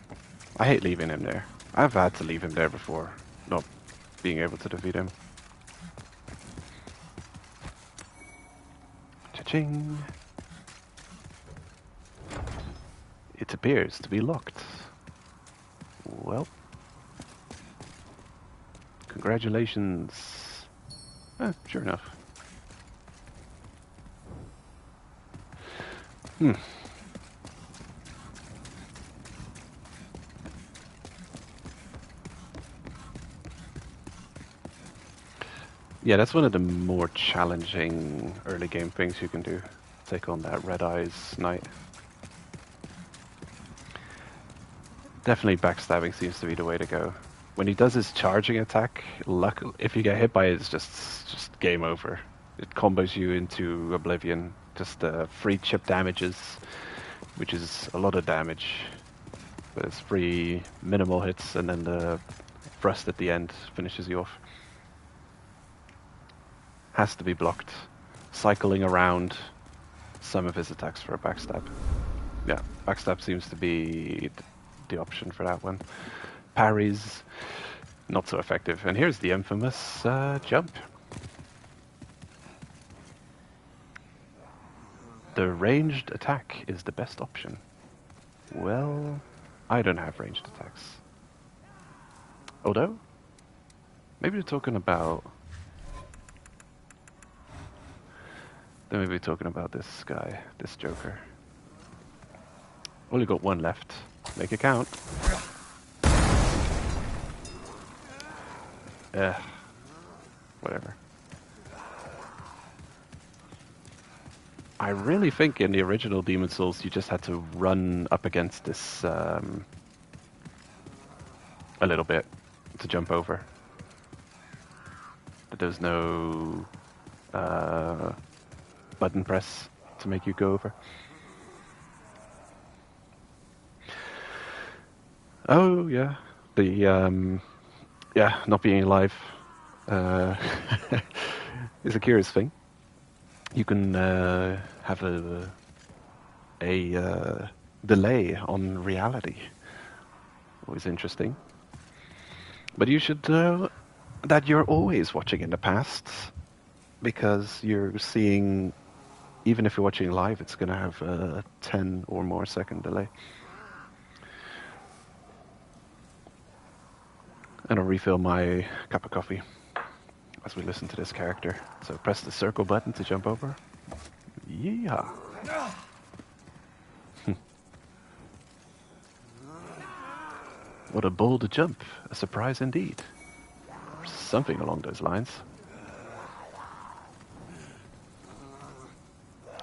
I hate leaving him there. I've had to leave him there before, not being able to defeat him. Cha-ching. It appears to be locked. Well. Congratulations. Sure enough. Yeah, that's one of the more challenging early game things you can do. Take on that Red Eyes Knight. Definitely backstabbing seems to be the way to go. When he does his charging attack, if you get hit by it, it's just game over. It combos you into oblivion. Just free chip damages, which is a lot of damage. But it's free minimal hits, and then the thrust at the end finishes you off. Has to be blocked. Cycling around some of his attacks for a backstab. Yeah, backstab seems to be the option for that one. Parries, not so effective. And here's the infamous jump. The ranged attack is the best option. Well, I don't have ranged attacks. Although, maybe we're talking about... Then maybe we're talking about this guy, this Joker. Only got one left. Make it count. Whatever. I really think in the original Demon's Souls you just had to run up against this a little bit to jump over. But there's no button press to make you go over. Oh yeah, the yeah, not being alive is a curious thing. You can have a delay on reality. Always interesting. But you should know that you're always watching in the past, because you're seeing, even if you're watching live, it's going to have a 10 or more second delay. And I'll refill my cup of coffee as we listen to this character. So press the circle button to jump over. Yeehaw. What a bold jump. A surprise indeed. Or something along those lines.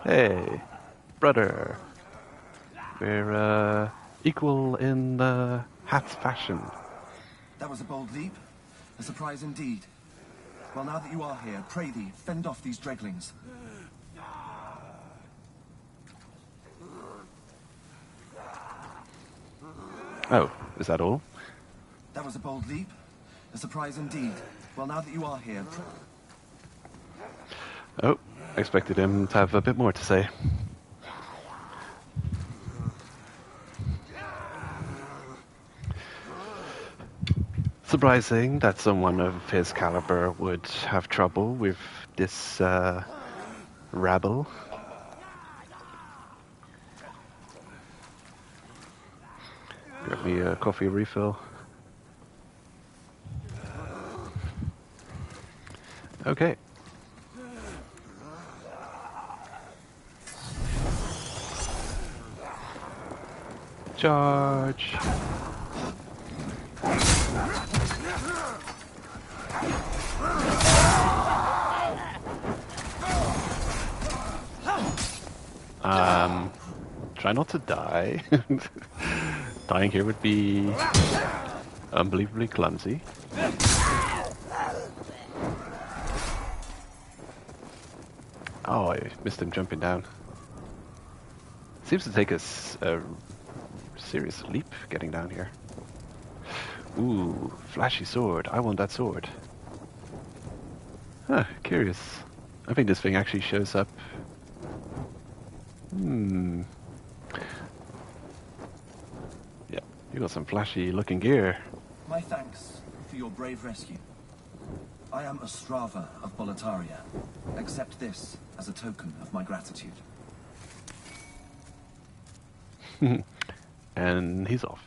Hey, brother. We're equal in hat fashion. That was a bold leap. A surprise indeed. Well, now that you are here, pray thee, fend off these dreglings. Oh, is that all? That was a bold leap. A surprise indeed. Well, now that you are here... Oh, I expected him to have a bit more to say. Surprising that someone of his caliber would have trouble with this rabble. Grab me a coffee refill. Okay. Charge. Try not to die. Dying here would be unbelievably clumsy. Oh, I missed him jumping down. Seems to take us a serious leap getting down here. Ooh, flashy sword. I want that sword. Huh, curious. I think this thing actually shows up. Yeah, you got some flashy looking gear. My thanks for your brave rescue. I am Ostrava of Boletaria. Accept this as a token of my gratitude. And he's off.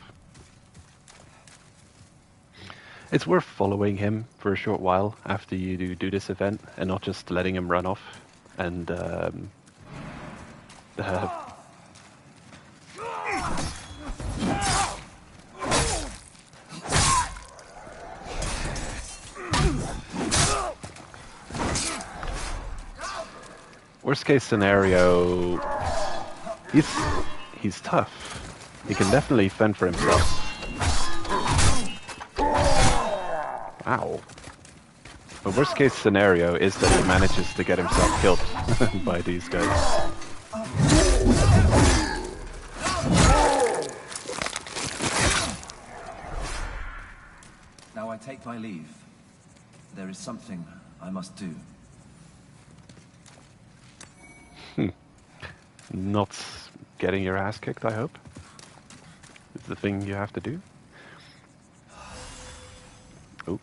It's worth following him for a short while after you do this event and not just letting him run off and worst case scenario, he's tough. He can definitely fend for himself. Ow. The worst case scenario is that he manages to get himself killed by these guys. Now I take my leave. There is something I must do. not getting your ass kicked, I hope. It's the thing you have to do. Oh,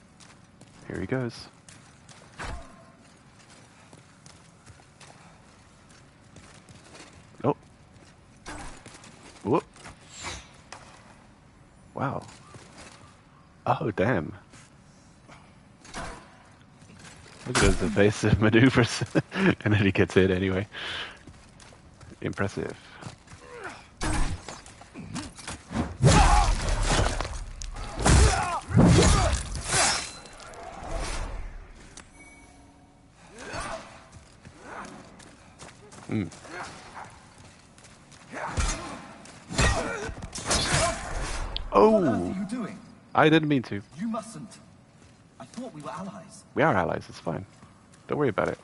here he goes. Oh. Whoop. Wow. Oh, damn. Look at those evasive maneuvers. And then he gets hit anyway. Impressive. Mm. What on earth Oh! are you doing? I didn't mean to. You mustn't. I thought we were allies. We are allies, it's fine. Don't worry about it.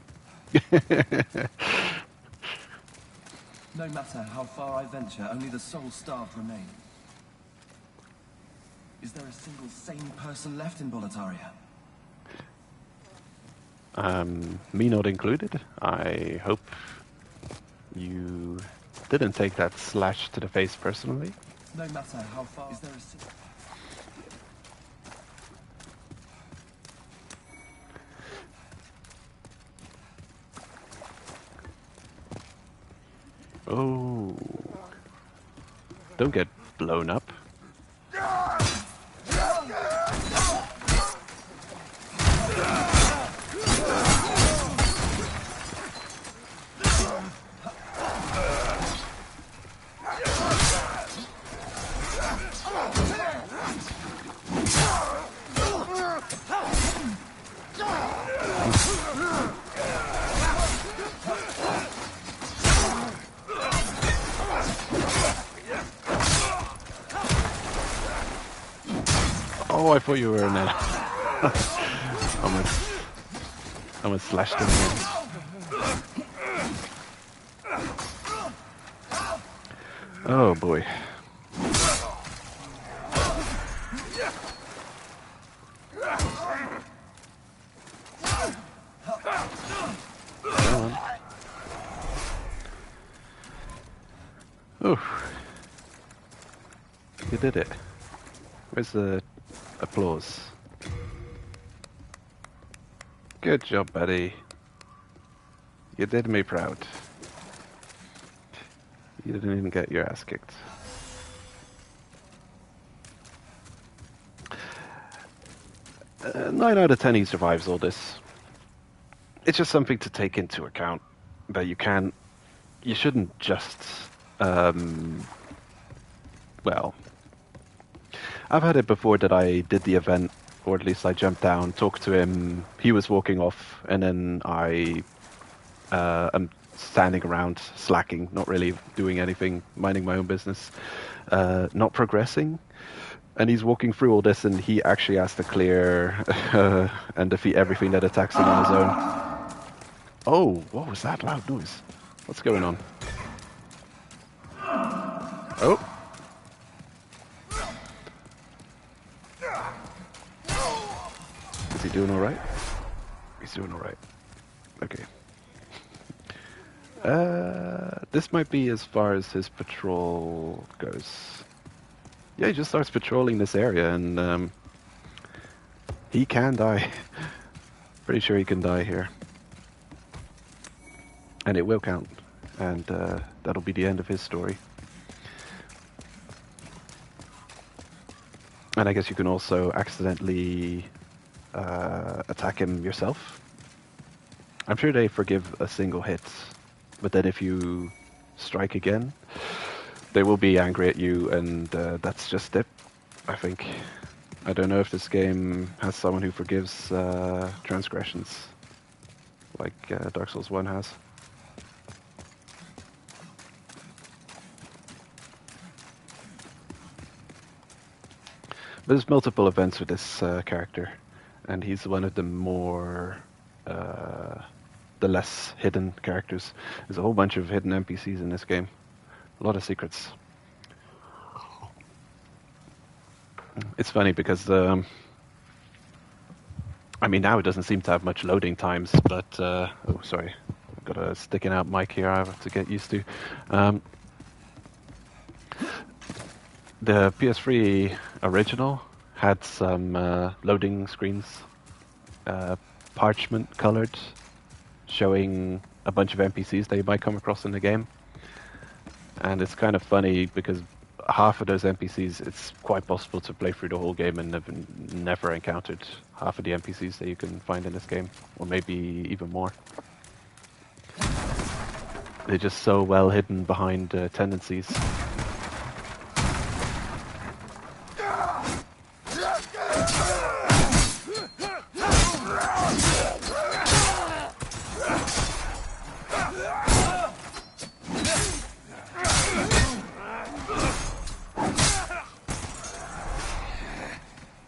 No matter how far I venture, only the soul-starved remain. Is there a single sane person left in Boletaria? Me not included. I hope you didn't take that slash to the face personally. No matter how far... Is there a single... Oh. Don't get blown up. Oh, I thought you were in there. Almost slashed him again. Oh boy. Come on. Oof. You did it. Where's the applause? Good job, buddy. You did me proud. You didn't even get your ass kicked. 9 out of 10 he survives all this. It's just something to take into account that you shouldn't just, well, I've had it before that I did the event, or at least I jumped down, talked to him, he was walking off, and then I am standing around, slacking, not really doing anything, minding my own business, not progressing. And he's walking through all this, and he actually has to clear and defeat everything that attacks him on his own. Oh, what was that loud noise? What's going on? Oh. Is he doing all right? He's doing all right. Okay. This might be as far as his patrol goes. Yeah, he just starts patrolling this area, and he can die. Pretty sure he can die here. And it will count. And that'll be the end of his story. And I guess you can also accidentally attack him yourself. I'm sure they forgive a single hit, but then if you strike again, they will be angry at you, and that's just it, I think. I don't know if this game has someone who forgives transgressions, like Dark Souls 1 has. There's multiple events with this character, and he's one of the more, the less hidden characters. There's a whole bunch of hidden NPCs in this game. A lot of secrets. It's funny because, I mean, now it doesn't seem to have much loading times, but, oh, sorry. I'm Got a sticking out mic here I have to get used to. The PS3 original had some loading screens, parchment colored, showing a bunch of NPCs that you might come across in the game. And it's kind of funny because half of those NPCs, it's quite possible to play through the whole game and never encountered half of the NPCs that you can find in this game, or maybe even more. They're just so well hidden behind tendencies.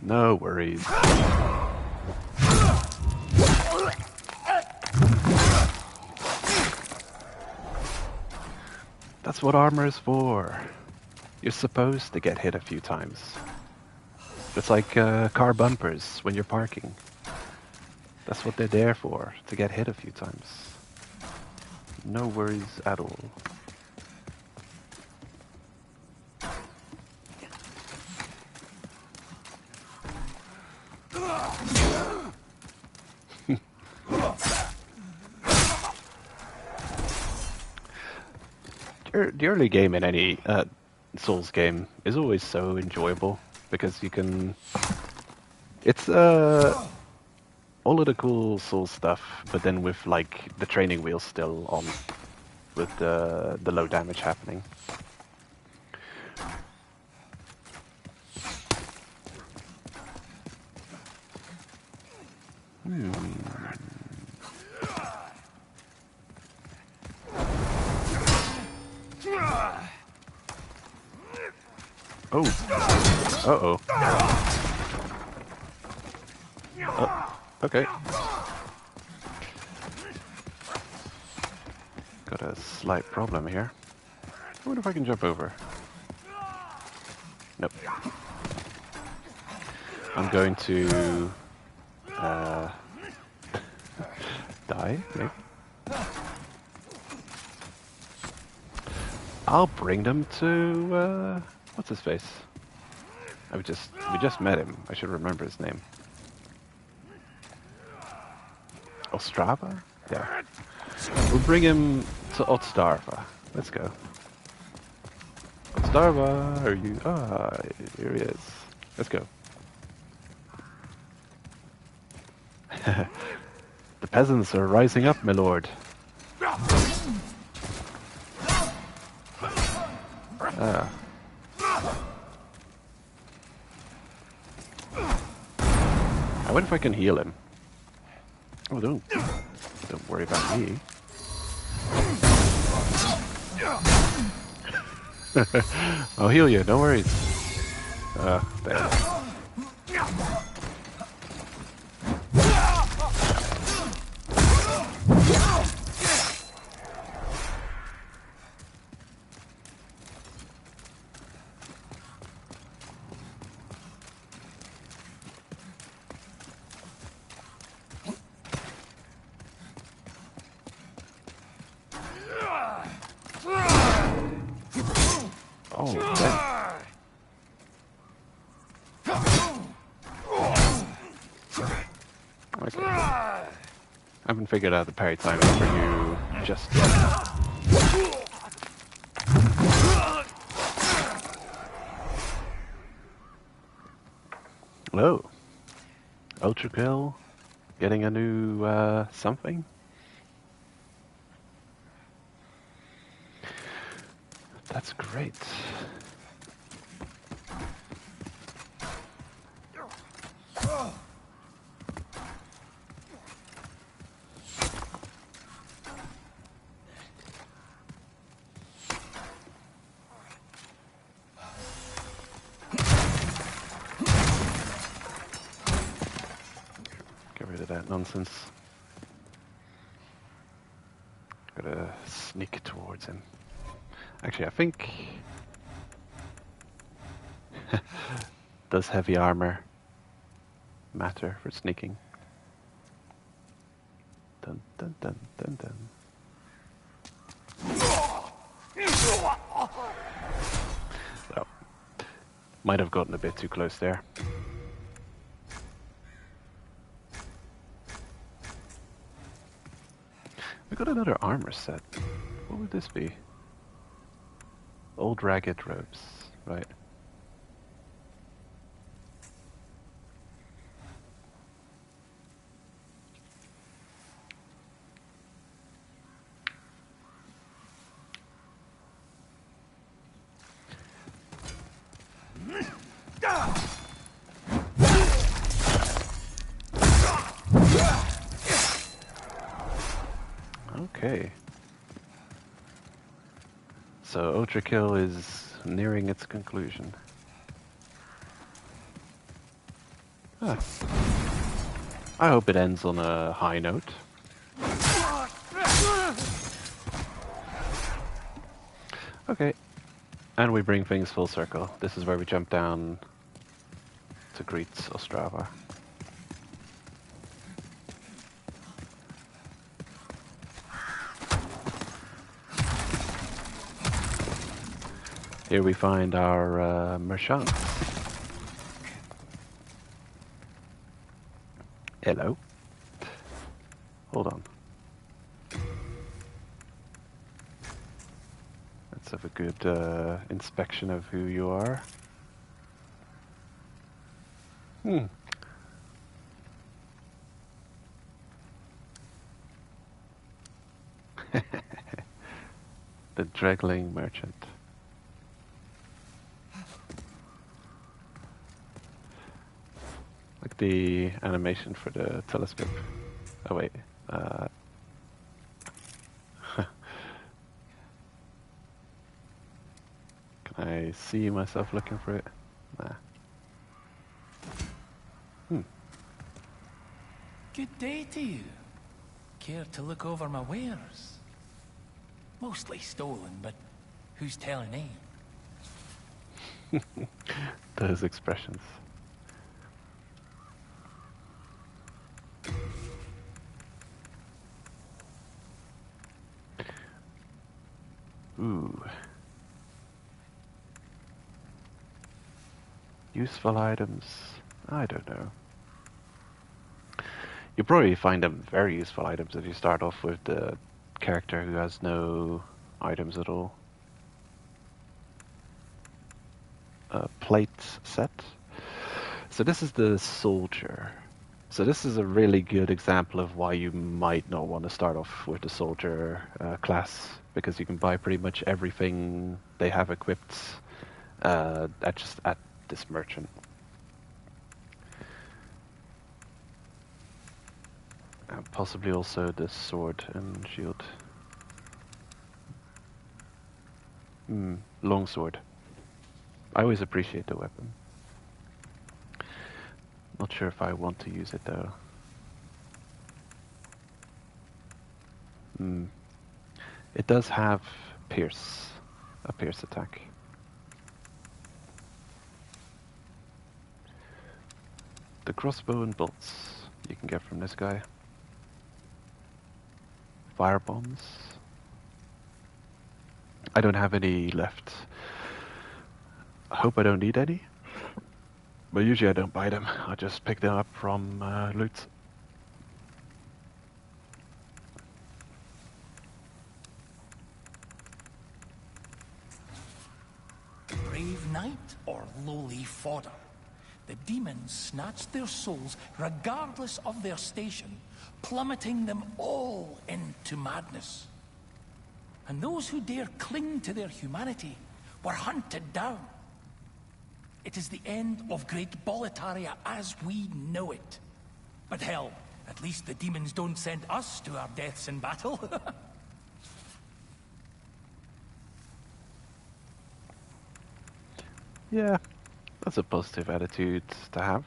No worries. That's what armor is for. You're supposed to get hit a few times. It's like car bumpers when you're parking. That's what they're there for, to get hit a few times. No worries at all. The early game in any Souls game is always so enjoyable because you can... It's all of the cool Souls stuff, but then with like the training wheels still on, with the low damage happening. Oh. Uh-oh. Okay. Got a slight problem here. I wonder if I can jump over. Nope. I'm going to... die, maybe? I'll bring them to... what's his face? We just met him. I should remember his name. Ostrava? Yeah. We'll bring him to Ostrava. Let's go. Ostrava, are you? Ah, here he is. Let's go. The peasants are rising up, my lord. Ah. I wonder if I can heal him. Oh, don't worry about me. I'll heal you, no worries. There. Oh, damn. Okay. I haven't figured out the parry timing for you just yet. Oh. Ultra kill. Getting a new something. That's great. Get rid of that nonsense. Gotta sneak towards him. Actually, I think... Does heavy armor matter for sneaking? Dun dun dun dun dun. So, might have gotten a bit too close there. We got another armor set. What would this be? Old ragged robes, right? Okay. So Ultrakill is nearing its conclusion. Ah. I hope it ends on a high note. Okay. And we bring things full circle. This is where we jump down to greet Ostrava. Here we find our merchant. Hello. Hold on. Let's have a good inspection of who you are. The Dregling Merchant. Like the animation for the telescope. Oh wait. Can I see myself looking for it? Nah. Good day to you. Care to look over my wares? Mostly stolen, but who's telling eh? Those expressions. Ooh. Useful items? I don't know. You probably find them very useful items if you start off with the character who has no items at all. Plate set. So this is the soldier. So this is a really good example of why you might not want to start off with the soldier class, because you can buy pretty much everything they have equipped at this merchant. And possibly also the sword and shield. Long sword. I always appreciate the weapon. Not sure if I want to use it though. It does have pierce, a pierce attack. The crossbow and bolts you can get from this guy. Fire bombs. I don't have any left. I hope I don't need any. But usually I don't buy them. I just pick them up from loot. Brave knight or lowly fodder? The demons snatched their souls regardless of their station, plummeting them all into madness. And those who dare cling to their humanity were hunted down. It is the end of Great Boletaria as we know it. But hell, at least the demons don't send us to our deaths in battle. Yeah, that's a positive attitude to have.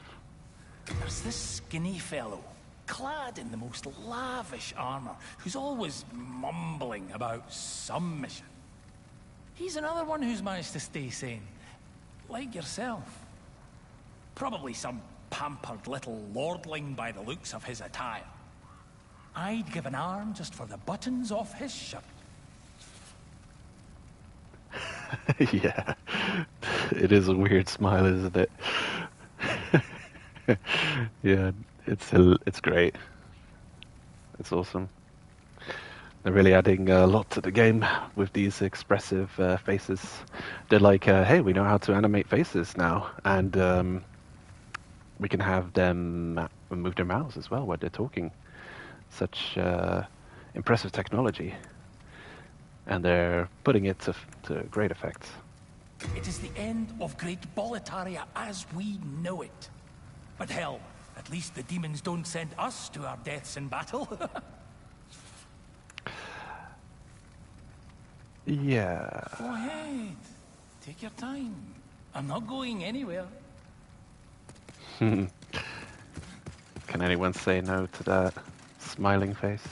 There's this skinny fellow, clad in the most lavish armor, who's always mumbling about some mission. He's another one who's managed to stay sane. Like yourself. Probably some pampered little lordling by the looks of his attire. I'd give an arm just for the buttons off his shirt. Yeah, it is a weird smile, isn't it? Yeah, it's great. It's awesome. They're really adding a lot to the game with these expressive faces. They're like, hey, we know how to animate faces now, and we can have them move their mouths as well while they're talking. Such impressive technology, and they're putting it to great effect. It is the end of Great Boletaria as we know it. But hell, at least the demons don't send us to our deaths in battle. Yeah. Go ahead. Take your time. I'm not going anywhere. Can anyone say no to that smiling face?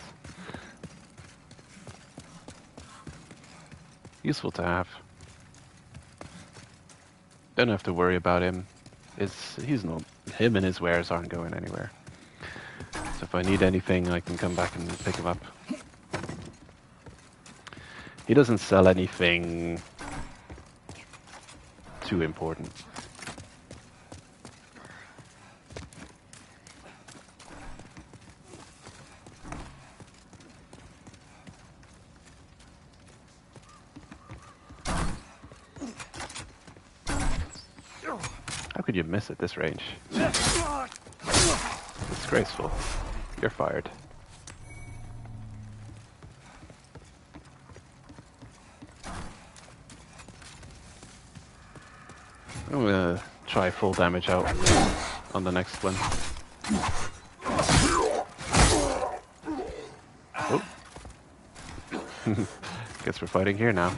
Useful to have. Don't have to worry about him. Him and his wares aren't going anywhere. So if I need anything, I can come back and pick him up. He doesn't sell anything too important. How could you miss at this range? Disgraceful. You're fired. I'm gonna try full damage out on the next one. Oh. Guess we're fighting here now.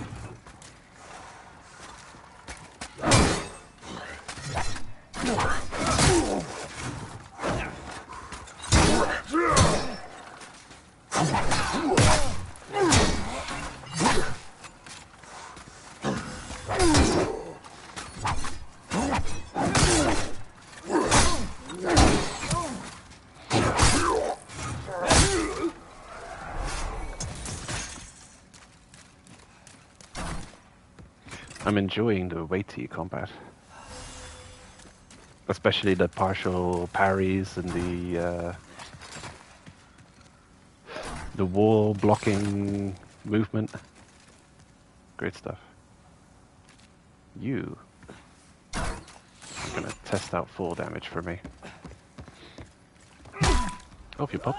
I'm enjoying the weighty combat. Especially the partial parries and the wall blocking movement. Great stuff. You are gonna test out full damage for me. Off you pop.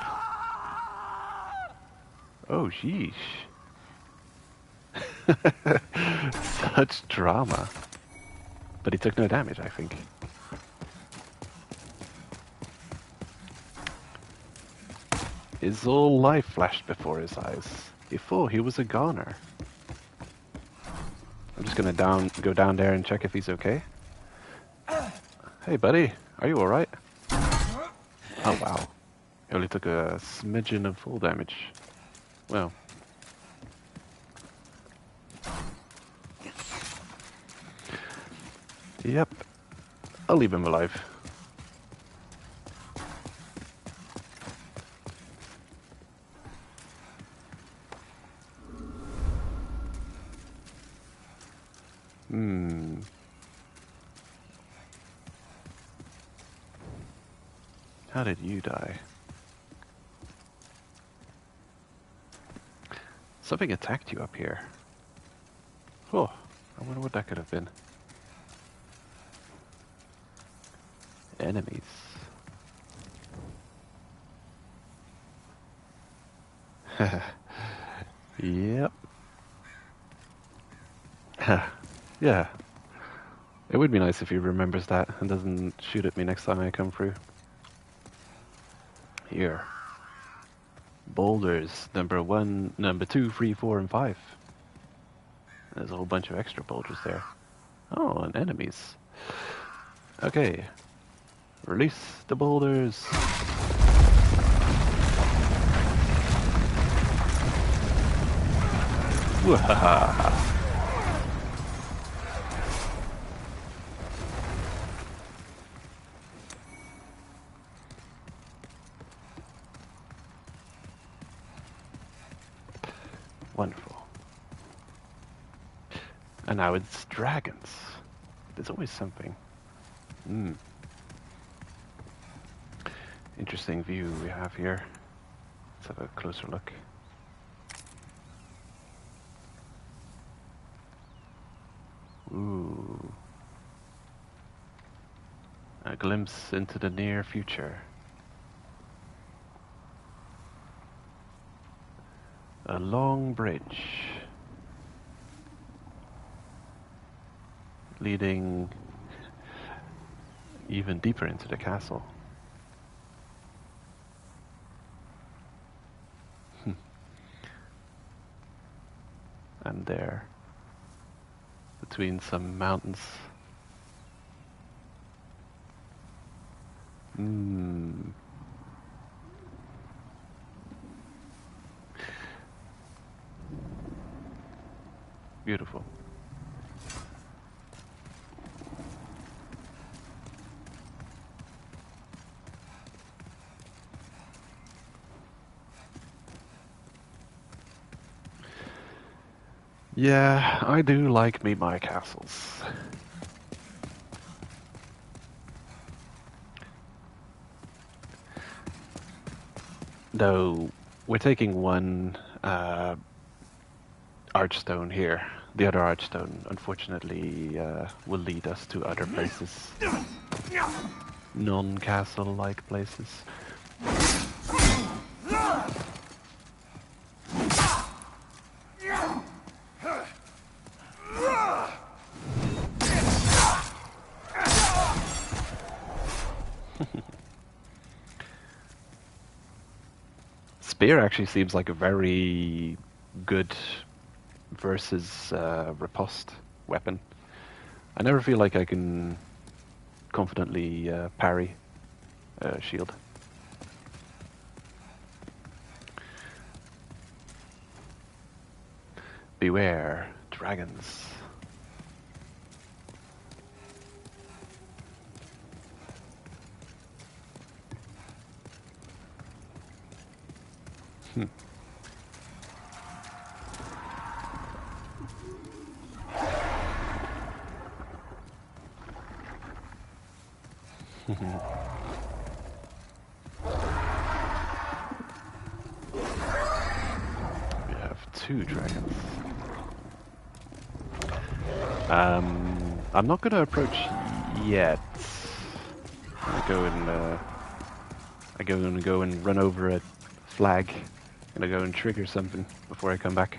Oh, sheesh. Such drama. But he took no damage, I think. His whole life flashed before his eyes. He thought he was a goner. I'm just gonna go down there and check if he's okay. Hey buddy, are you alright? Oh wow. He only took a smidgen of full damage. Well. Yep. I'll leave him alive. How did you die? Something attacked you up here. Oh, I wonder what that could have been. Enemies. Yep. Yeah. It would be nice if he remembers that and doesn't shoot at me next time I come through. Here. Boulders. Number 1, number 2, 3, 4, and 5. There's a whole bunch of extra boulders there. Oh, and enemies. Okay. Release the boulders. Wahaha. Wonderful. And now it's dragons. There's always something. Interesting view we have here. Let's have a closer look. Ooh. A glimpse into the near future. A long bridge leading even deeper into the castle. And there, between some mountains. Beautiful. Yeah, I do like me my castles. Though we're taking one archstone here. The other archstone, unfortunately, will lead us to other places. Non-castle-like places. Spear actually seems like a very good versus riposte weapon. I never feel like I can confidently parry a shield. Beware, dragons. We have 2 dragons. I'm not gonna approach yet. I'm gonna go and run over a flag. I'm gonna go and trigger something before I come back.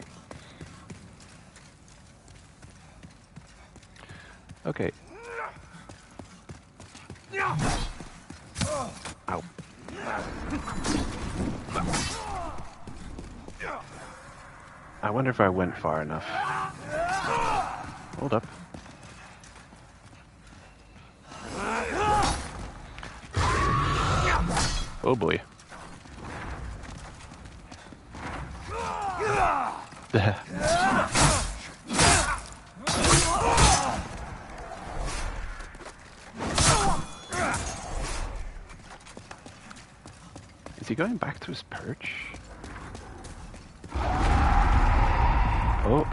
Okay. Ow. I wonder if I went far enough. Hold up. Oh boy. Is he going back to his perch? Oh.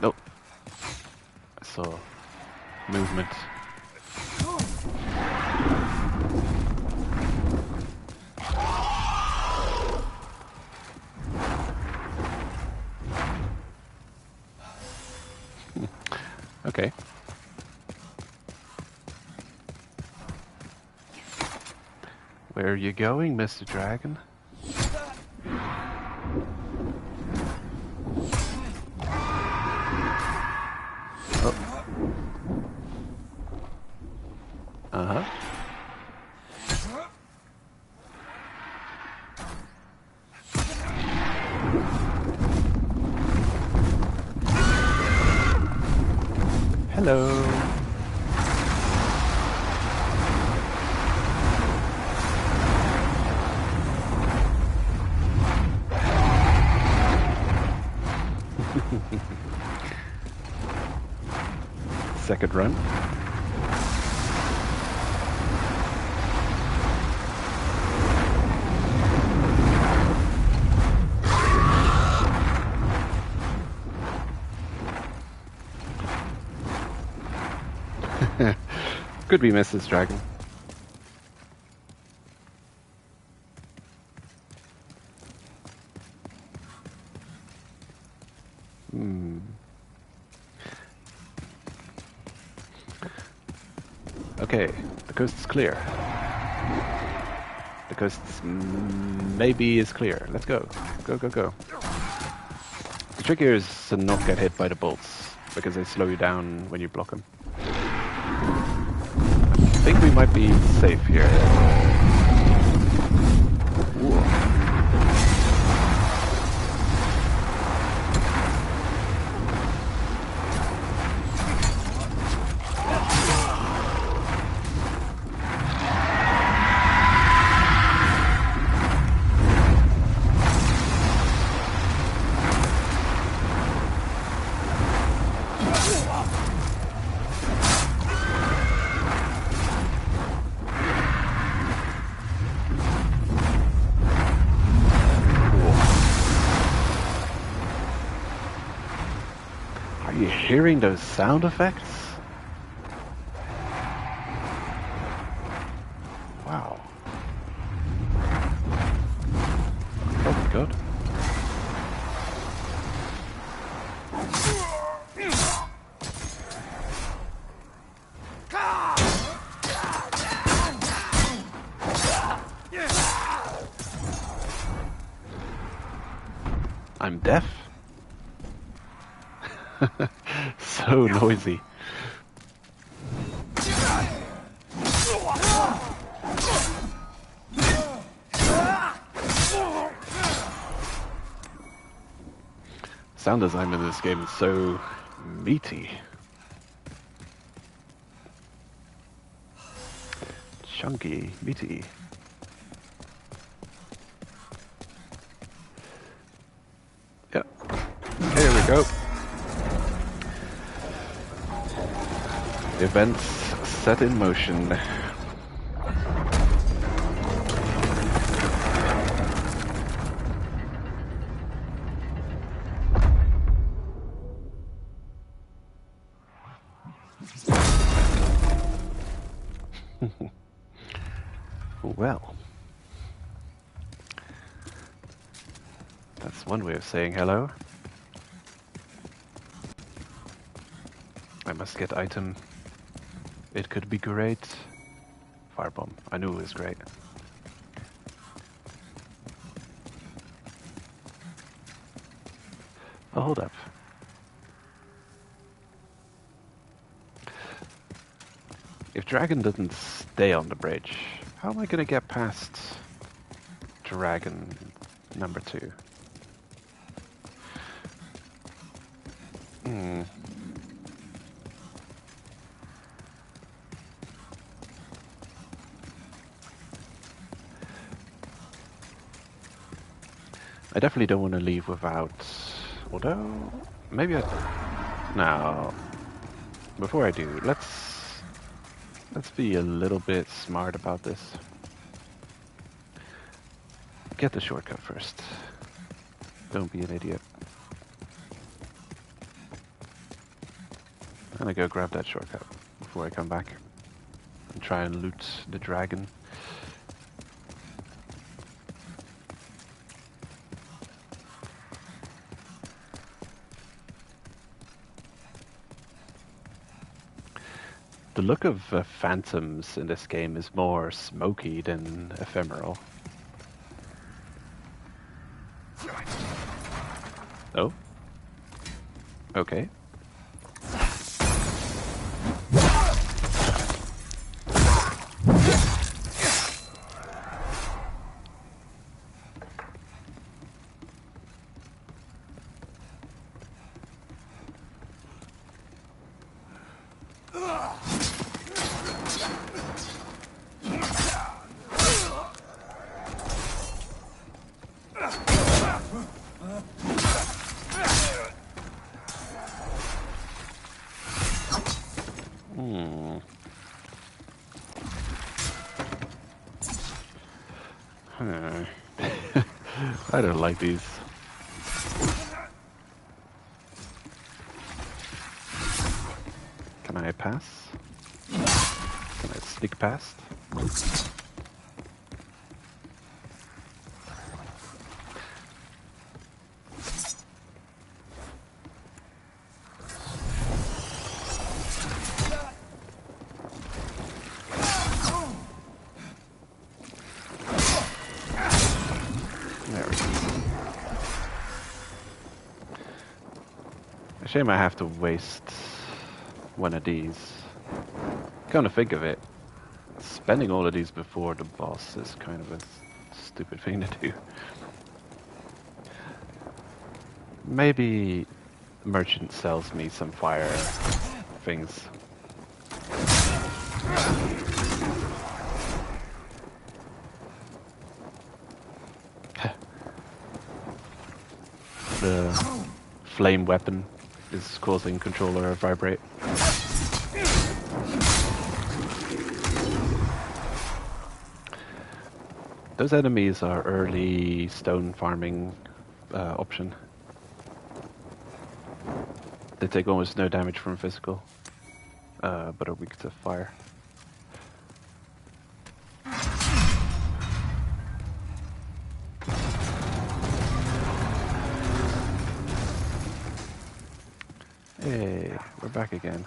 Nope. I saw movement. Okay. Where are you going, Mr. Dragon? Oh. Uh-huh. Hello. second run. Could be Mrs. Dragon. Okay, the coast's clear. The coast maybe is clear. Let's go. Go, go, go. The trick here is to not get hit by the bolts, because they slow you down when you block them. I think we might be safe here. Ooh. Hearing those sound effects? Wow. Oh my god. I'm deaf? So noisy. Sound design in this game is so meaty. Chunky, meaty. Yep. Here we go. Events set in motion. Well, that's one way of saying hello. I must get item. It could be great. Firebomb. I knew it was great. Oh, hold up. If Dragon doesn't stay on the bridge, how am I gonna get past Dragon number 2? I definitely don't want to leave without... Although... Maybe I... No. Before I do, let's be a little bit smart about this. Get the shortcut first. Don't be an idiot. I'm gonna go grab that shortcut before I come back and try and loot the dragon. The look of phantoms in this game is more smoky than ephemeral. Oh? Okay. I don't like these. Can I pass? Can I sneak past? Shame I have to waste one of these. Come to think of it, spending all of these before the boss is kind of a stupid thing to do. Maybe the merchant sells me some fire things. The flame weapon is causing controller to vibrate. Those enemies are early stone farming option. They take almost no damage from physical, but are weak to fire. Hey, we're back again.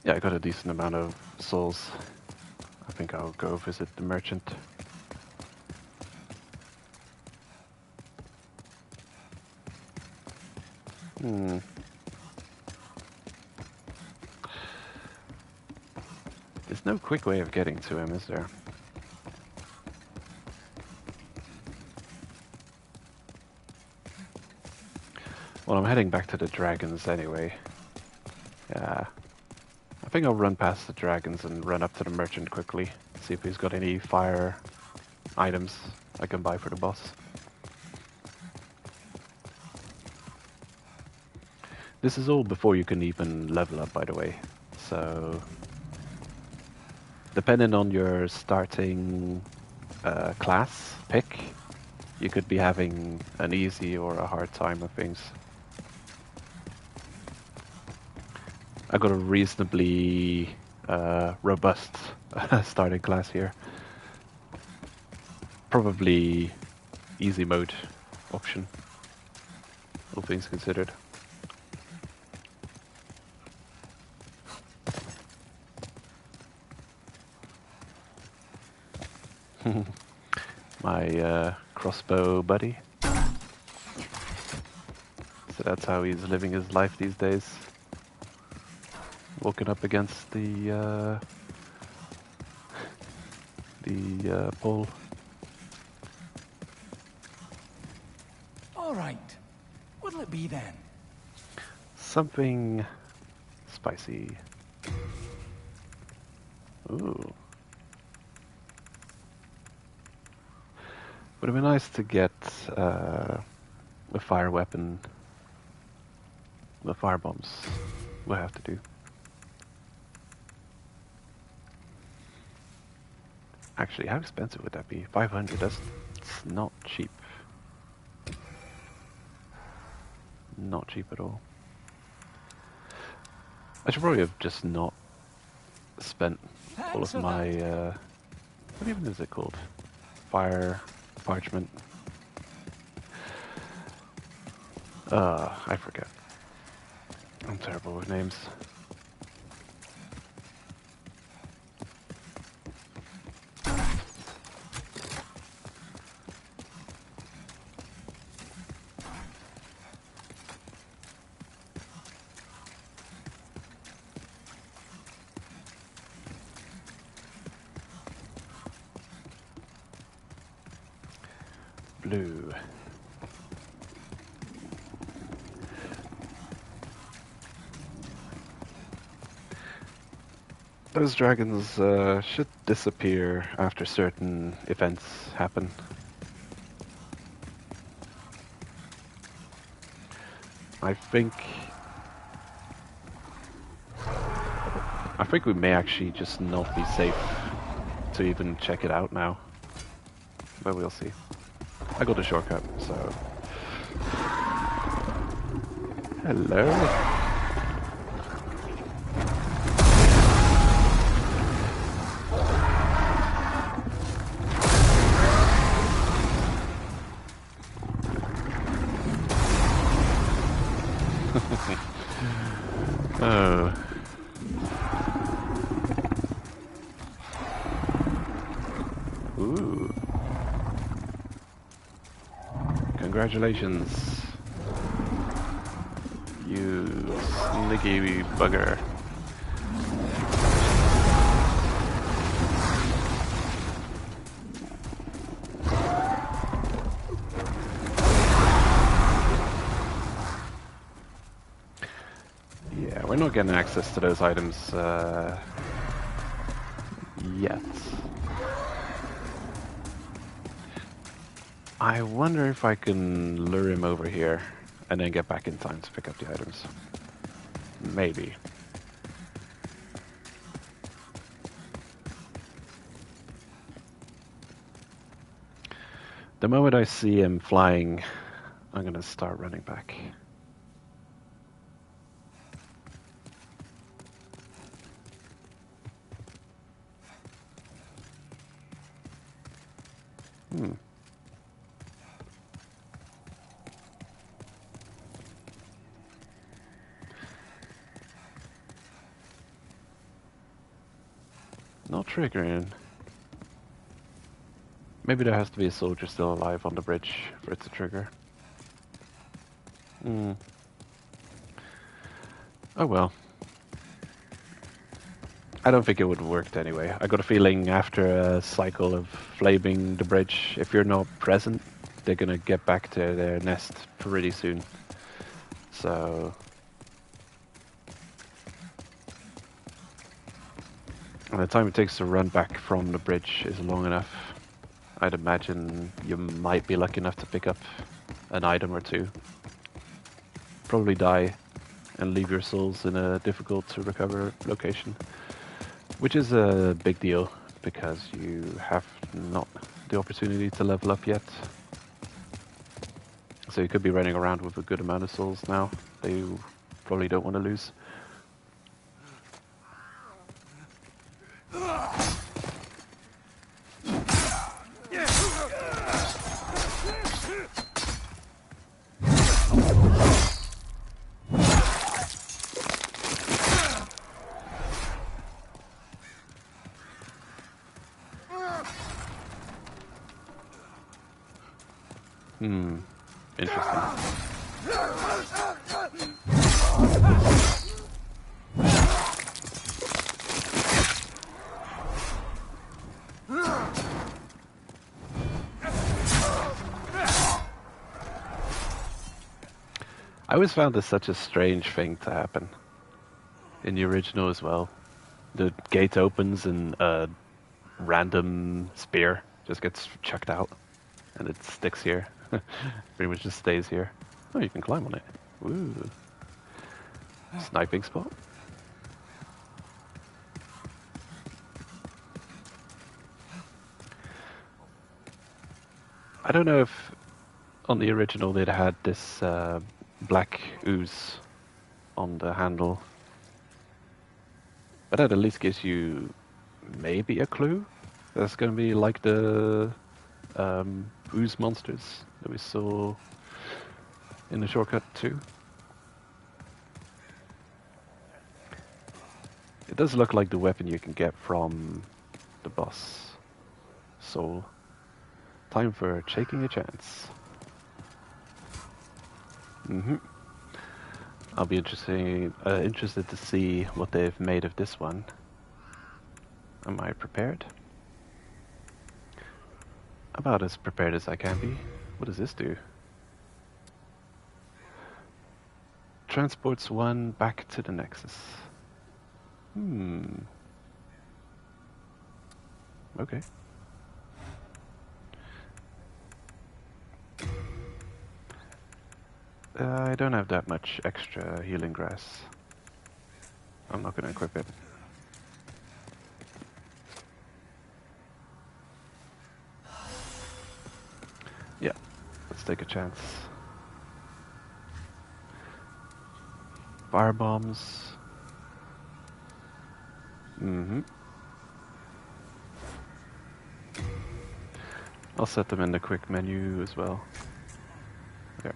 Yeah, I got a decent amount of souls. I think I'll go visit the merchant. There's no quick way of getting to him, is there? Well, I'm heading back to the dragons anyway. Yeah. I think I'll run past the dragons and run up to the merchant quickly. See if he's got any fire items I can buy for the boss. This is all before you can even level up, by the way. So, depending on your starting class pick, you could be having an easy or a hard time with things. I got a reasonably robust starting class here. Probably easy mode option, all things considered. My crossbow buddy. So that's how he's living his life these days. Walking up against the pole. All right. What'll it be then? Something spicy. Ooh. Would have been nice to get a fire weapon. The fire bombs we'll have to do. Actually, how expensive would that be? 500, that's not cheap. Not cheap at all. I should probably have just not spent all of my, what even is it called? Fire parchment. I forget. I'm terrible with names. Blue. Those dragons should disappear after certain events happen. I think we may actually just not be safe to even check it out now. but we'll see. I got a shortcut, so... Hello? Oh. Ooh. Congratulations. You sneaky bugger. Yeah, we're not getting access to those items yet. I wonder if I can lure him over here and then get back in time to pick up the items. Maybe. The moment I see him flying, I'm gonna start running back. Not triggering. Maybe there has to be a soldier still alive on the bridge for it to trigger. Oh well. I don't think it would have worked anyway. I got a feeling after a cycle of flaming the bridge, if you're not present, they're gonna get back to their nest pretty soon. So... and the time it takes to run back from the bridge is long enough. I'd imagine you might be lucky enough to pick up an item or two. Probably die and leave your souls in a difficult to recover location. Which is a big deal, because you have not the opportunity to level up yet. So you could be running around with a good amount of souls now that you probably don't want to lose. Interesting. I always found this such a strange thing to happen in the original as well. The gate opens and a random spear just gets chucked out and it sticks here. Pretty much just stays here. Oh, you can climb on it. Ooh. Sniping spot. I don't know if on the original they'd had this black ooze on the handle. But that at least gives you maybe a clue. That's going to be like the ooze monsters that we saw in the shortcut too. It does look like the weapon you can get from the boss soul. Time for taking a chance. I'll be interested to see what they've made of this one. Am I prepared? About as prepared as I can be. What does this do? Transports one back to the Nexus. Okay. I don't have that much extra healing grass. I'm not going to equip it. Yeah, let's take a chance. Fire bombs. Mm-hmm. I'll set them in the quick menu as well. There.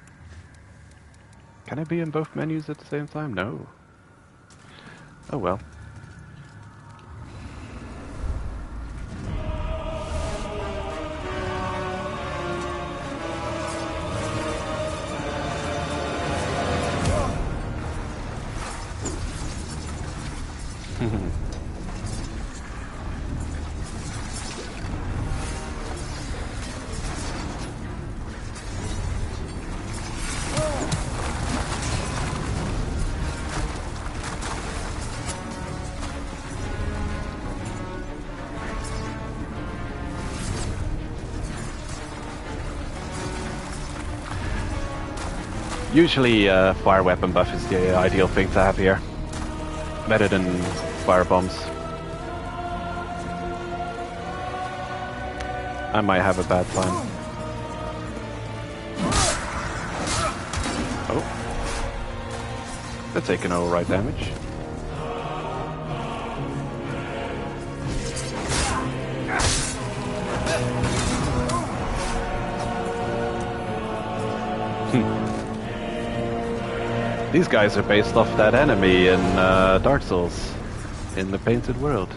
Can I be in both menus at the same time? No. Oh well. Usually, fire weapon buff is the ideal thing to have here. Better than fire bombs. I might have a bad time. Oh. They're taking all right damage. These guys are based off that enemy in Dark Souls, in the Painted World.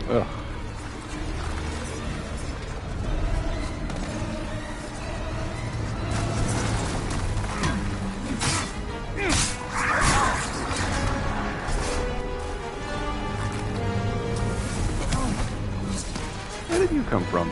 Ugh. Where did you come from?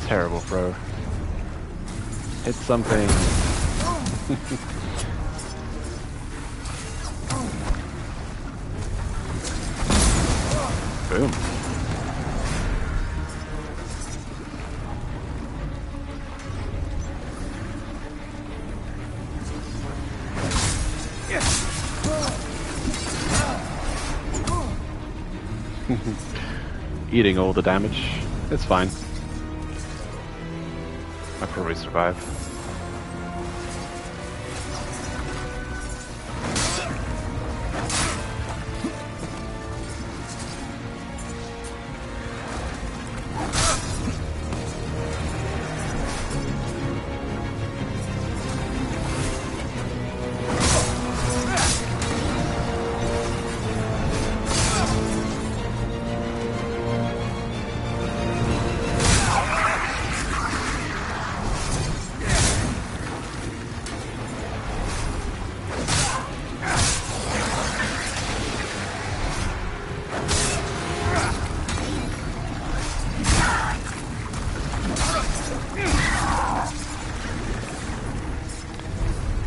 Terrible throw. Hit something. Boom. Eating all the damage. It's fine. I'll probably survive.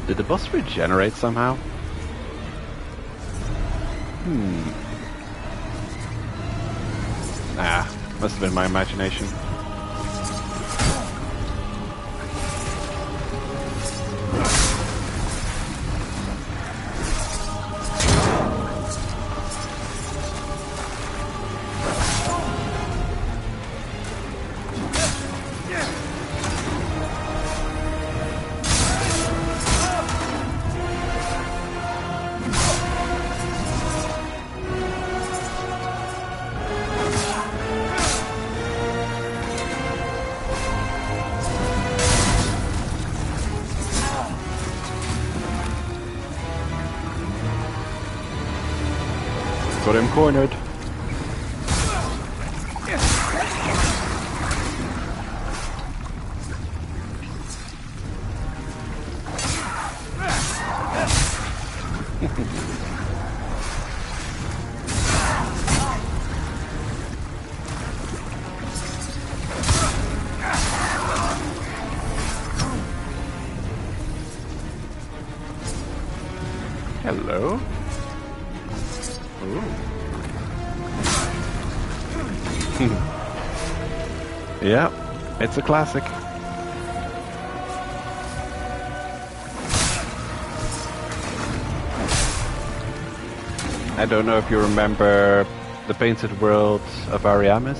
Did the boss regenerate somehow? Must have been my imagination. Got him cornered. Hello. Ooh. Yeah, it's a classic. I don't know if you remember the painted world of Ariamis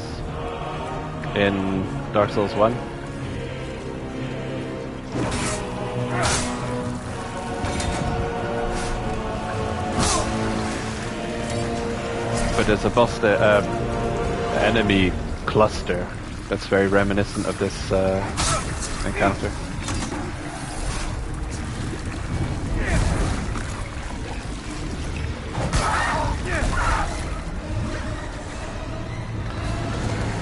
in Dark Souls 1. But there's a boss, enemy cluster that's very reminiscent of this encounter.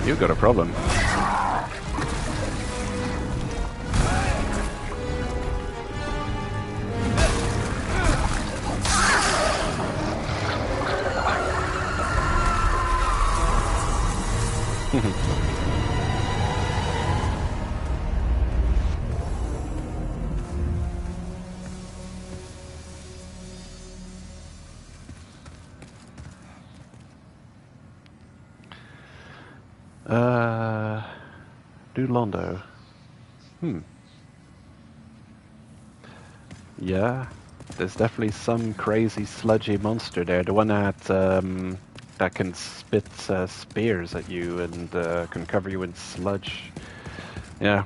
You got a problem. New Londo. Yeah, there's definitely some crazy sludgy monster there. The one that can spit spears at you and can cover you in sludge. Yeah.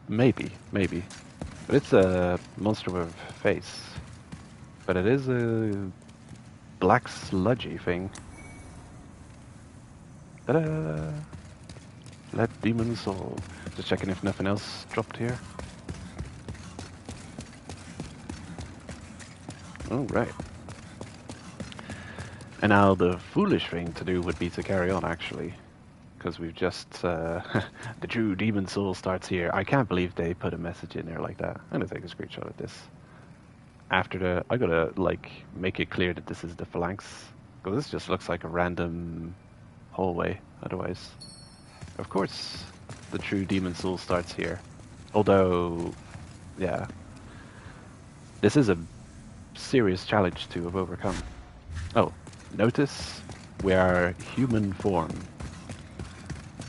Maybe. But it's a monster with a face. But it is a black sludgy thing. Ta-da! Let Demon Soul. Just checking if nothing else dropped here. Oh, right. And now the foolish thing to do would be to carry on, actually. Because we've just... the true Demon Soul starts here. I can't believe they put a message in there like that. I'm gonna take a screenshot of this. After the... I gotta, like, make it clear that this is the Phalanx. Because this just looks like a random hallway, otherwise. Of course, the true Demon Soul starts here. Although, yeah. This is a serious challenge to have overcome. Oh, notice we are human form.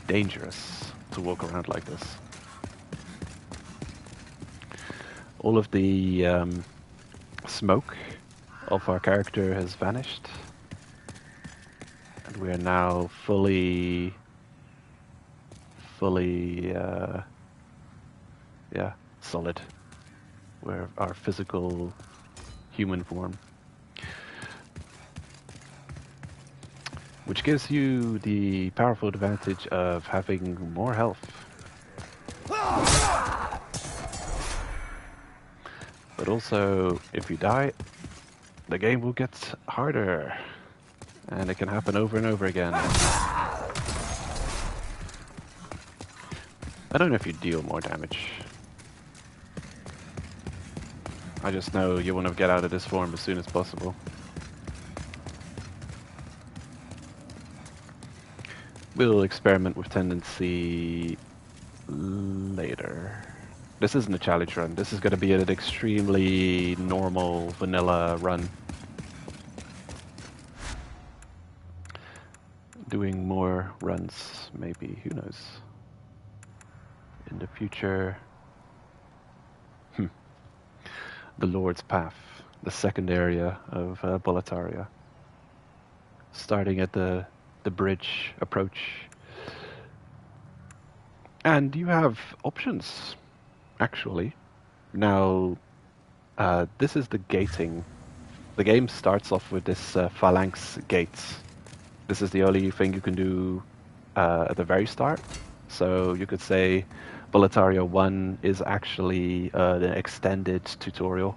Dangerous to walk around like this. All of the smoke of our character has vanished. And we are now fully solid. We're our physical human form. Which gives you the powerful advantage of having more health. But also, if you die, the game will get harder. And it can happen over and over again. I don't know if you deal more damage. I just know you want to get out of this form as soon as possible. We'll experiment with tendency later. This isn't a challenge run. This is going to be an extremely normal vanilla run. Doing more runs, maybe. Who knows? In the future. The Lord's Path, the second area of Boletaria. Starting at the bridge approach. And you have options, actually. Now, this is the gating. The game starts off with this Phalanx gate. This is the only thing you can do at the very start. So you could say Boletaria 1 is actually the extended tutorial.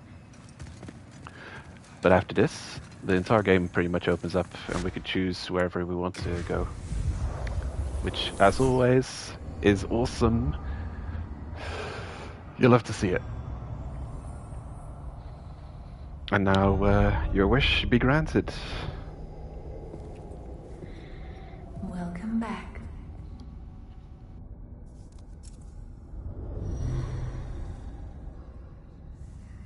But after this, the entire game pretty much opens up and we could choose wherever we want to go. Which, as always, is awesome. You'll have to see it. And now, your wish be granted. Welcome back.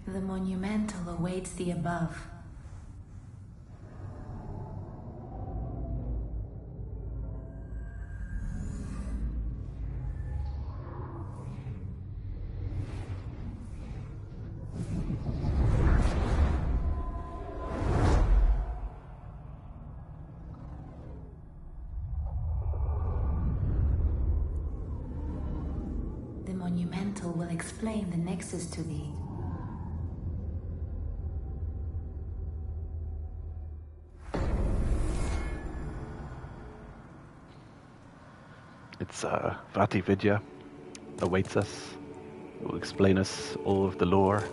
The monumental awaits the above. The monumental will explain the nexus to thee. It's Vati Vidya awaits us. It will explain us all of the lore.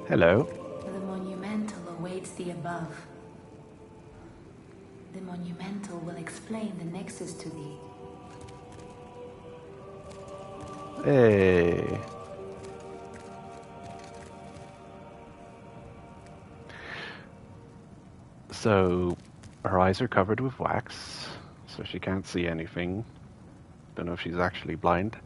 Hello. The monumental awaits the above. The monumental will explain the nexus to thee. Hey. So her eyes are covered with wax, so she can't see anything. Don't know if she's actually blind.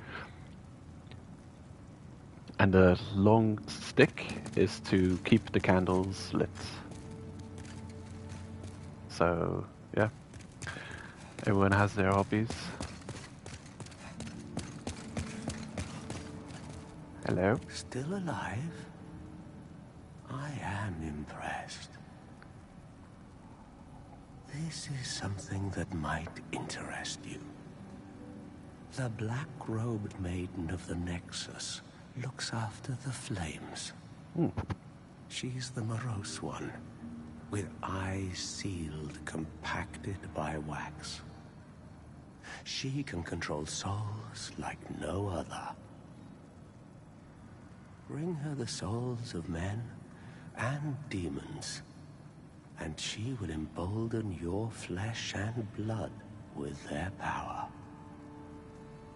And the long stick is to keep the candles lit. So, yeah. Everyone has their hobbies. Hello? Still alive? I am impressed. This is something that might interest you. The black-robed maiden of the Nexus looks after the flames. She's the morose one, with eyes sealed, compacted by wax. She can control souls like no other. Bring her the souls of men and demons, and she will embolden your flesh and blood with their power.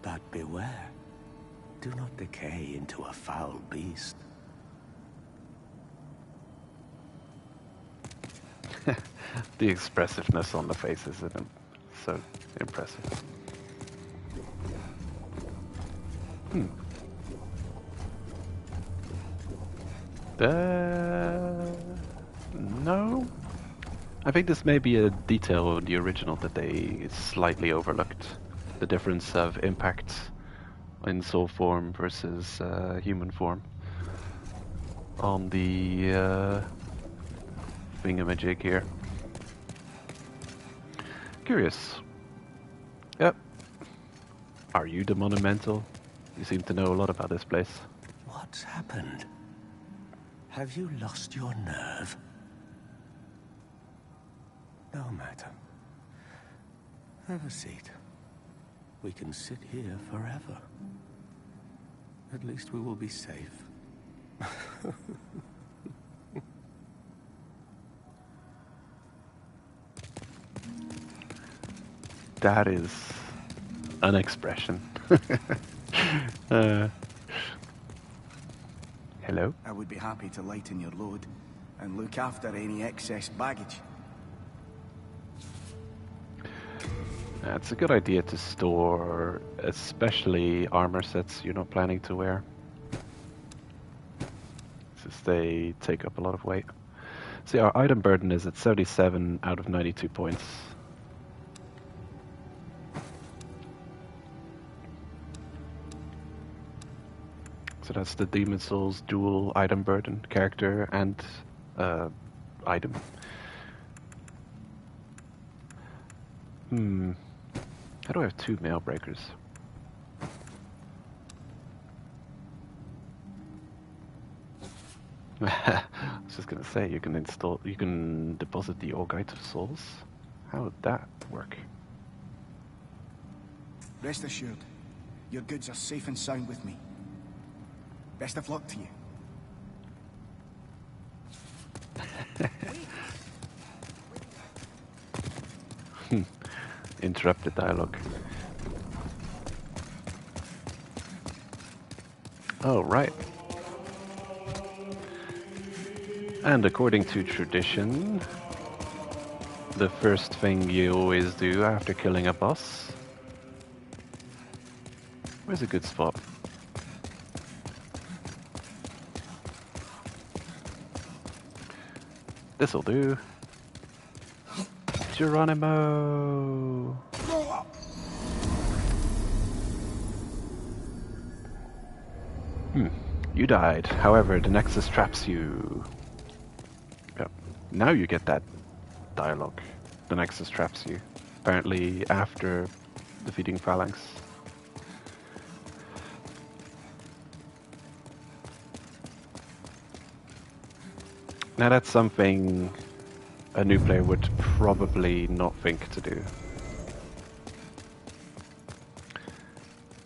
But beware, do not decay into a foul beast. The expressiveness on the faces is so impressive. No. I think this may be a detail in the original that they slightly overlooked. The difference of impact in soul form versus human form on the thingamajig here. Curious. Yep. Are you the monumental? You seem to know a lot about this place. What's happened? Have you lost your nerve? No matter. Have a seat. We can sit here forever. At least we will be safe. That is an expression. Hello? I would be happy to lighten your load and look after any excess baggage. It's a good idea to store, especially armor sets you're not planning to wear, since they take up a lot of weight. See, our item burden is at 77 out of 92 points. So that's the Demon Souls dual item burden, character and item. How do I have 2 mail breakers? I was just gonna say, you can deposit the Augite of Souls. How would that work? Rest assured, your goods are safe and sound with me. Best of luck to you. Interrupted dialogue. Oh, right. And according to tradition, the first thing you always do after killing a boss... Where's a good spot? This'll do. Geronimo! You died. However, the Nexus traps you. Yep. Now you get that dialogue. The Nexus traps you. Apparently after defeating Phalanx. Now that's something a new player would probably not think to do.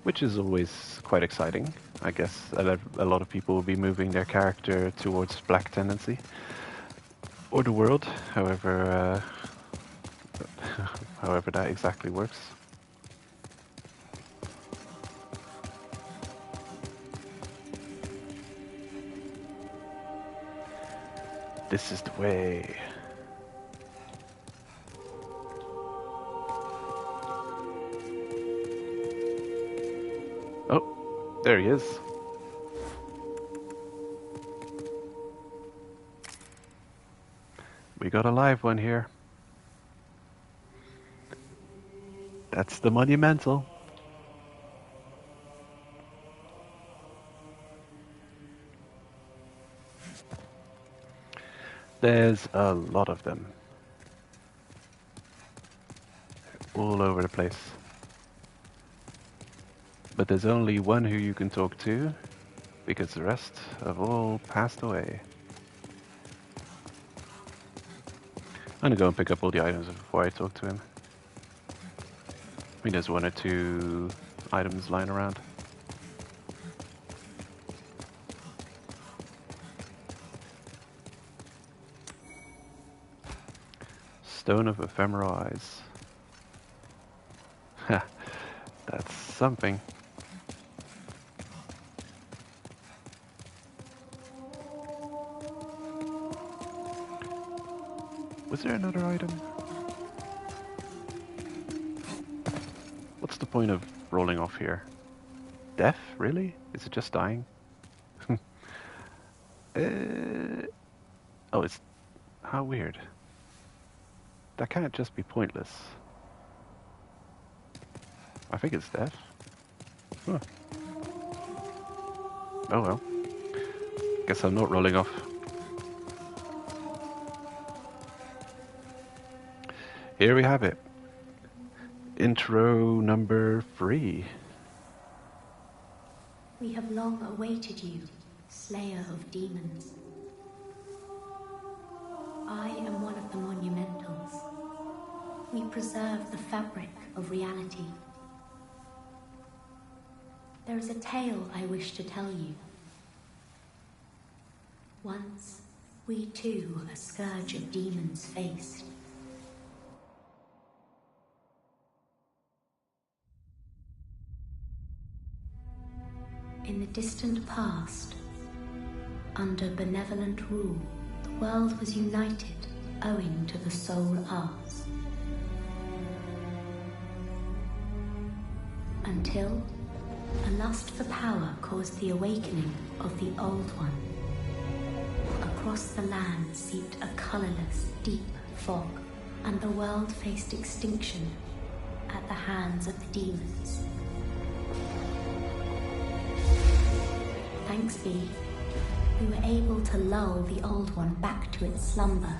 Which is always quite exciting. I guess a lot of people will be moving their character towards black tendency. Or the world, however that exactly works. This is the way. Oh, there he is. We got a live one here. That's the Monumental. There's a lot of them. All over the place. But there's only one who you can talk to, because the rest have all passed away. I'm gonna go and pick up all the items before I talk to him. I think there's 1 or 2 items lying around. Stone of Ephemeral Eyes. Ha, that's something. Was there another item? What's the point of rolling off here? Death? Really? Is it just dying? Oh, it's... How weird. That can't just be pointless. I think it's death. Huh. Oh well. Guess I'm not rolling off. Here we have it. Intro number 3. We have long awaited you, Slayer of Demons. I am one of the Monumentals. We preserve the fabric of reality. There is a tale I wish to tell you. Once, we too a scourge of demons faced. In the distant past, under benevolent rule, the world was united owing to the soul arts. Until a lust for power caused the awakening of the Old One. Across the land seeped a colorless, deep fog, and the world faced extinction at the hands of the demons. Thanks be, we were able to lull the Old One back to its slumber,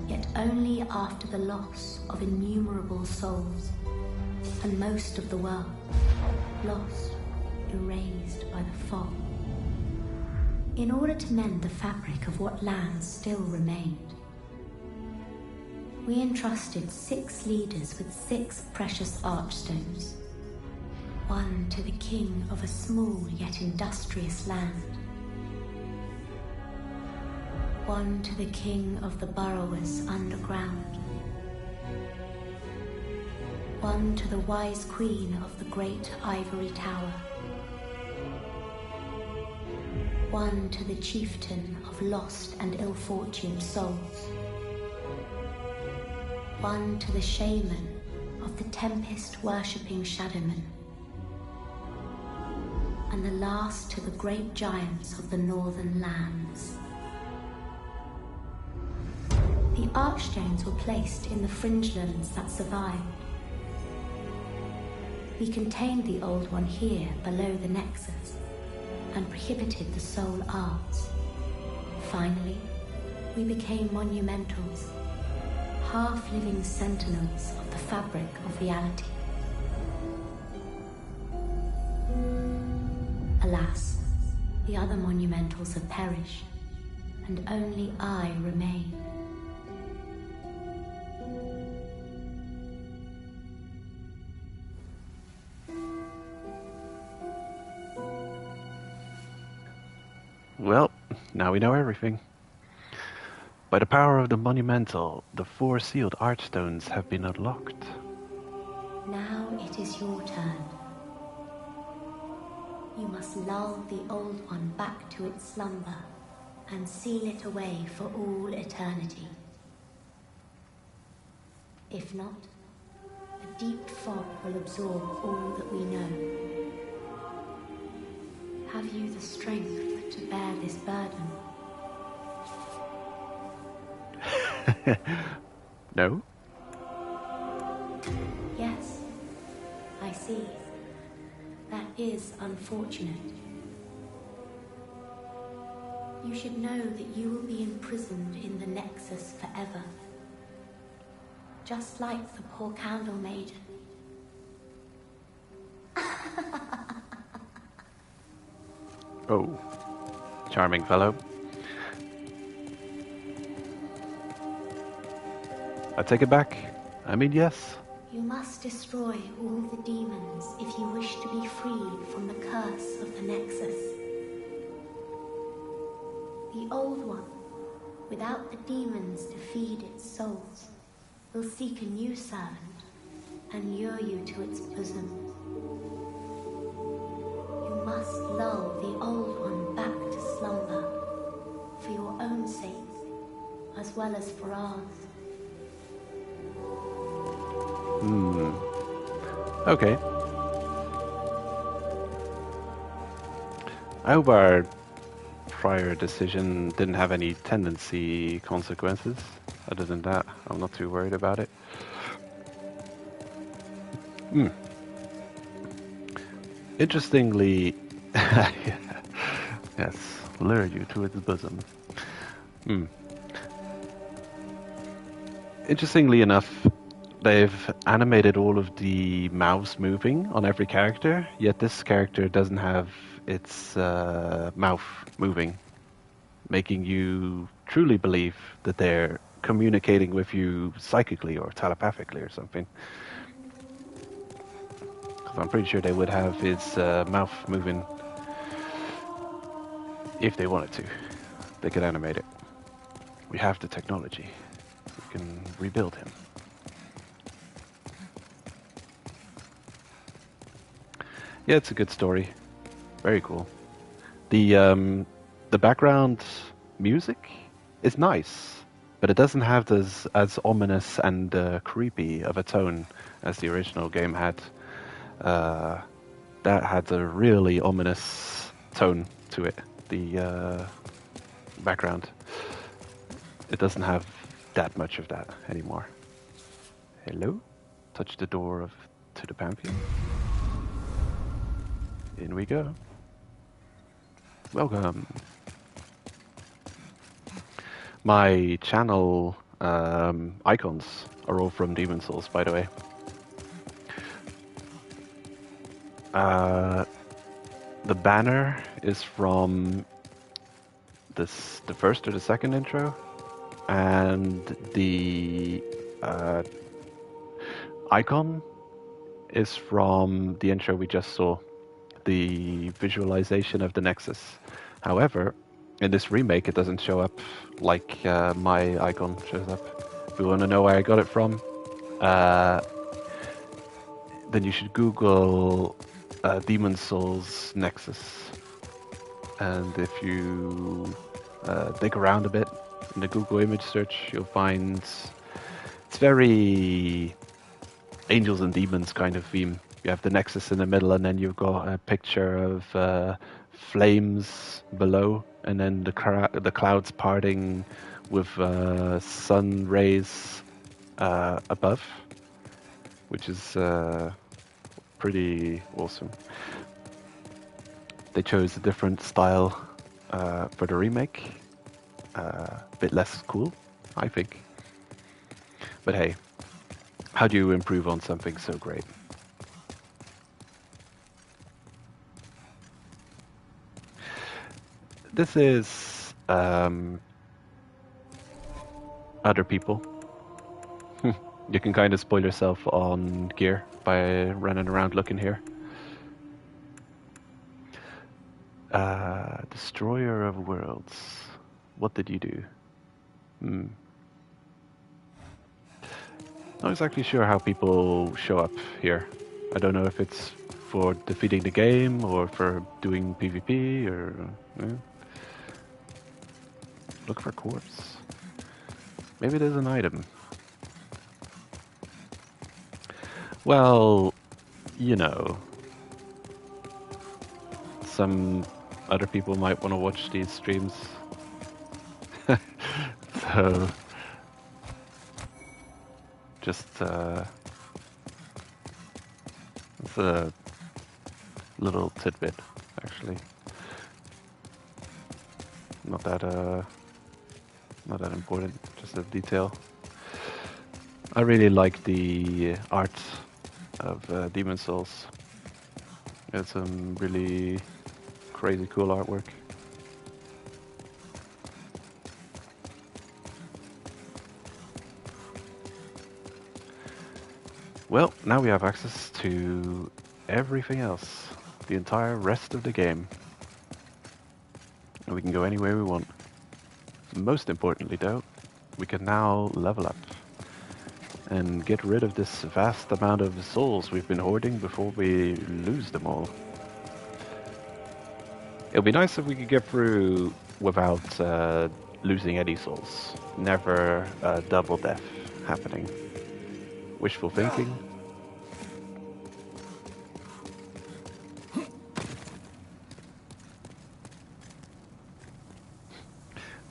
yet only after the loss of innumerable souls, and most of the world, lost, erased by the fog. In order to mend the fabric of what lands still remained, we entrusted 6 leaders with 6 precious archstones. 1 to the king of a small yet industrious land. 1 to the king of the burrowers underground. 1 to the wise queen of the great ivory tower. 1 to the chieftain of lost and ill-fortuned souls. 1 to the shaman of the tempest-worshipping shadowmen. And the last to the great giants of the northern lands. Archstones were placed in the fringelands that survived. We contained the Old One here below the Nexus and prohibited the soul arts. Finally, we became monumentals, half-living sentinels of the fabric of reality. Alas, the other monumentals have perished, and only I remain. Well, now we know everything. By the power of the Monumental, the 4 sealed Archstones have been unlocked. Now it is your turn. You must lull the Old One back to its slumber and seal it away for all eternity. If not, a deep fog will absorb all that we know. Have you the strength to bear this burden? No? Yes, I see. That is unfortunate. You should know that you will be imprisoned in the Nexus forever. Just like the poor Candle Maiden. Oh, charming fellow. I take it back. I mean, yes. You must destroy all the demons if you wish to be freed from the curse of the Nexus. The Old One, without the demons to feed its souls, will seek a new servant and lure you to its bosom. You must lull the Old One back to slumber, for your own sake, as well as for ours. Okay. I hope our prior decision didn't have any tendency consequences. Other than that, I'm not too worried about it. Interestingly, yes, lure you to its bosom. Interestingly enough, they've animated all of the mouths moving on every character, yet this character doesn't have its mouth moving, making you truly believe that they're communicating with you psychically or telepathically or something. 'Cause I'm pretty sure they would have his mouth moving if they wanted to. They could animate it. We have the technology. We can rebuild him. Yeah, it's a good story. Very cool. The background music is nice, but it doesn't have as ominous and creepy of a tone as the original game had. That had a really ominous tone to it. The background. It doesn't have that much of that anymore. Hello? Touch the door to the Pantheon. In we go. Welcome. My channel icons are all from Demon's Souls, by the way. The banner is from the first or the second intro, and the icon is from the intro we just saw. The visualization of the Nexus. However, in this remake, it doesn't show up like my icon shows up. If you want to know where I got it from, then you should Google Demon's Souls Nexus. And if you dig around a bit in the Google image search, you'll find it's very angels and demons kind of theme. You have the Nexus in the middle, and then you've got a picture of flames below, and then the clouds parting with sun rays above, which is pretty awesome. They chose a different style for the remake, a bit less cool, I think. But hey, how do you improve on something so great? This is other people. You can kind of spoil yourself on gear by running around looking here. Destroyer of Worlds. What did you do? Not exactly sure how people show up here. I don't know if it's for defeating the game or for doing PvP or... Look for corpse. Maybe there's an item. Well, you know, some other people might want to watch these streams. So, just, it's a little tidbit, actually. Not that important, just a detail. I really like the art of Demon's Souls. It's some really crazy cool artwork. Well, now we have access to everything else, the entire rest of the game. And we can go anywhere we want. Most importantly though, we can now level up and get rid of this vast amount of souls we've been hoarding before we lose them all. It would be nice if we could get through without losing any souls. Never double death happening. Wishful thinking.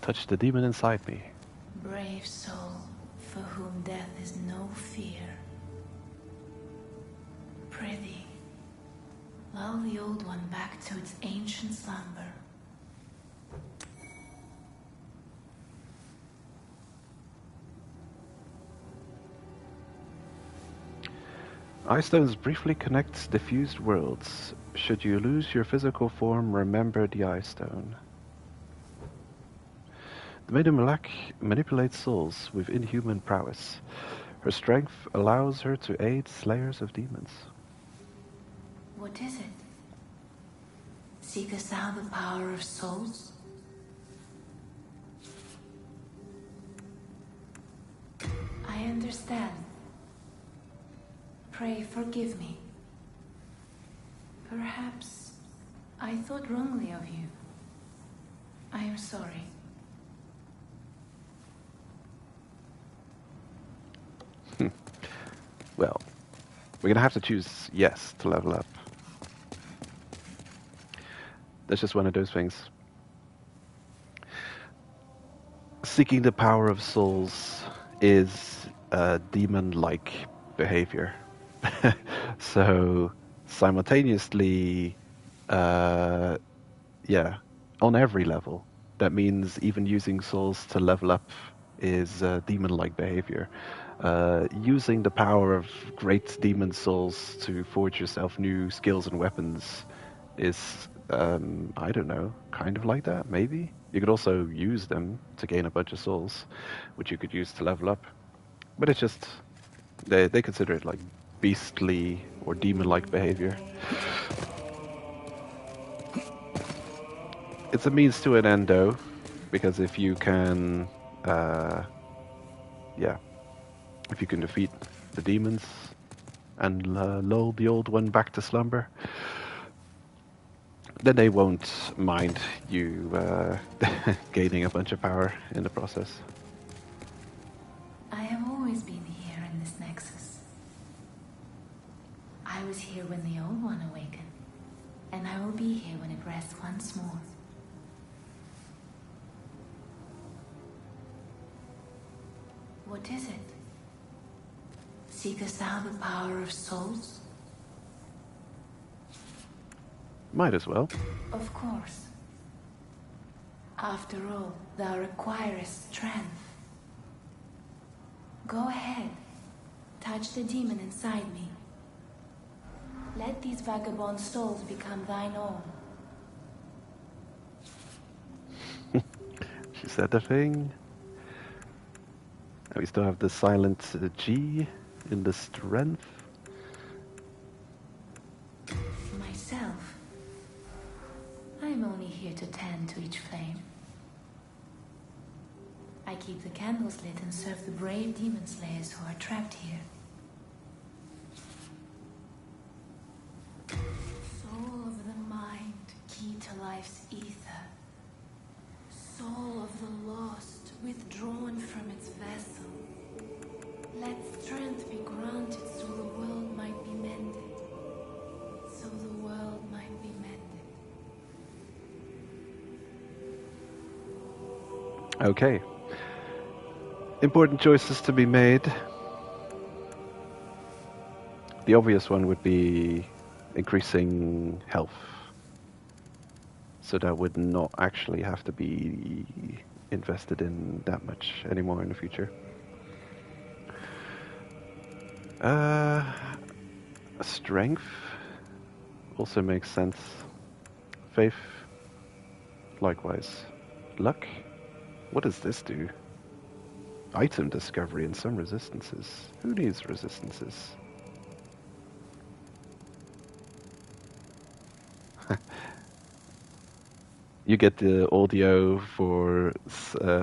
Touch the demon inside me. Brave soul, for whom death is no fear. Prithee, lull the old one back to its ancient slumber. Eye stones briefly connect diffused worlds. Should you lose your physical form, remember the eye stone. The Maiden Malak manipulates souls with inhuman prowess. Her strength allows her to aid slayers of demons. What is it? Seekest thou the power of souls? I understand. Pray forgive me. Perhaps I thought wrongly of you. I am sorry. Well, we're gonna have to choose yes to level up. That's just one of those things. Seeking the power of souls is a demon-like behavior. So, simultaneously, yeah, on every level, that means even using souls to level up is demon-like behavior. Using the power of great demon souls to forge yourself new skills and weapons is, I don't know, kind of like that, maybe? You could also use them to gain a bunch of souls, which you could use to level up. But it's just, they consider it like beastly or demon-like behavior. It's a means to an end though, because if you can, yeah, if you can defeat the demons and lull the old one back to slumber, then they won't mind you gaining a bunch of power in the process. I have always been here in this nexus. I was here when the old one awakened, and I will be here when it rests once more. What is it? Seekest thou the power of souls? Might as well. Of course. After all, thou requirest strength. Go ahead. Touch the demon inside me. Let these vagabond souls become thine own. She said the thing. And we still have the silent G in the strength. Myself. I'm only here to tend to each flame. I keep the candles lit and serve the brave demon slayers who are trapped here. Soul of the mind, key to life's ether. Soul of the lost, withdrawn from its vessel. Let strength be granted so the world might be mended. So the world might be mended. Okay. Important choices to be made. The obvious one would be increasing health. So that would not actually have to be invested in that much anymore in the future. Strength also makes sense. Faith, likewise. Luck, what does this do? Item discovery and some resistances. Who needs resistances? You get the audio for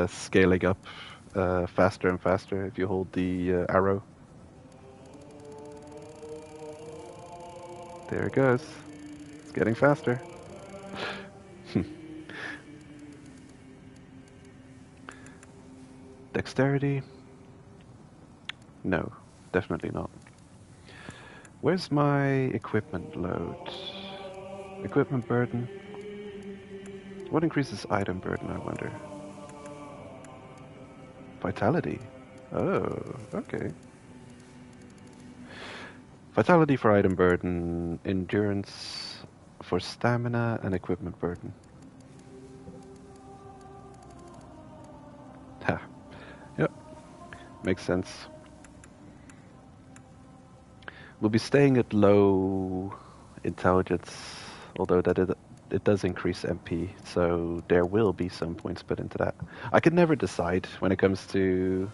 scaling up faster and faster if you hold the arrow. There it goes. It's getting faster. Dexterity? No, definitely not. Where's my equipment load? Equipment burden? What increases item burden, I wonder? Vitality. Oh, okay. Vitality for item burden, endurance for stamina, and equipment burden. Ha. Yep. Makes sense. We'll be staying at low intelligence, although that it does increase MP, so there will be some points put into that. I could never decide when it comes to...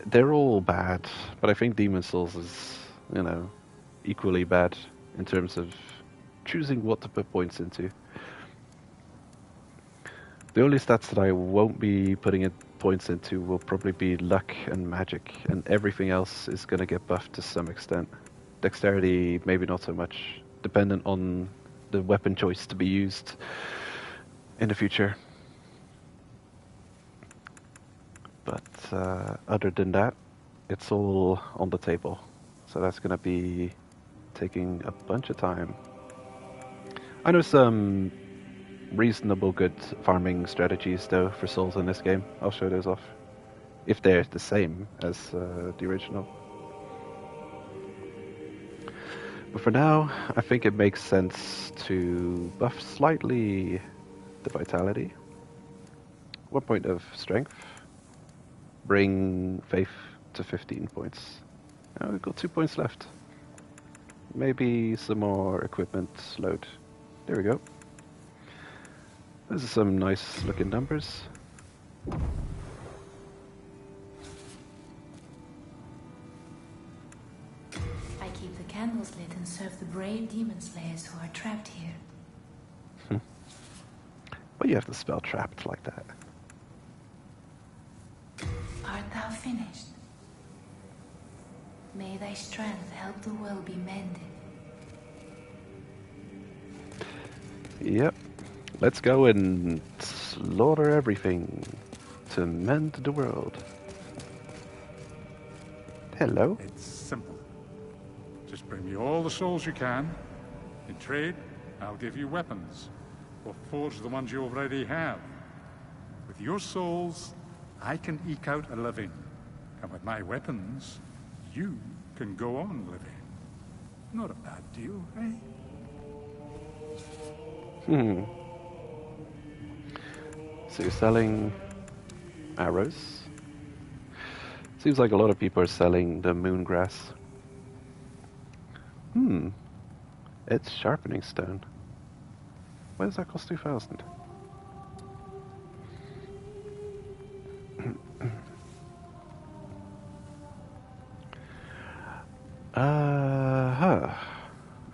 They're all bad, but I think Demon Souls is, you know, equally bad in terms of choosing what to put points into. The only stats that I won't be putting in points into will probably be luck and magic, and everything else is going to get buffed to some extent. Dexterity, maybe not so much, dependent on the weapon choice to be used in the future. But other than that, it's all on the table. So that's going to be taking a bunch of time. I know some reasonable good farming strategies though for souls in this game. I'll show those off. If they're the same as the original. But for now, I think it makes sense to buff slightly the vitality. 1 point of strength. Bring faith to 15 points. Now we've got 2 points left. Maybe some more equipment load. There we go. Those are some nice looking numbers. I keep the candles lit and serve the brave demon slayers who are trapped here. But you have to spell trapped like that. Art thou finished? May thy strength help the world be mended. Yep. Let's go and slaughter everything to mend the world. Hello. It's simple. Just bring me all the souls you can. In trade, I'll give you weapons, or forge the ones you already have. With your souls, I can eke out a living. And with my weapons, you can go on living. Not a bad deal, eh? So you're selling arrows. Seems like a lot of people are selling the moongrass. It's sharpening stone. Why does that cost 2,000?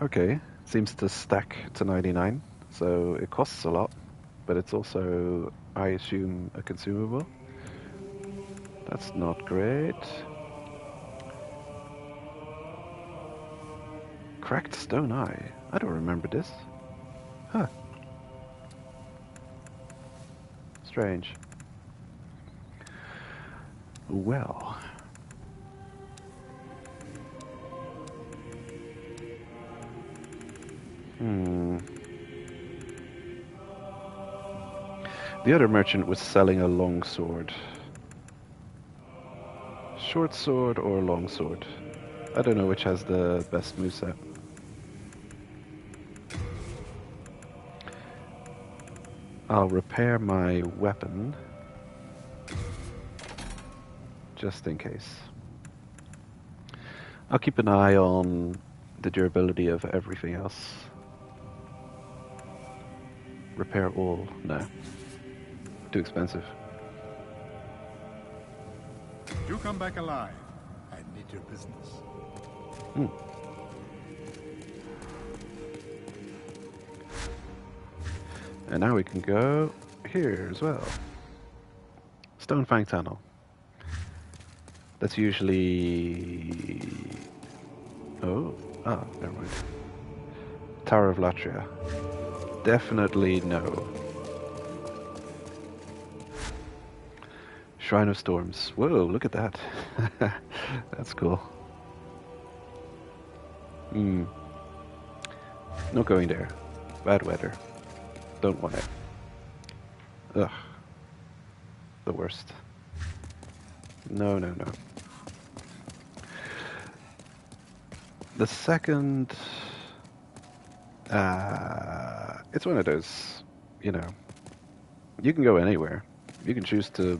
Okay, seems to stack to 99, so it costs a lot, but it's also, I assume, a consumable. That's not great. Cracked stone eye. I don't remember this. Huh. Strange. Well. The other merchant was selling a long sword. Short sword or long sword? I don't know which has the best moveset. I'll repair my weapon. Just in case. I'll keep an eye on the durability of everything else. Repair all? No. Too expensive. You come back alive. I need your business. And now we can go here as well. Stonefang Tunnel. That's usually... never mind. Tower of Latria. Definitely no. Shrine of Storms. Whoa, look at that. That's cool. Not going there. Bad weather. Don't want it. Ugh. The worst. No. The second... it's one of those, you know, you can go anywhere. You can choose to...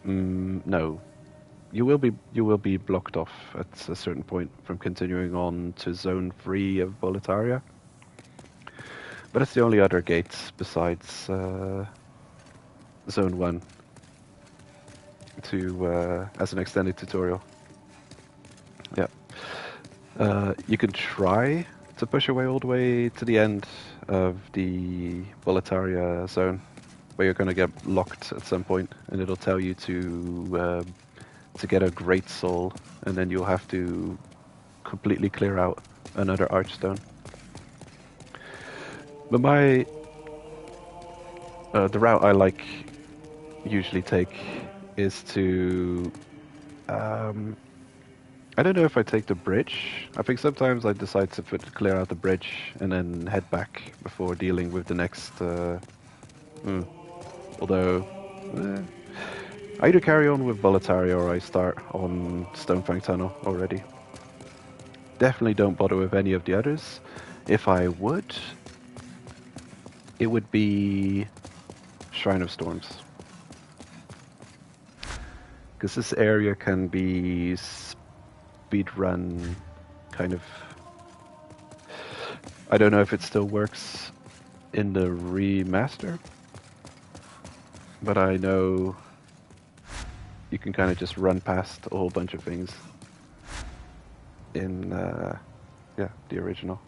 no. You will be blocked off at a certain point from continuing on to Zone 3 of Boletaria. But it's the only other gate besides Zone 1 to as an extended tutorial. Yeah. You can try to push your way all the way to the end of the Boletaria zone, but you're going to get locked at some point, and it'll tell you to get a Great Soul, and then you'll have to completely clear out another Archstone. But the route I usually take is to, I don't know if I take the bridge. I think sometimes I decide to clear out the bridge and then head back before dealing with the next, although, I either carry on with Boletaria or I start on Stonefang Tunnel already. Definitely don't bother with any of the others. If I would, it would be Shrine of Storms. Because this area can be speedrun kind of... I don't know if it still works in the remaster, but I know you can kind of just run past a whole bunch of things in the original.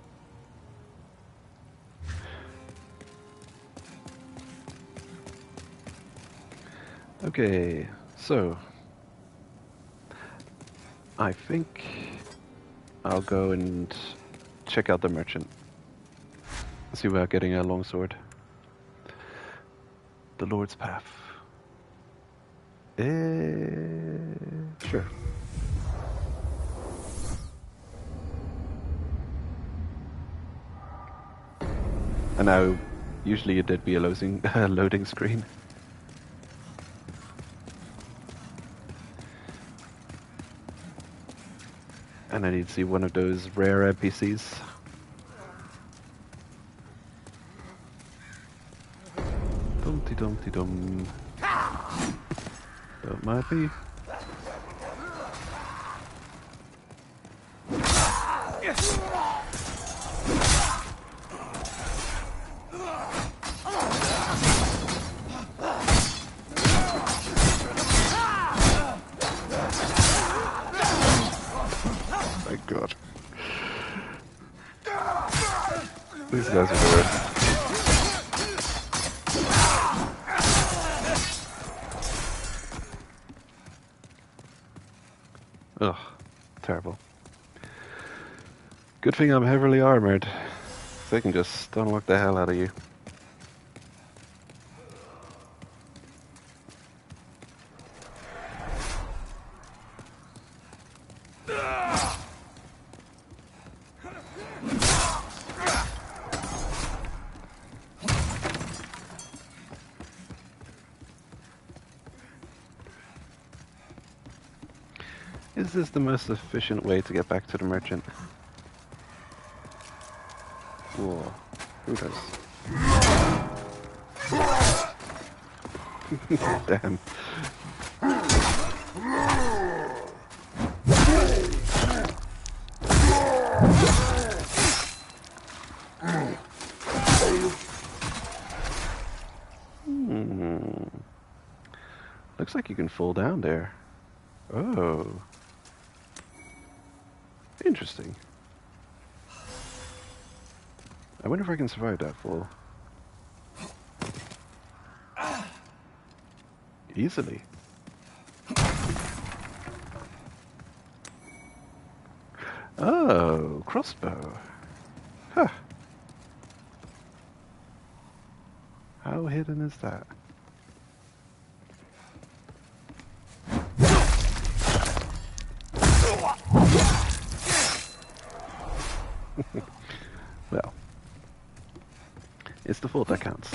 Okay, so I think I'll go and check out the merchant. See about getting a longsword. The Lord's Path. Sure. And now, usually there'd be a loading screen. And I need to see one of those rare NPCs. Dumpty dumpty dum. That might be. My God. These guys are the worst. Ugh, terrible. Good thing I'm heavily armored. They can just stunlock the hell out of you. Is this the most efficient way to get back to the merchant? Whoa, who does? Damn. Looks like you can fall down there. Oh. Interesting. I wonder if I can survive that fall. Easily. Oh, crossbow. Huh. How hidden is that? Well, it's the fault that counts.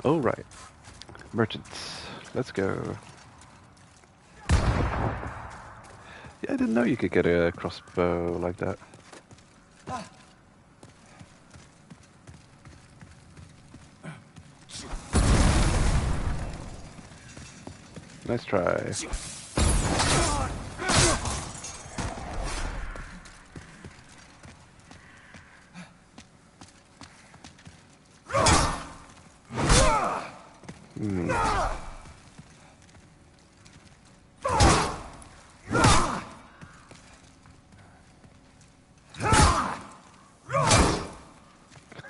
All right, merchants, let's go. Yeah, I didn't know you could get a crossbow like that. Nice try.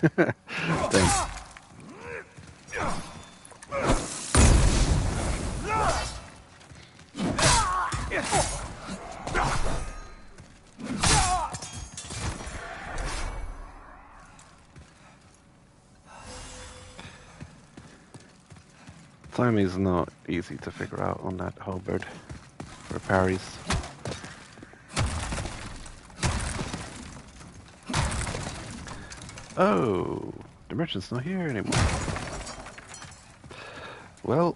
Thanks. Time is not easy to figure out on that halberd for parries. Oh, the merchant's not here anymore. Well,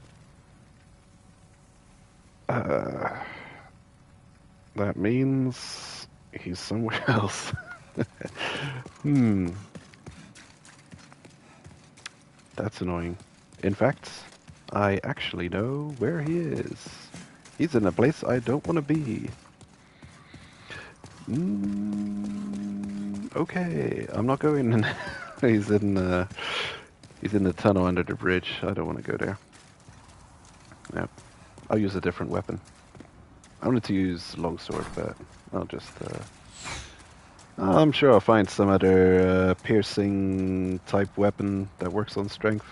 that means he's somewhere else. That's annoying. In fact, I actually know where he is. He's in a place I don't want to be. Okay, I'm not going in. He's in the tunnel under the bridge. I don't want to go there. Yeah, I'll use a different weapon. I wanted to use longsword, but I'll just. I'm sure I'll find some other piercing type weapon that works on strength.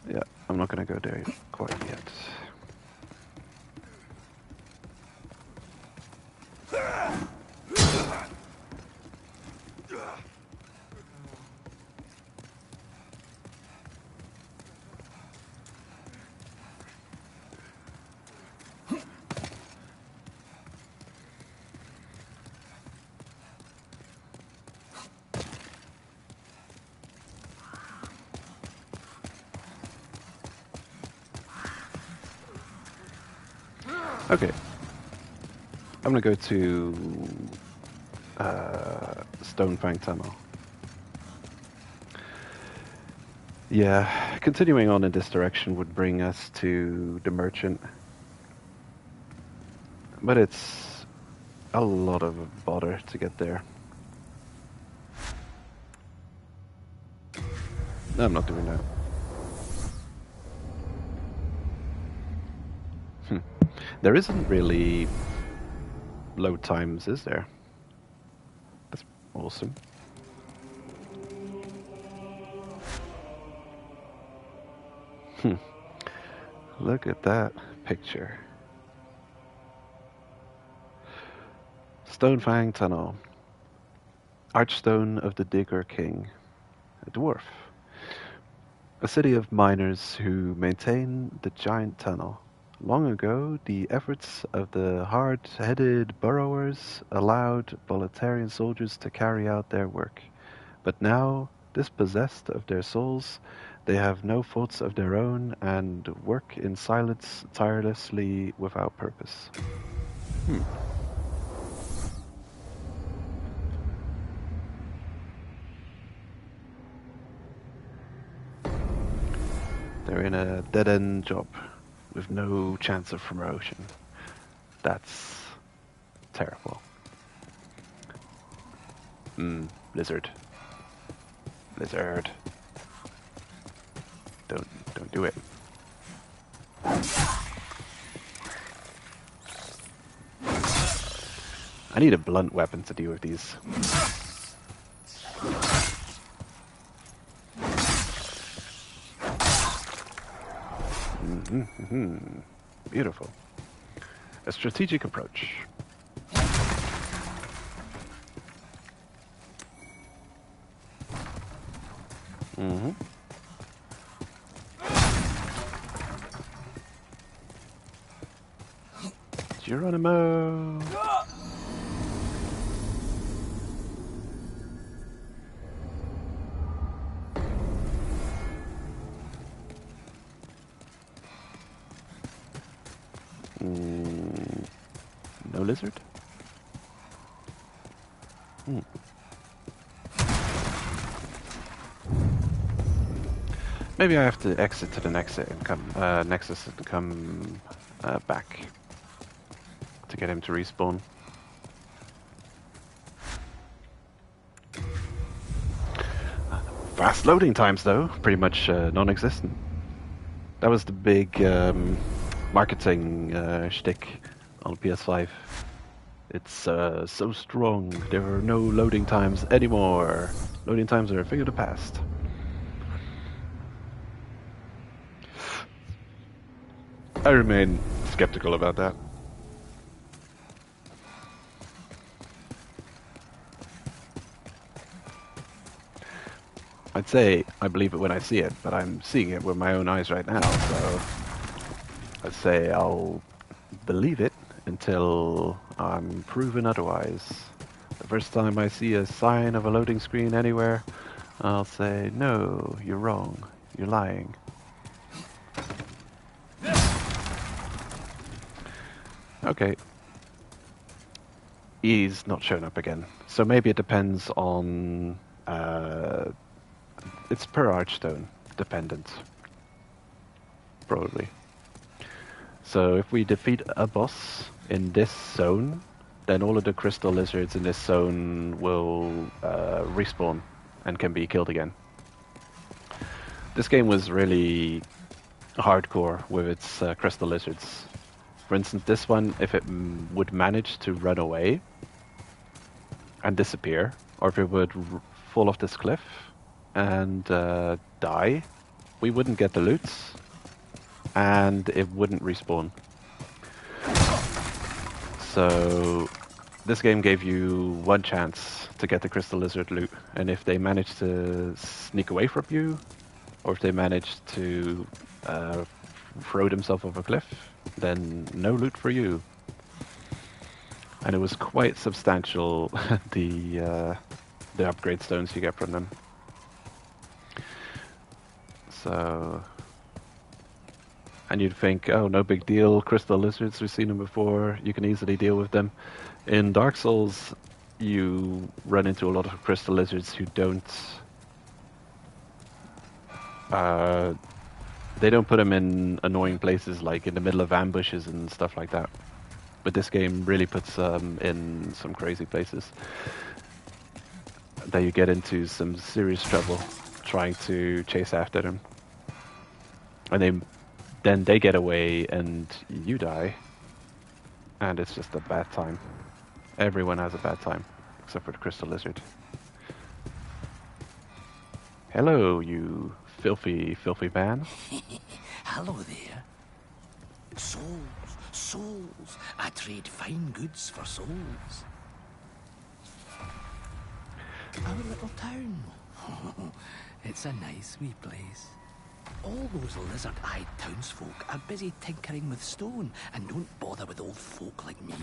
Yeah, I'm not gonna go there quite yet. Okay. I'm gonna go to Stonefang Tunnel. Yeah, continuing on in this direction would bring us to the Merchant. But it's a lot of bother to get there. No, I'm not doing that. There isn't really load times, is there? That's awesome. Look at that picture. Stonefang Tunnel. Archstone of the Digger King. A dwarf. A city of miners who maintain the giant tunnel. Long ago, the efforts of the hard-headed burrowers allowed Boletarian soldiers to carry out their work. But now, dispossessed of their souls, they have no thoughts of their own and work in silence tirelessly without purpose. They're in a dead-end job with no chance of promotion. That's terrible. Lizard. Lizard. Don't do it. I need a blunt weapon to deal with these. Beautiful. A strategic approach. Geronimo! No lizard? Maybe I have to exit to the Nexus and come back to get him to respawn. Fast loading times, though, pretty much non-existent. That was the big marketing shtick on PS5. It's so strong. There are no loading times anymore. Loading times are a thing of the past. I remain skeptical about that. I'd say I believe it when I see it, but I'm seeing it with my own eyes right now, so I'd say I'll believe it until I'm proven otherwise. The first time I see a sign of a loading screen anywhere, I'll say, no, you're wrong, you're lying. Okay. He's not shown up again, so maybe it depends on... it's per Archstone dependent. Probably. So if we defeat a boss in this zone, then all of the crystal lizards in this zone will respawn and can be killed again. This game was really hardcore with its crystal lizards. For instance, this one, if it would manage to run away and disappear, or if it would fall off this cliff and die, we wouldn't get the loots, and it wouldn't respawn. So this game gave you one chance to get the crystal lizard loot, and if they managed to sneak away from you, or if they managed to throw themselves off a cliff, then no loot for you. And it was quite substantial, the upgrade stones you get from them. So And you'd think, oh, no big deal, crystal lizards, we've seen them before, you can easily deal with them. In Dark Souls, you run into a lot of crystal lizards who don't... they don't put them in annoying places like in the middle of ambushes and stuff like that. But this game really puts them in some crazy places that you get into some serious trouble trying to chase after them. And then they get away and you die. And it's just a bad time. Everyone has a bad time, except for the crystal lizard. Hello, you filthy, filthy man. Hello there. Souls. I trade fine goods for souls. Our little town. It's a nice wee place. All those lizard-eyed townsfolk are busy tinkering with stone and don't bother with old folk like me.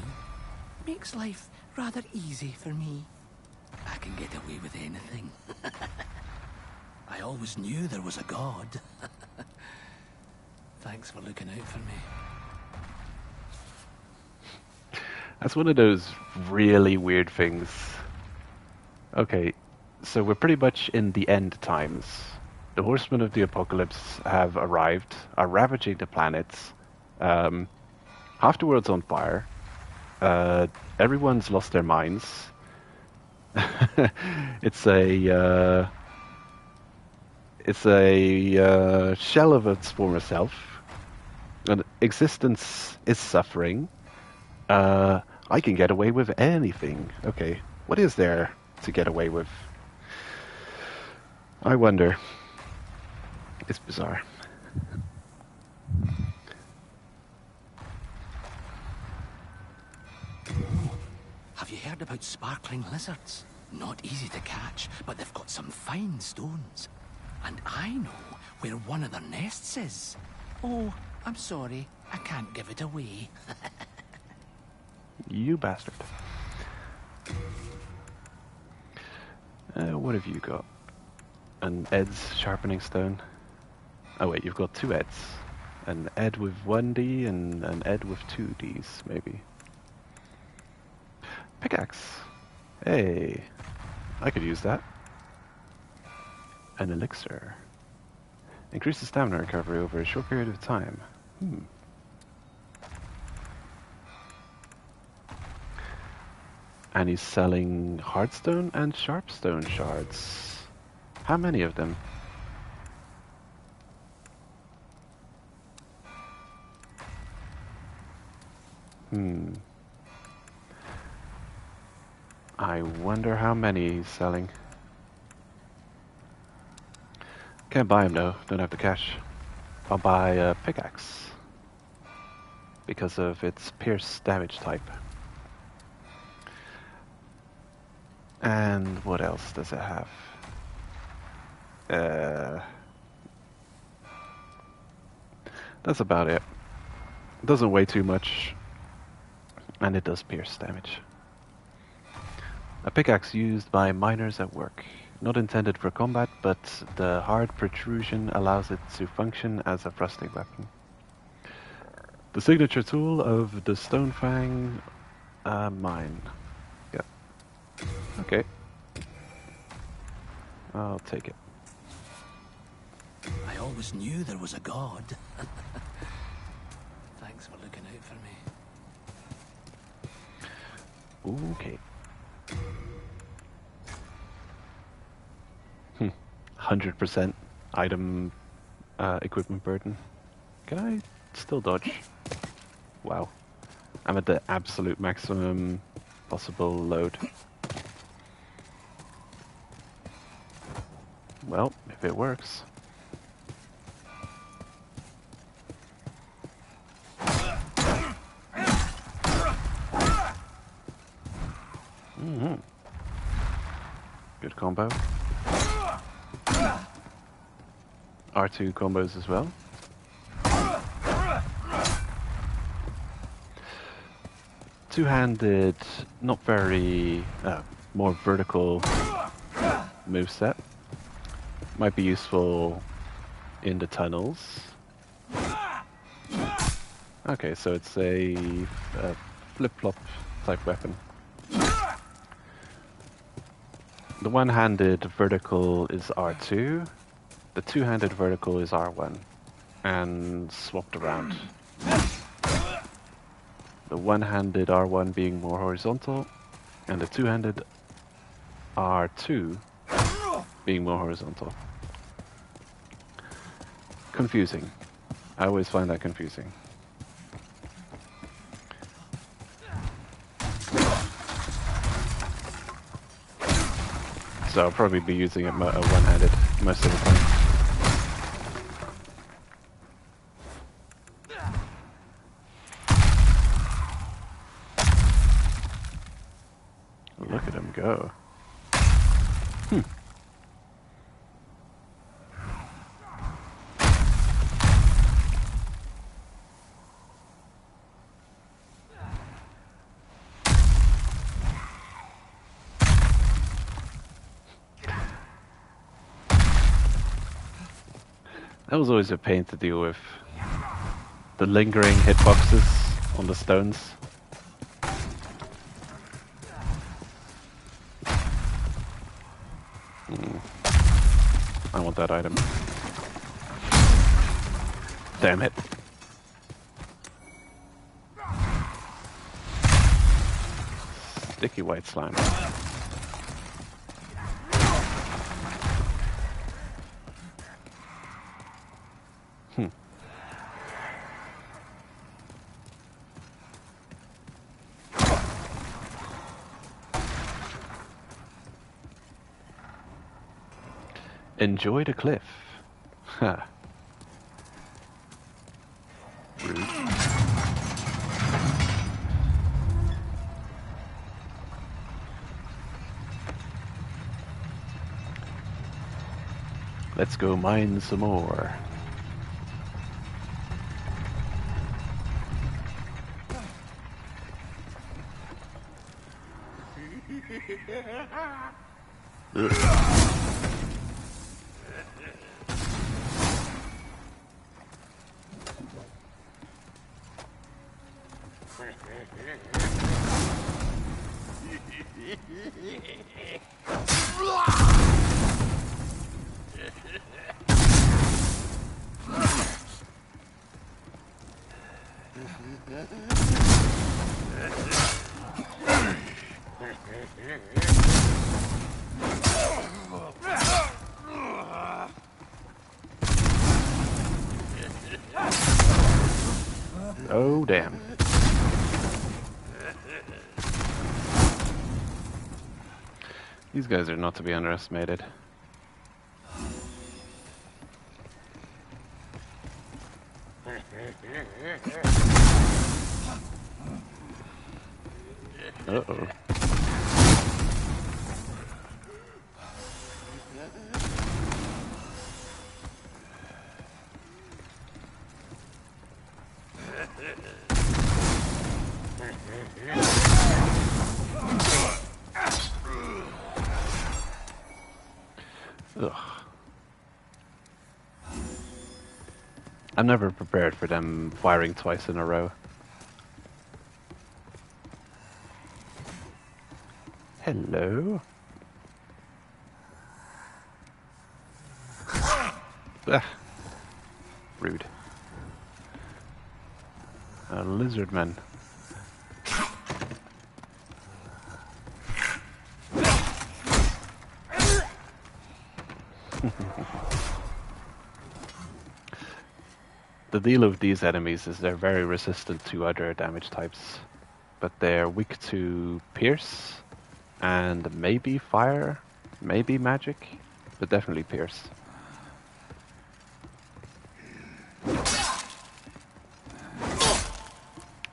Makes life rather easy for me. I can get away with anything. I always knew there was a god. Thanks for looking out for me. That's one of those really weird things. Okay, so we're pretty much in the end times. The horsemen of the apocalypse have arrived, are ravaging the planets. Half the world's on fire. Everyone's lost their minds. It's a shell of its former self. And existence is suffering. I can get away with anything. Okay, what is there to get away with? I wonder. It's bizarre. Have you heard about sparkling lizards? Not easy to catch, but they've got some fine stones. And I know where one of their nests is. Oh, I'm sorry, I can't give it away. You bastard. What have you got? An Ed's sharpening stone. Oh wait, you've got two Eds. An Ed with 1D and an Ed with 2Ds, maybe. Pickaxe. Hey, I could use that. An elixir. Increases stamina recovery over a short period of time. And he's selling hardstone and sharpstone shards. How many of them? I wonder how many he's selling. Can't buy him though, don't have the cash. I'll buy a pickaxe. Because of its pierce damage type. And what else does it have? That's about it. It doesn't weigh too much. And it does pierce damage. A pickaxe used by miners at work. Not intended for combat, but the hard protrusion allows it to function as a thrusting weapon. The signature tool of the Stonefang mine. Yep. Okay. I'll take it. I always knew there was a god. Thanks for looking out for me. Okay. 100% item equipment burden. Can I still dodge? Wow. I'm at the absolute maximum possible load. Well, if it works. Good combo. R2 combos as well. Two-handed, not very, more vertical moveset. Might be useful in the tunnels. Okay, so it's a flip-flop type weapon. The one-handed vertical is R2, the two-handed vertical is R1, and swapped around. The one-handed R1 being more horizontal, and the two-handed R2 being more horizontal. Confusing. I always find that confusing. So I'll probably be using it one-handed most of the time. Look at him go. That was always a pain to deal with. The lingering hitboxes on the stones. I want that item. Damn it. Sticky white slime. Enjoy the cliff. Ha. Rude. Let's go mine some more. Oh, damn. These guys are not to be underestimated. Uh-oh. Ugh. I'm never prepared for them firing twice in a row. Hello? Ah. Rude. A lizard man. The deal of these enemies is they're very resistant to other damage types, but they're weak to pierce and maybe fire, maybe magic, but definitely pierce.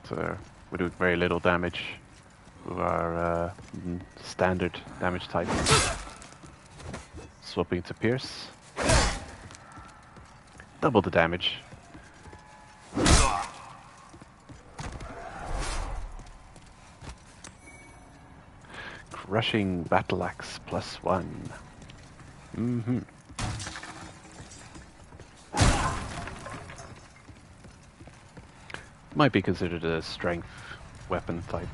So we do very little damage with our standard damage type. Swapping to pierce. Double the damage. Crushing battle axe +1. Might be considered a strength weapon type.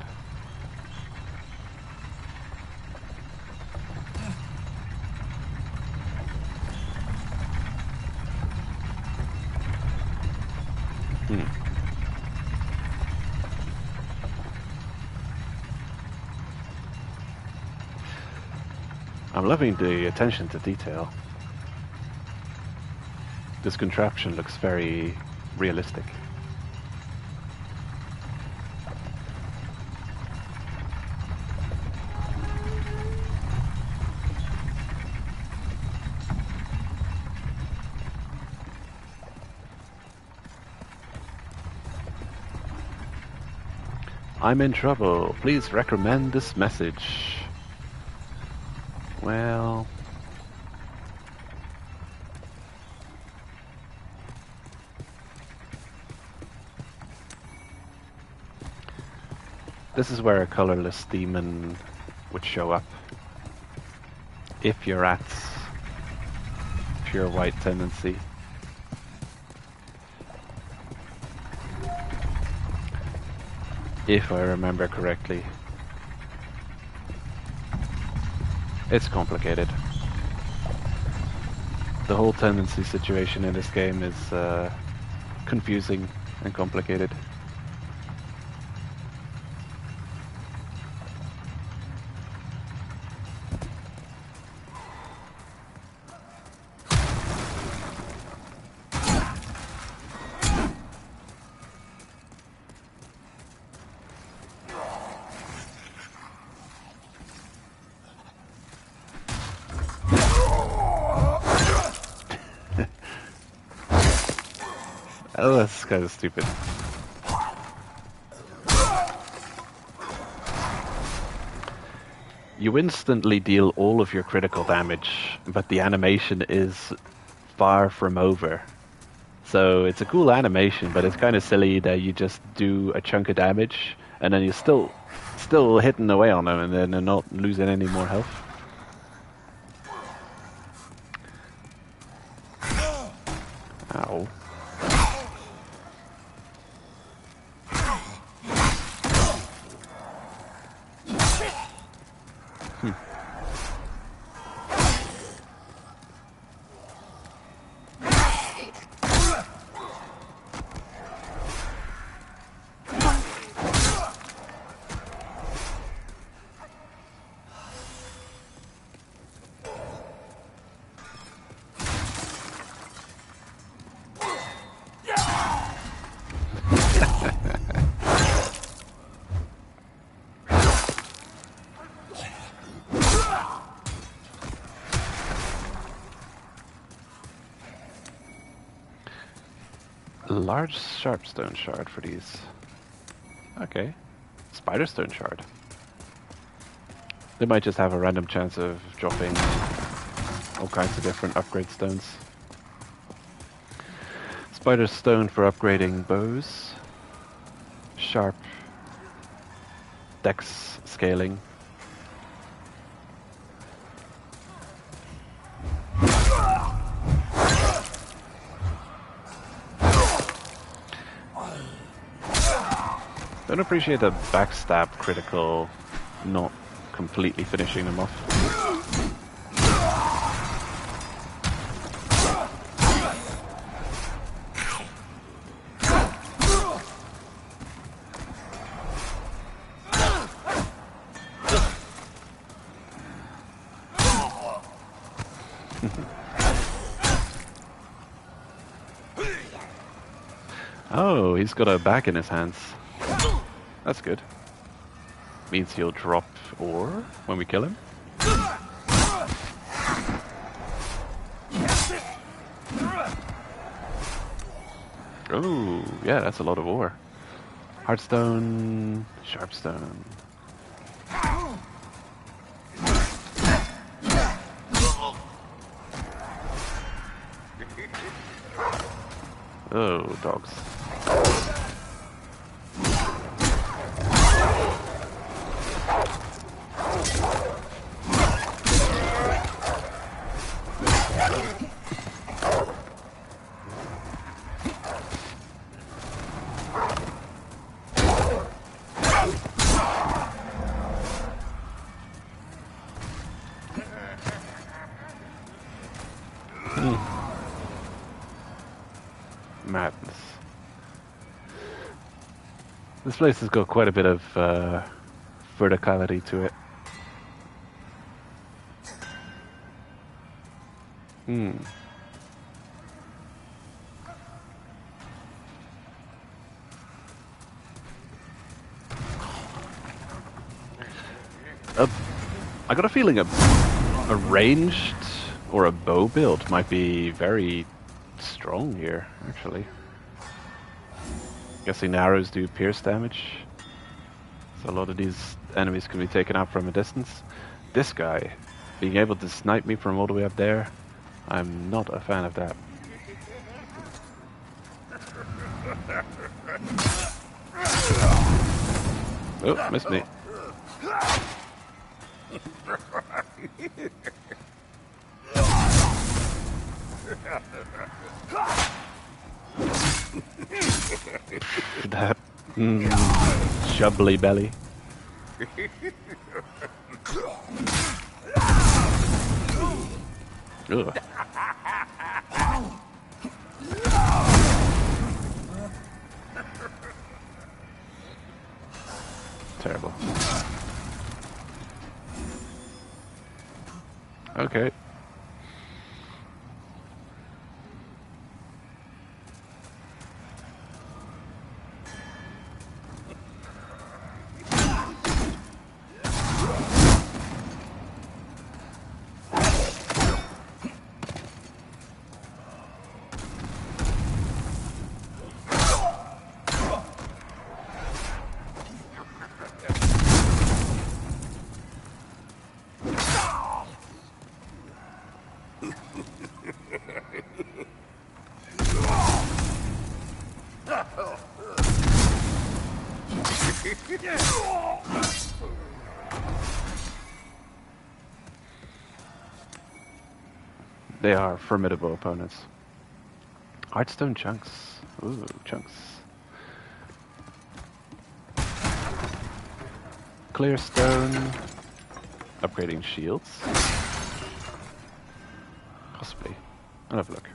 I'm loving the attention to detail. This contraption looks very realistic. I'm in trouble. Please recommend this message. Well... this is where a colorless demon would show up. If you're at pure white tendency. If I remember correctly. It's complicated. The whole tendency situation in this game is confusing and complicated. Oh, that's kind of stupid. You instantly deal all of your critical damage, but the animation is far from over. So it's a cool animation, but it's kind of silly that you just do a chunk of damage, and then you're still hitting away on them, and then they're not losing any more health. Ow. Large sharpstone shard for these. Okay. Spiderstone shard. They might just have a random chance of dropping all kinds of different upgrade stones. Spiderstone for upgrading bows. Sharp dex scaling. Don't appreciate the backstab critical not completely finishing them off. Oh, he's got a bag in his hands. That's good. Means he'll drop ore when we kill him. Oh, yeah, that's a lot of ore. Heartstone, sharpstone. Oh, dogs. Madness. This place has got quite a bit of verticality to it. I got a feeling a ranged or a bow build might be very strong here, actually. Guessing arrows do pierce damage, so a lot of these enemies can be taken out from a distance. This guy, being able to snipe me from all the way up there, I'm not a fan of that. Oh, missed me. That shubbly belly. Ugh. Terrible. Okay. They are formidable opponents. Heartstone chunks. Ooh, chunks. Clear stone. Upgrading shields. Possibly. I'll have a look.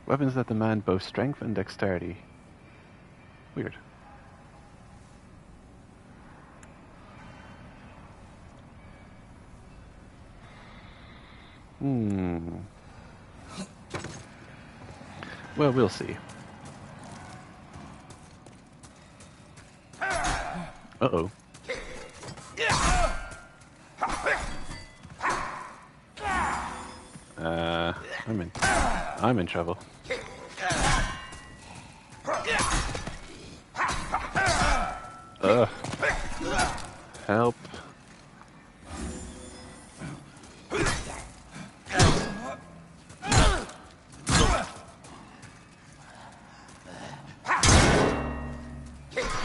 Weapons that demand both strength and dexterity. Weird. Well, we'll see. Uh-oh. I'm in trouble. Help.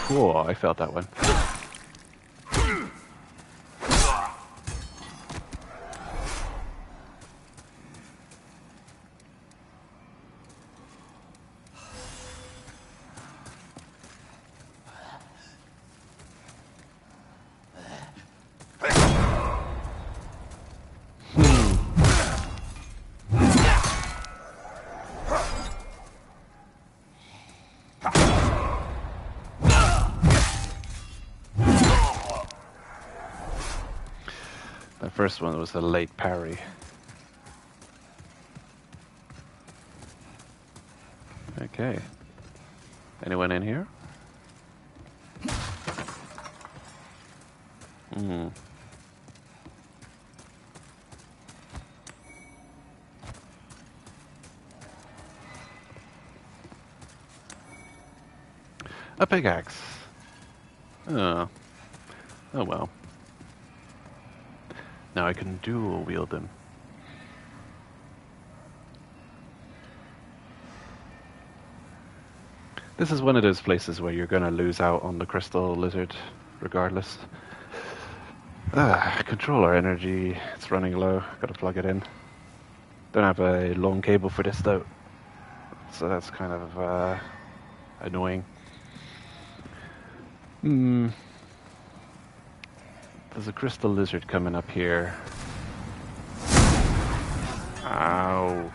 Whoa, I felt that one. First one was a late parry. Okay. Anyone in here? A pickaxe. Oh. Oh well. Now I can dual wield them. This is one of those places where you're gonna lose out on the crystal lizard regardless. Controller energy, it's running low, gotta plug it in. Don't have a long cable for this though, so that's kind of annoying. There's a crystal lizard coming up here. Ow.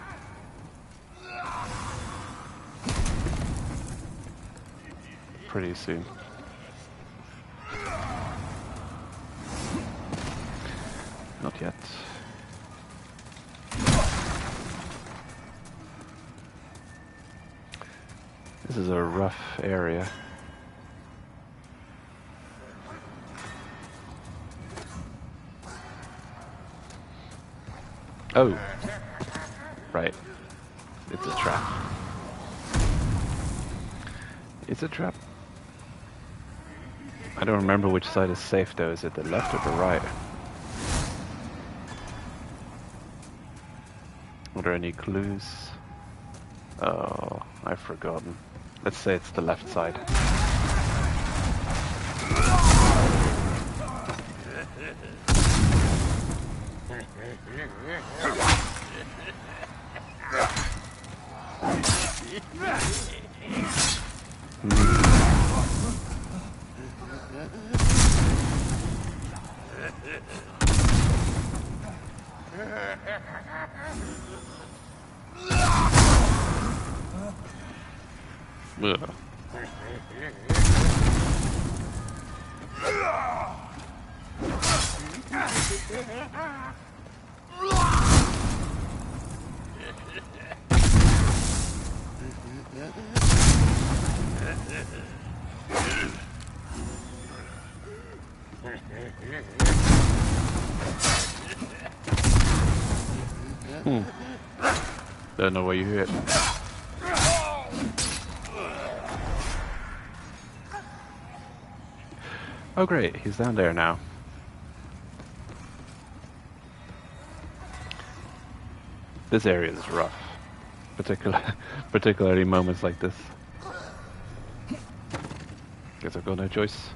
Pretty soon. Not yet. This is a rough area. Oh. Right. It's a trap. It's a trap. I don't remember which side is safe though. Is it the left or the right? Are there any clues? Oh, I've forgotten. Let's say it's the left side. Ugh. Don't know where you hit. Oh great, he's down there now. This area is rough, particularly moments like this. Guess I've got no choice.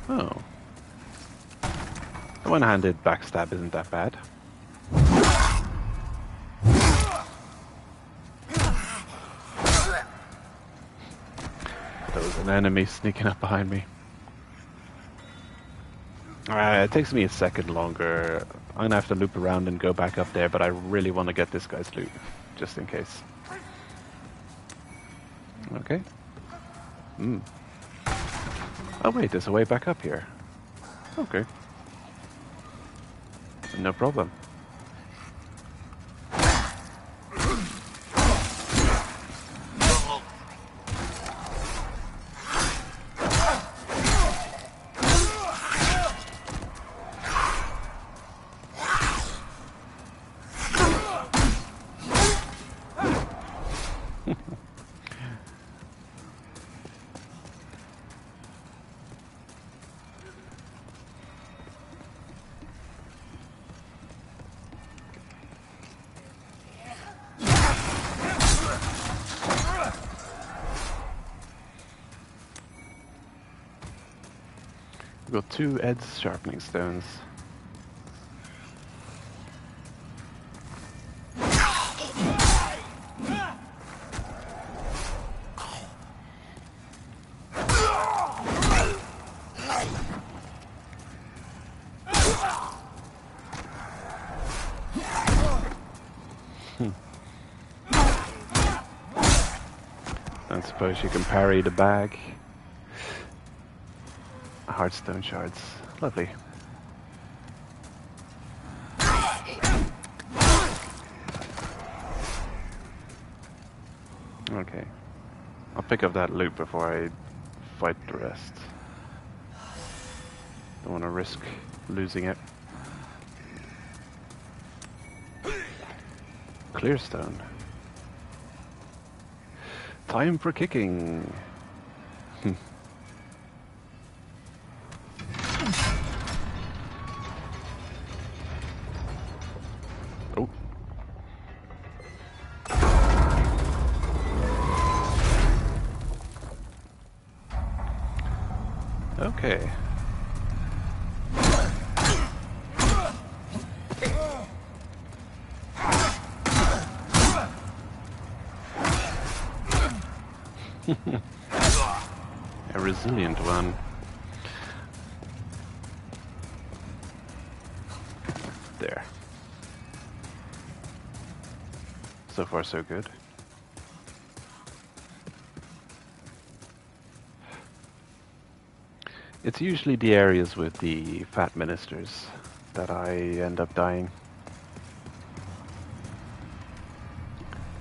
Oh. The one-handed backstab isn't that bad. There was an enemy sneaking up behind me. It takes me a second longer. I'm gonna have to loop around and go back up there, but I really want to get this guy's loot, just in case. Okay. Oh wait, there's a way back up here. Okay. No problem. We've got 2 edge sharpening stones. Don't suppose you can parry the bag. Heartstone shards. Lovely. Okay. I'll pick up that loot before I fight the rest. Don't want to risk losing it. Clearstone. Time for kicking. Oh. Okay. A resilient one. There. So far, so good. It's usually the areas with the fat ministers that I end up dying.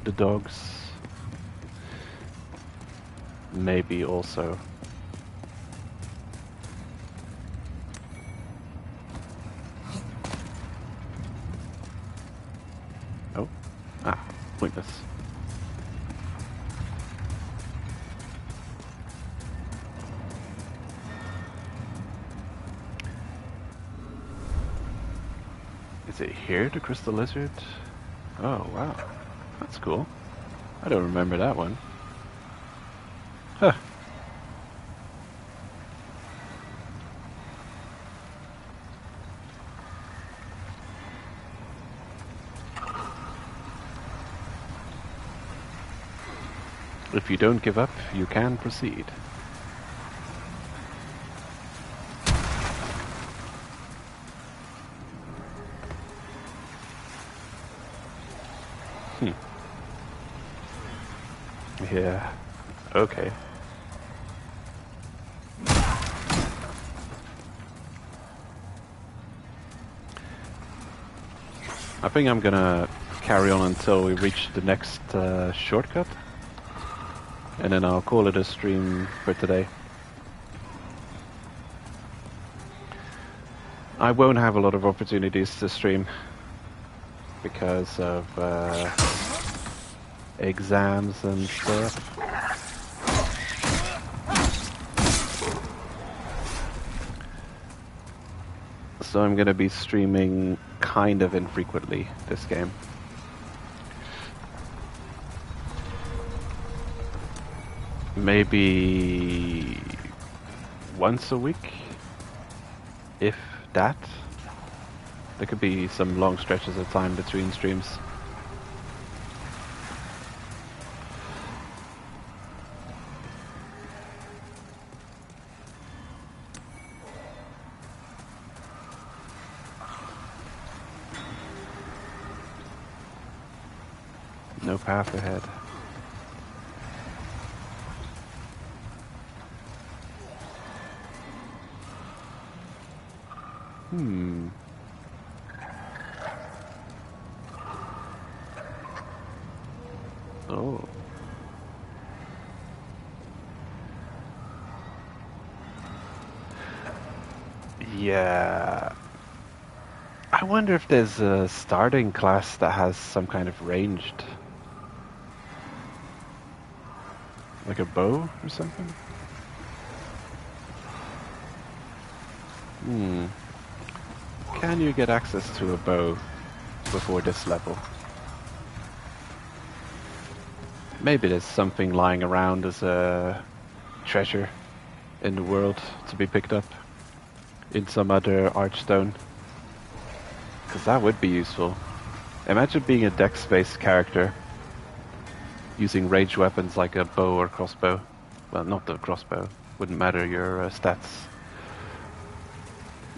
The dogs. Maybe also. Oh. Ah, pointless. Is it here, the crystal lizard? Oh, wow. That's cool. I don't remember that one. Huh. If you don't give up, you can proceed. Yeah. Okay. I think I'm gonna carry on until we reach the next shortcut. And then I'll call it a stream for today. I won't have a lot of opportunities to stream because of exams and stuff. So I'm gonna be streaming kind of infrequently this game. Maybe once a week, if that. There could be some long stretches of time between streams. No path ahead. Oh. Yeah. I wonder if there's a starting class that has some kind of ranged. Like a bow or something? Can you get access to a bow before this level? Maybe there's something lying around as a treasure in the world to be picked up in some other archstone. Because that would be useful. Imagine being a dex-based character using ranged weapons like a bow or crossbow. Well, not the crossbow. Wouldn't matter your stats.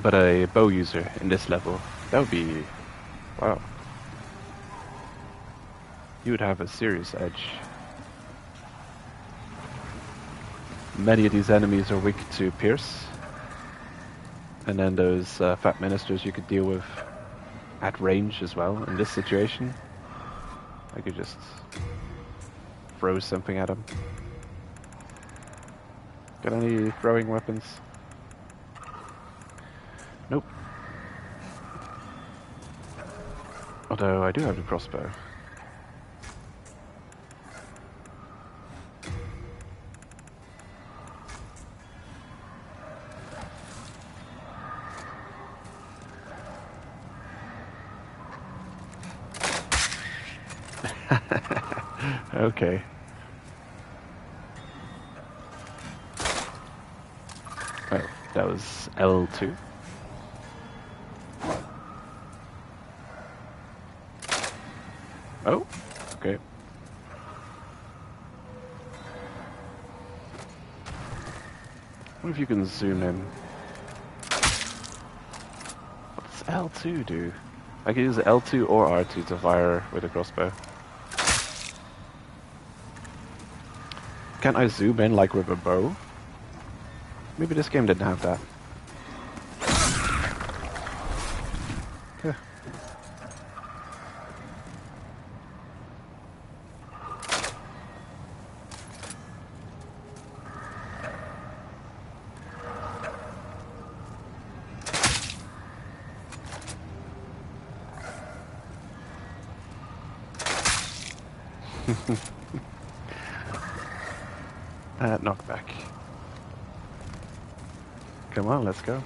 But a bow user in this level. That would be... wow. You would have a serious edge. Many of these enemies are weak to pierce. And then those fat ministers you could deal with at range as well. In this situation, I could just throw something at them. Got any throwing weapons? Nope. Although I do have the crossbow. Okay. Oh, that was L2. Oh, okay. What if you can zoom in? What's L2 do? I can use L2 or R2 to fire with a crossbow. Can't I zoom in like with a bow? Maybe this game didn't have that. Yeah. Knockback. Come on, let's go.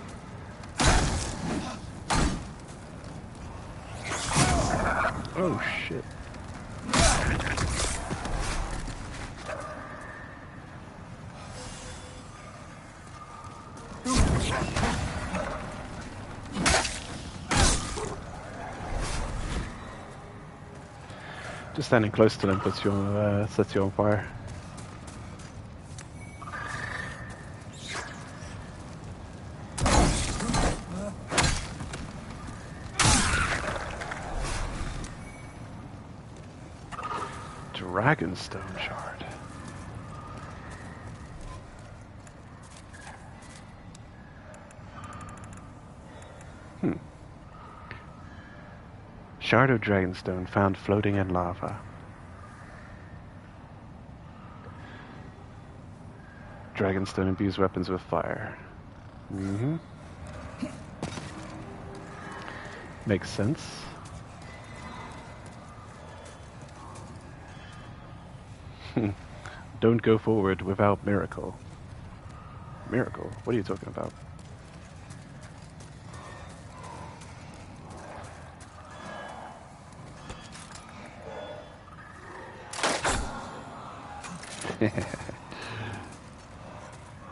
Oh shit. Just standing close to them sets you on fire. Dragonstone shard. Shard of Dragonstone found floating in lava. Dragonstone imbues weapons with fire. Makes sense. Don't go forward without miracle. Miracle? What are you talking about?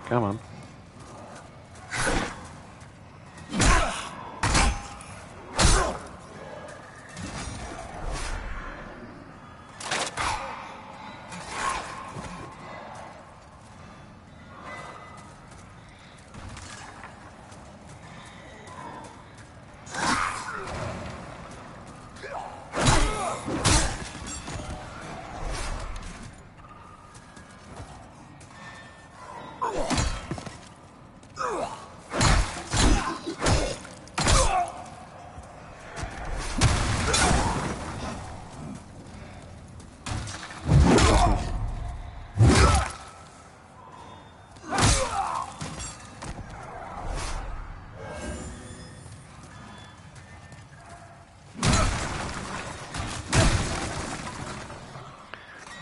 Come on.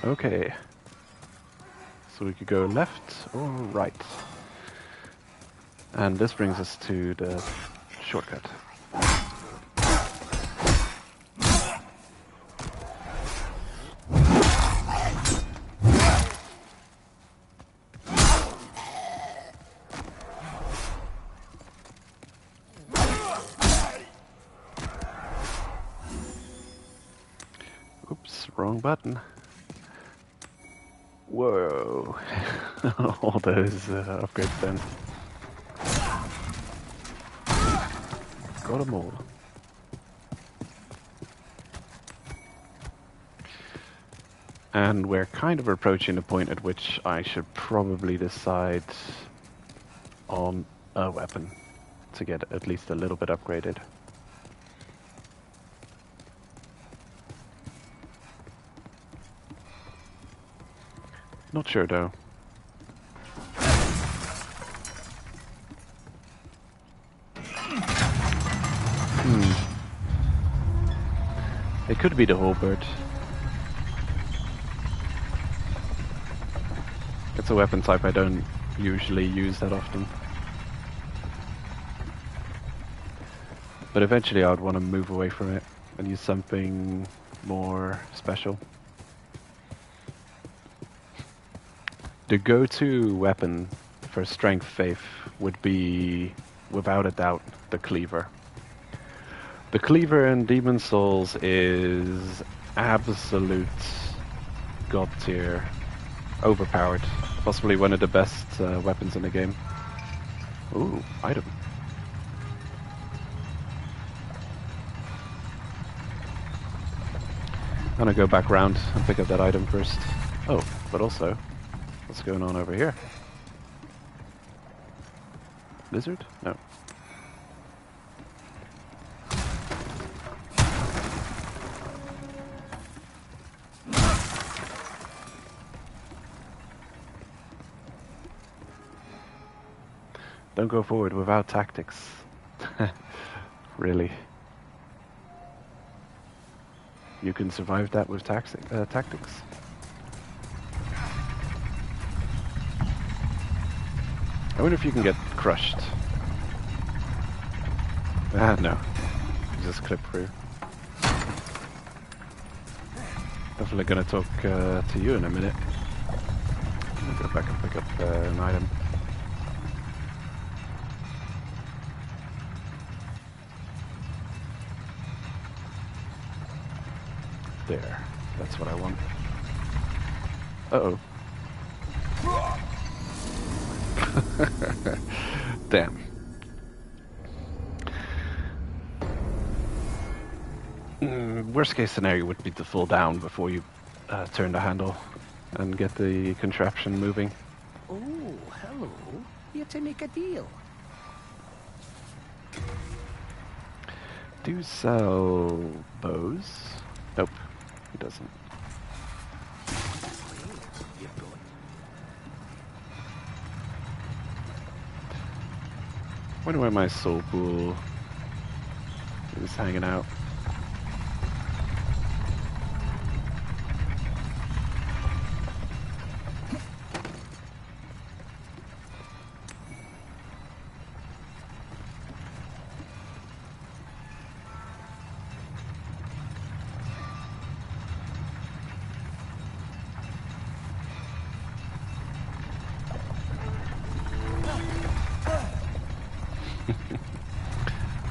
Okay, so we could go left or right. And this brings us to the shortcut. Oops, wrong button. Whoa, all those upgrades then. Got them all. And we're kind of approaching the point at which I should probably decide on a weapon to get at least a little bit upgraded. Not sure though. It could be the halberd. It's a weapon type I don't usually use that often. But eventually I'd want to move away from it and use something more special. The go-to weapon for Strength Faith would be, without a doubt, the Cleaver. The Cleaver in Demon's Souls is absolute god tier, overpowered, possibly one of the best weapons in the game. Ooh, item. I'm gonna go back round and pick up that item first. Oh, but also, what's going on over here? Lizard? No. Don't go forward without tactics. Really. You can survive that with tactics. I wonder if you can get crushed. Ah, no. Just clip through. Definitely gonna talk to you in a minute. I'll go back and pick up an item. There. That's what I want. Uh-oh. Damn. Worst case scenario would be to fall down before you turn the handle and get the contraption moving. Oh, hello. Here to make a deal. Do sell bows? Nope, he doesn't. Wonder where my soul pool is hanging out.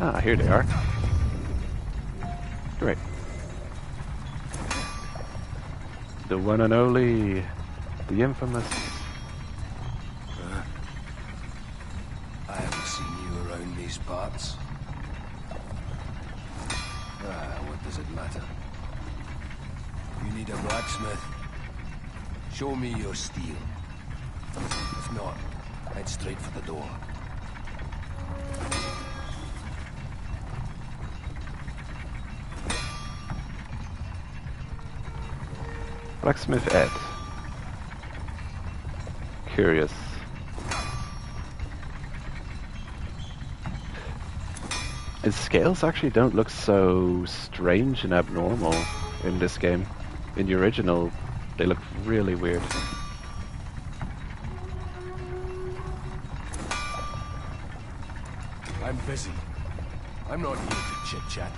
Ah, here they are. Great. The one and only, the infamous. I haven't seen you around these parts. What does it matter? You need a blacksmith? Show me your steel. If not, head straight for the door. Blacksmith Ed. Curious. His scales actually don't look so strange and abnormal in this game. In the original, they look really weird. I'm busy. I'm not here to chit-chat.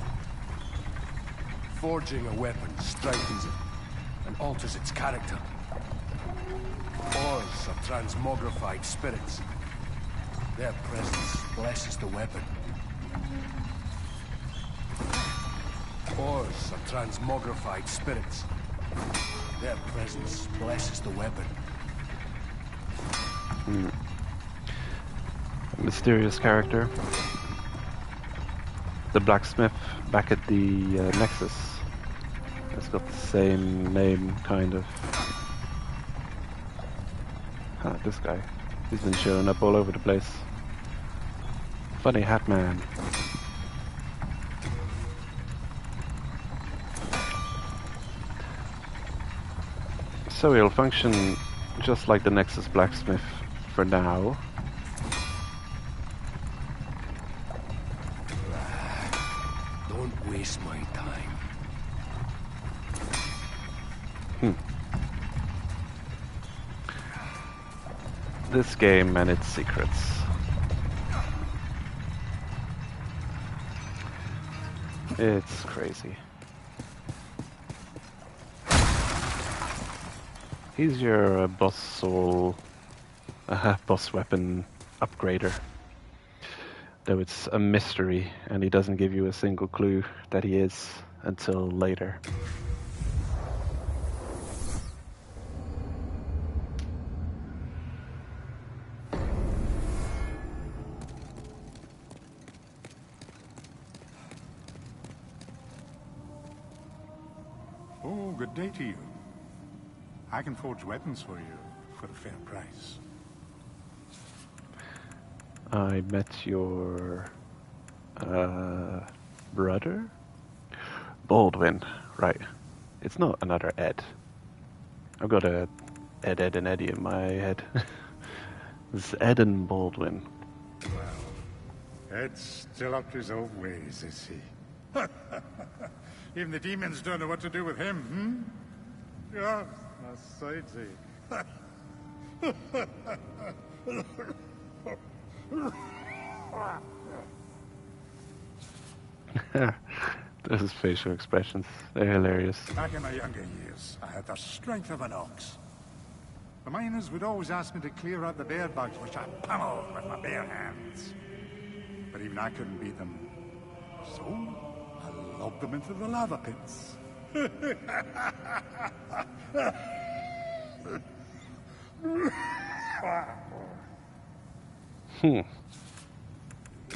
Forging a weapon strengthens it and alters its character. Ores are transmogrified spirits. Their presence blesses the weapon. Ores are transmogrified spirits. Their presence blesses the weapon. Mysterious character. The blacksmith back at the Nexus. It's got the same name, kind of. Ah, this guy. He's been showing up all over the place. Funny hat man. So he'll function just like the Nexus blacksmith for now. Don't waste my time. This game and its secrets. It's crazy. He's your boss soul, boss weapon upgrader. Though it's a mystery, and he doesn't give you a single clue that he is until later. Oh, good day to you. I can forge weapons for you for a fair price. I met your brother? Baldwin, right. It's not another Ed. I've got a Ed, and Eddie in my head. It's Ed and Baldwin. Well, Ed's still up to his old ways, is he? Even the demons don't know what to do with him, hmm? Yeah, that's Those facial expressions, they're hilarious. Back in my younger years, I had the strength of an ox. The miners would always ask me to clear out the bear bugs, which I pummeled with my bare hands. But even I couldn't beat them. So, I lobbed them into the lava pits.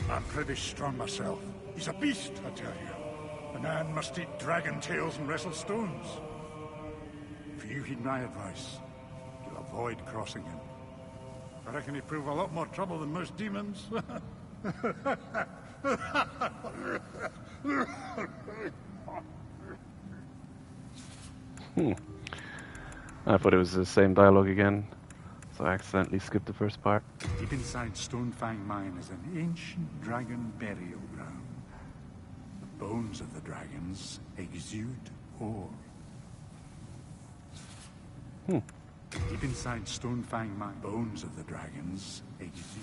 I'm pretty strong myself. He's a beast, I tell you. A man must eat dragon tails and wrestle stones. If you heed my advice, you'll avoid crossing him. I reckon he'd prove a lot more trouble than most demons. I thought it was the same dialogue again, so I accidentally skipped the first part. Deep inside Stonefang Mine is an ancient dragon burial ground. The bones of the dragons exude ore. Deep inside Stonefang Mine, bones of the dragons exude.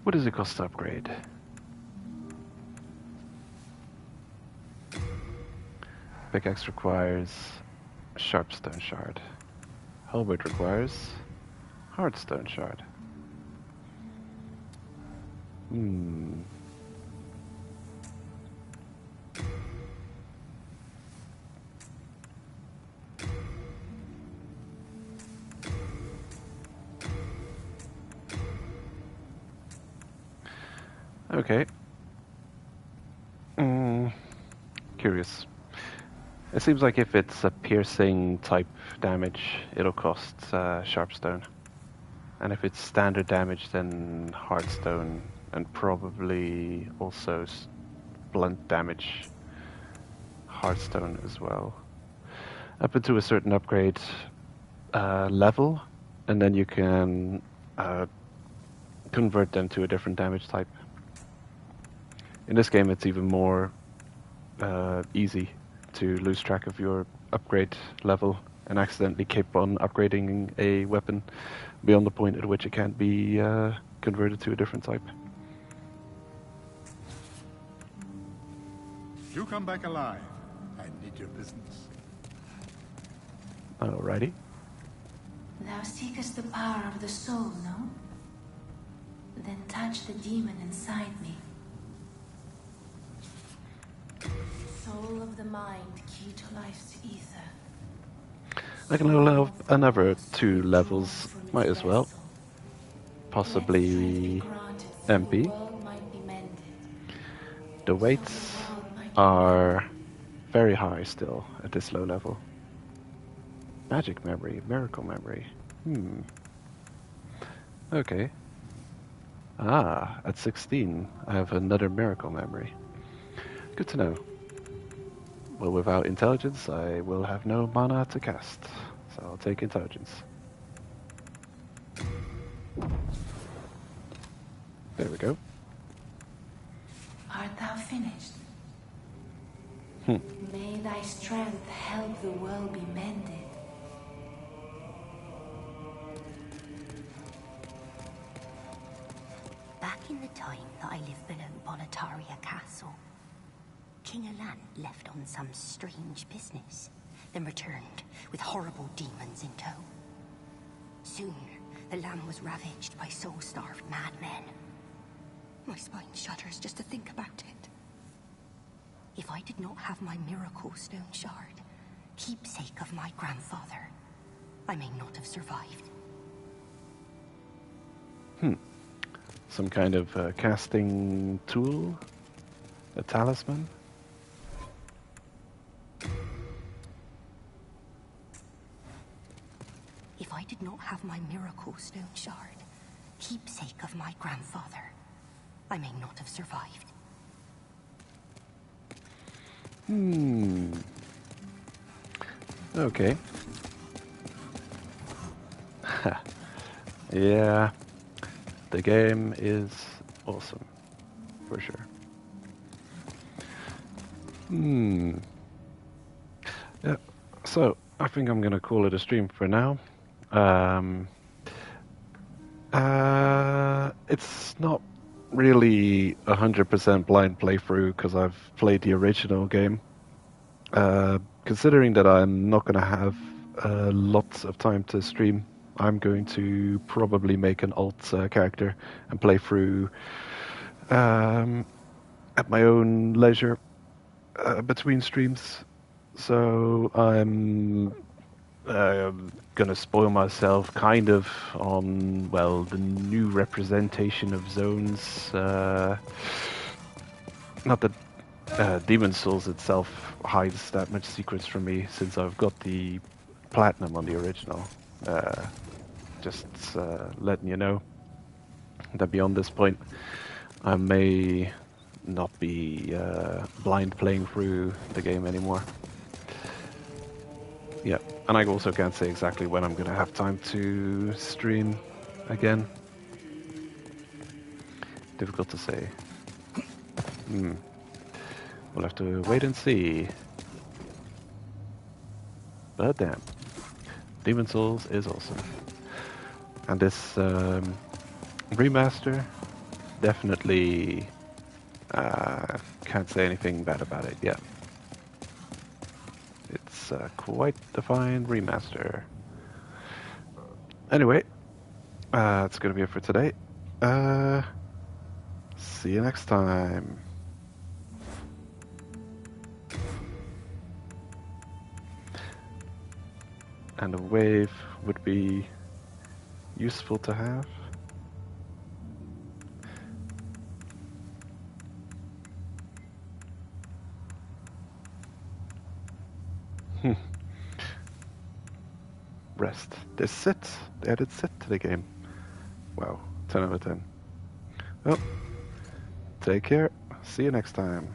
What does it cost to upgrade? Pickaxe requires Sharpstone Shard. Halberd requires Hardstone Shard. Okay. Curious. It seems like if it's a piercing type damage, it'll cost Sharpstone. And if it's standard damage, then Hardstone, and probably also blunt damage, Hardstone as well. Up into a certain upgrade level, and then you can convert them to a different damage type. In this game, it's even more easy to lose track of your upgrade level and accidentally keep on upgrading a weapon beyond the point at which it can't be converted to a different type. You come back alive. I need your business. Alrighty. Thou seekest the power of the soul, no? Then touch the demon inside me. Soul of the mind, key to life's ether. I can level up another 2 levels, might as well. Possibly MP. The weights are very high still at this low level. Magic memory, miracle memory. Okay. At 16, I have another miracle memory. Good to know. Well, without intelligence, I will have no mana to cast, so I'll take intelligence. There we go. Art thou finished? May thy strength help the world be mended. Back in the time that I lived below Boletaria Castle, King Allant left on some strange business, then returned with horrible demons in tow. Soon, the land was ravaged by soul-starved madmen. My spine shudders just to think about it. If I did not have my miracle stone shard, keepsake of my grandfather, I may not have survived. Some kind of casting tool? A talisman? If I did not have my miracle stone shard, keepsake of my grandfather, I may not have survived. Okay. Yeah. The game is awesome. For sure. Yeah. So, I think I'm gonna call it a stream for now. It's not really 100% blind playthrough because I've played the original game. Considering that I'm not going to have lots of time to stream, I'm going to probably make an alt character and play through at my own leisure between streams. So I'm going to spoil myself kind of on, well, the new representation of zones. Not that Demon Souls itself hides that much secrets from me, since I've got the platinum on the original. Just letting you know that beyond this point, I may not be blind playing through the game anymore. Yeah, and I also can't say exactly when I'm going to have time to stream again. Difficult to say. We'll have to wait and see. But damn, Demon Souls is awesome. And this remaster, definitely can't say anything bad about it yet. It's quite the fine remaster. Anyway, that's going to be it for today. See you next time. And a wave would be useful to have. Rest. They added sit to the game. Wow, 10 out of 10. Well, take care. See you next time.